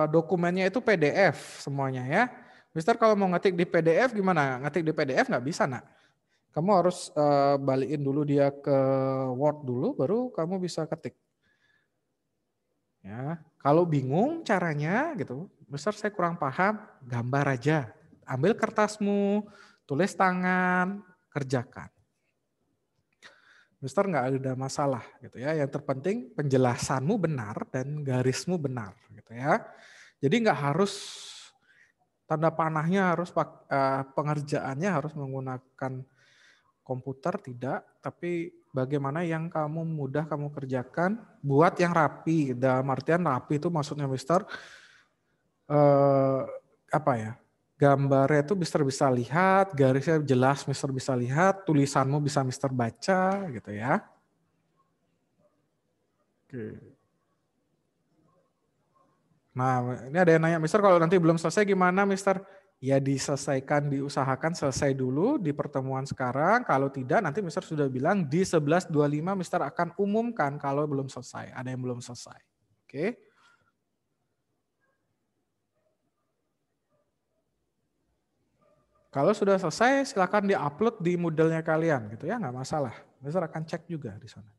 dokumennya itu PDF semuanya ya. Mister kalau mau ngetik di PDF gimana? Ngetik di PDF nggak bisa nak. Kamu harus balikin dulu dia ke Word dulu, baru kamu bisa ketik. Ya, kalau bingung caranya gitu, Mister saya kurang paham, gambar aja. Ambil kertasmu, tulis tangan, kerjakan. Mister nggak ada masalah gitu ya. Yang terpenting penjelasanmu benar dan garismu benar gitu ya. Jadi nggak harus tanda panahnya harus pengerjaannya harus menggunakan komputer tidak, tapi bagaimana yang kamu mudah kamu kerjakan, buat yang rapi. Dalam artian rapi itu maksudnya Mister apa ya? Gambarnya itu Mister bisa lihat, garisnya jelas Mister bisa lihat, tulisanmu bisa Mister baca gitu ya. Oke. Nah, ini ada yang nanya, Mister kalau nanti belum selesai gimana Mister? Ya diselesaikan, diusahakan selesai dulu di pertemuan sekarang. Kalau tidak nanti Mister sudah bilang di 11.25 Mister akan umumkan kalau belum selesai. Ada yang belum selesai. Oke. Kalau sudah selesai silakan di-upload di Moodle-nya kalian gitu ya, nggak masalah. Mister akan cek juga di sana.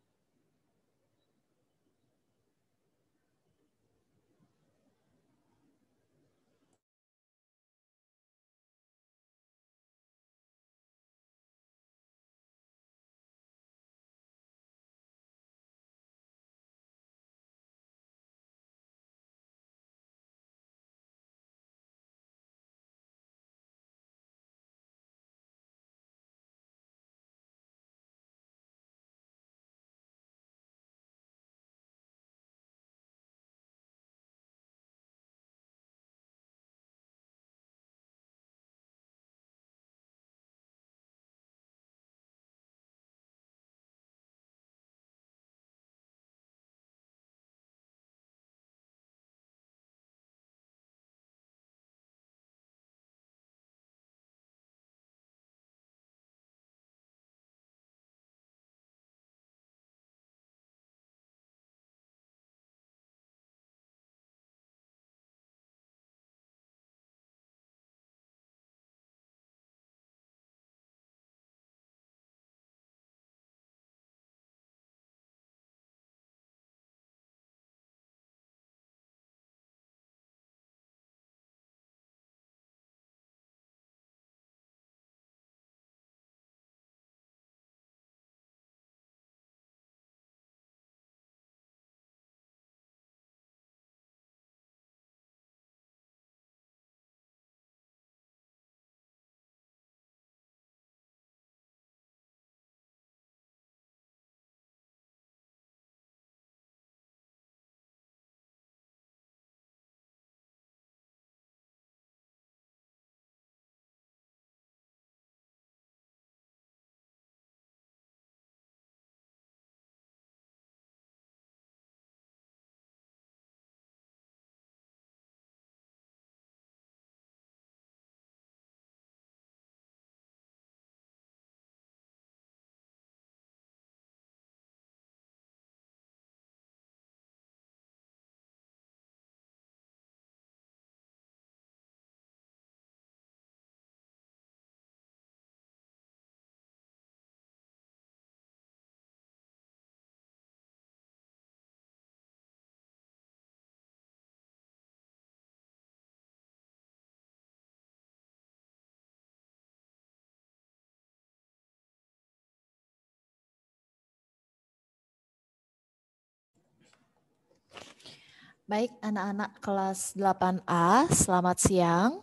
Baik, anak-anak kelas 8A, selamat siang.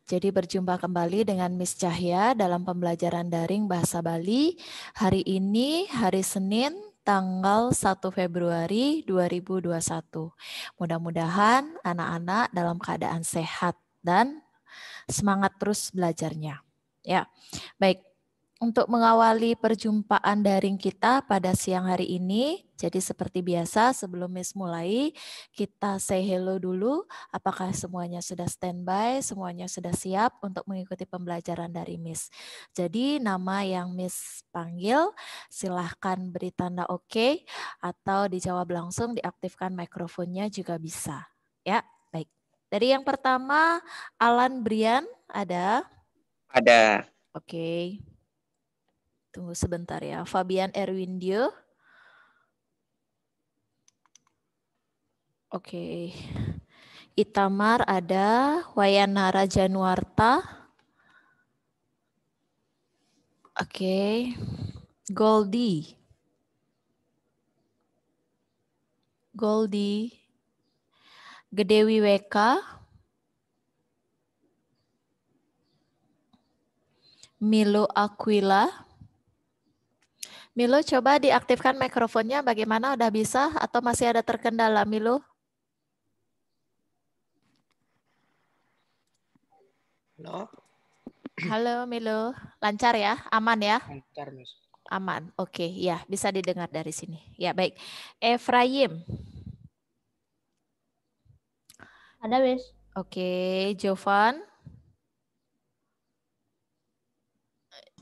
Jadi berjumpa kembali dengan Miss Cahya dalam pembelajaran daring Bahasa Bali. Hari ini, hari Senin, tanggal 1 Februari 2021. Mudah-mudahan anak-anak dalam keadaan sehat dan semangat terus belajarnya. Ya, baik. Untuk mengawali perjumpaan daring kita pada siang hari ini, jadi seperti biasa sebelum Miss mulai, kita say hello dulu. Apakah semuanya sudah standby, semuanya sudah siap untuk mengikuti pembelajaran dari Miss. Jadi nama yang Miss panggil, silahkan beri tanda oke, atau dijawab langsung, diaktifkan mikrofonnya juga bisa. Ya, baik. Dari yang pertama, Alan Brian, ada? Ada. Oke. Tunggu sebentar ya. Fabian Erwindio. Oke. Itamar ada. Wayanara Januarta. Oke. Goldie. Goldie. Gedewi Weka. Milo Aquila. Milo, coba diaktifkan mikrofonnya. Bagaimana? Udah bisa atau masih ada terkendala, Milo? Halo. Halo, Milo. Lancar ya? Aman ya? Lancar, Miss. Aman. Oke, ya bisa didengar dari sini. Ya, baik. Efraim. Ada, Miss. Oke, Jovan.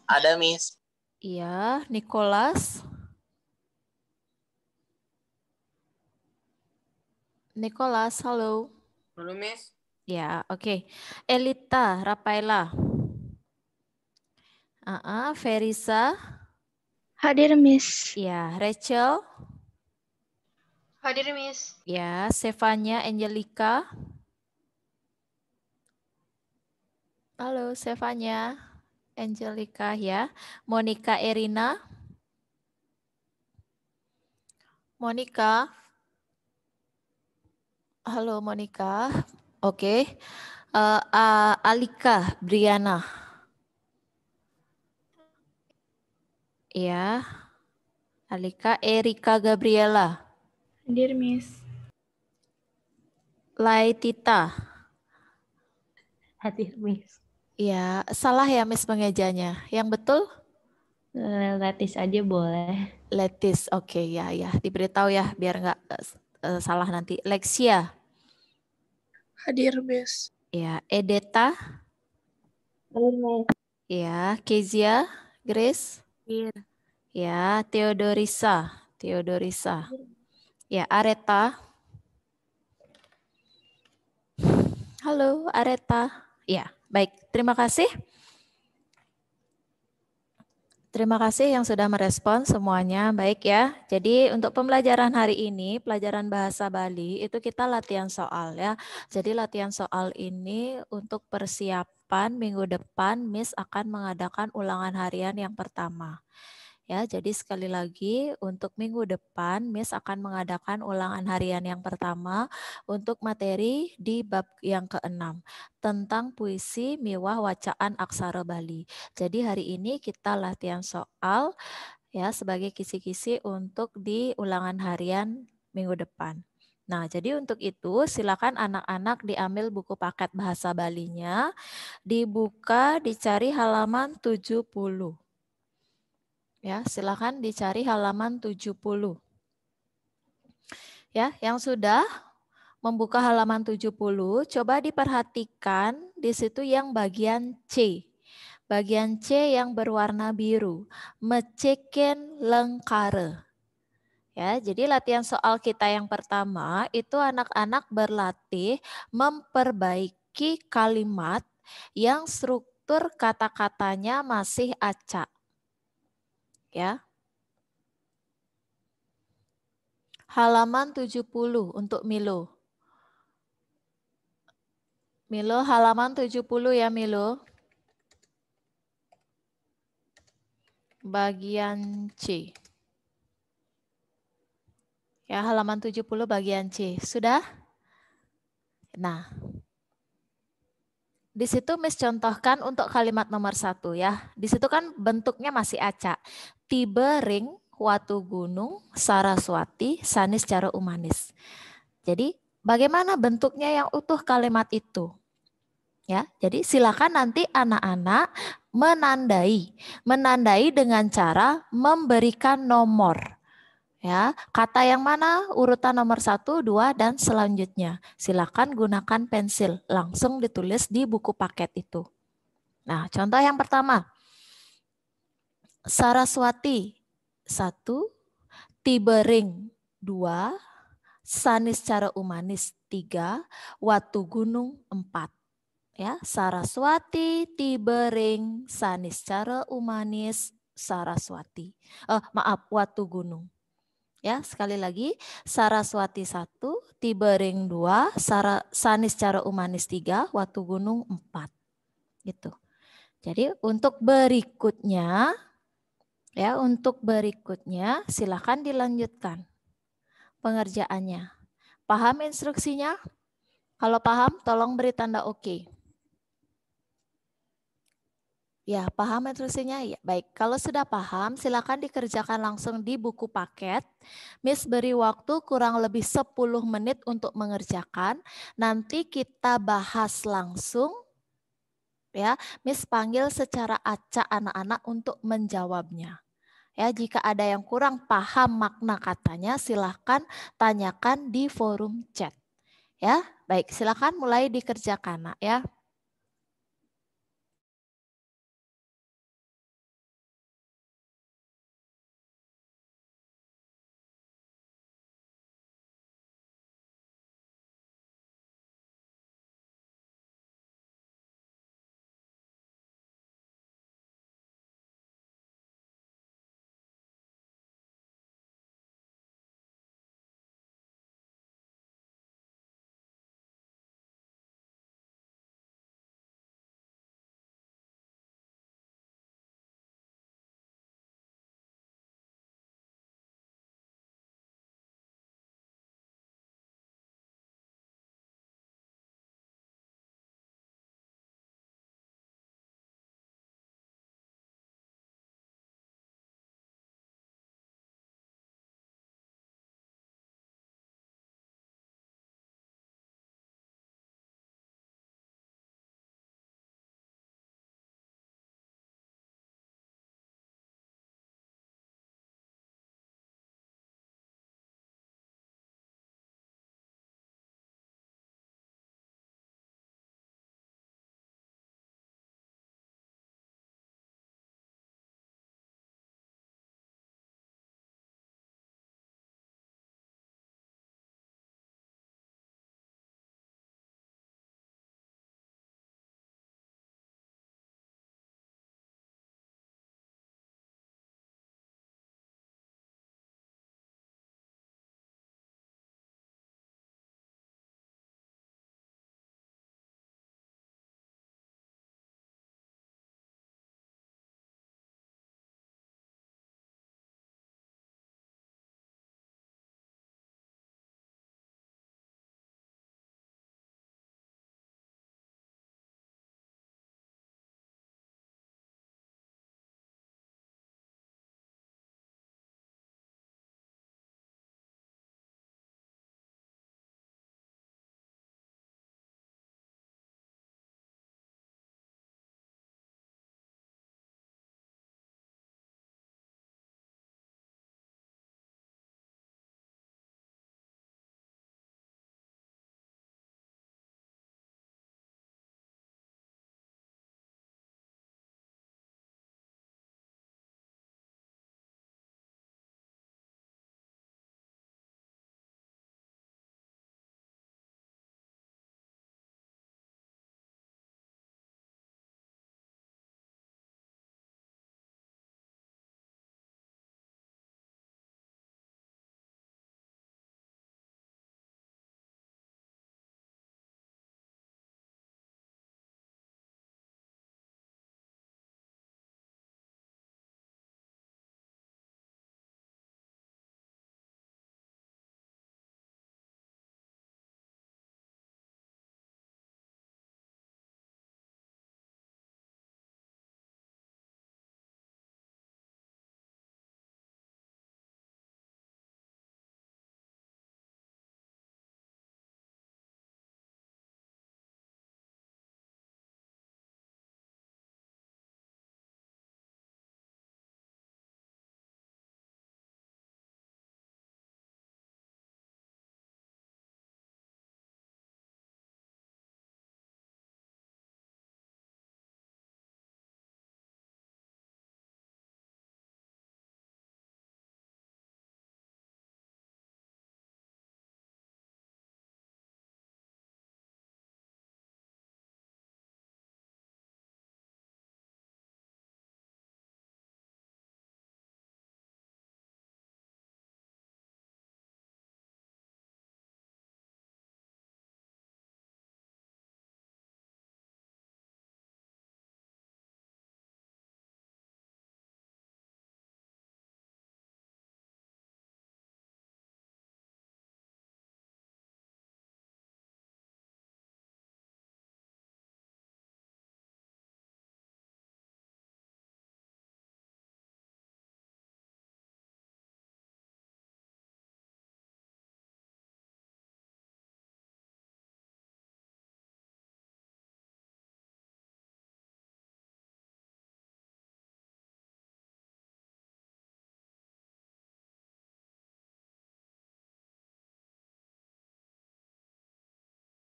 Ada, Miss. Iya, Nicholas. Nicholas, halo. Halo, Miss. Ya, oke. Elita, Rafaela. Verisa. Hadir, Miss. Ya, Rachel. Hadir, Miss. Ya, Stefania Angelica. Halo, Stefania Angelica ya. Monica Erina. Monica. Halo, Monica. Oke. Alika Briana. Ya. Alika Erika Gabriela. Hadir, Miss. Laitita. Hadir, Miss. Ya, salah ya Miss pengejanya. Yang betul? Letis aja boleh. Letis, oke ya ya. Diberitahu ya biar nggak salah nanti. Lexia. Hadir, Miss. Ya, Edeta. Hadir, Miss. Ya, Kezia, Grace. Hadir. Ya, Theodorisa. Theodorisa. Ya, Areta. Halo, Areta. Ya, baik. Terima kasih. Terima kasih yang sudah merespon semuanya. Baik ya. Jadi untuk pembelajaran hari ini, pelajaran bahasa Bali, itu kita latihan soal ya. Jadi latihan soal ini untuk persiapan minggu depan Miss akan mengadakan ulangan harian yang pertama. Ya, jadi sekali lagi untuk minggu depan Miss akan mengadakan ulangan harian yang pertama untuk materi di bab yang ke-6 tentang puisi miwah wacaan aksara Bali. Jadi hari ini kita latihan soal ya sebagai kisi-kisi untuk di ulangan harian minggu depan. Nah, jadi untuk itu silakan anak-anak diambil buku paket bahasa Balinya, dibuka, dicari halaman 70. Ya, silakan dicari halaman 70. Ya, yang sudah membuka halaman 70, coba diperhatikan di situ yang bagian C. Bagian C yang berwarna biru, meceken lengkare. Ya, jadi latihan soal kita yang pertama itu anak-anak berlatih memperbaiki kalimat yang struktur kata-katanya masih acak. Ya. Halaman 70 untuk Milo. Milo halaman 70 ya Milo. Bagian C. Ya, halaman 70 bagian C. Sudah? Nah, di situ Miss contohkan untuk kalimat nomor 1 ya. Di situ kan bentuknya masih acak. Tibering, Watu Gunung, Saraswati, Sanis Cara Umanis. Jadi bagaimana bentuknya yang utuh kalimat itu? Ya, jadi silakan nanti anak-anak menandai dengan cara memberikan nomor. Ya, kata yang mana urutan nomor 1, 2 dan selanjutnya. Silakan gunakan pensil, langsung ditulis di buku paket itu. Nah, contoh yang pertama. Saraswati 1, Tibering 2, Sanis Cara Umanis 3, Watu Gunung 4. Ya, Saraswati, Tibering, Sanis Cara Umanis, Saraswati. Watu Gunung. Ya, sekali lagi, Saraswati 1, Tibering 2, Sanis Cara Umanis 3, Watu Gunung 4. Gitu. Jadi untuk berikutnya, silakan dilanjutkan pengerjaannya. Paham instruksinya? Kalau paham, tolong beri tanda oke. Ya, paham instruksinya? Ya, baik. Kalau sudah paham, silakan dikerjakan langsung di buku paket. Miss beri waktu kurang lebih 10 menit untuk mengerjakan. Nanti kita bahas langsung. Ya, Miss panggil secara acak anak-anak untuk menjawabnya. Ya, jika ada yang kurang paham makna katanya, silakan tanyakan di forum chat. Ya, baik. Silakan mulai dikerjakan, Nak, ya.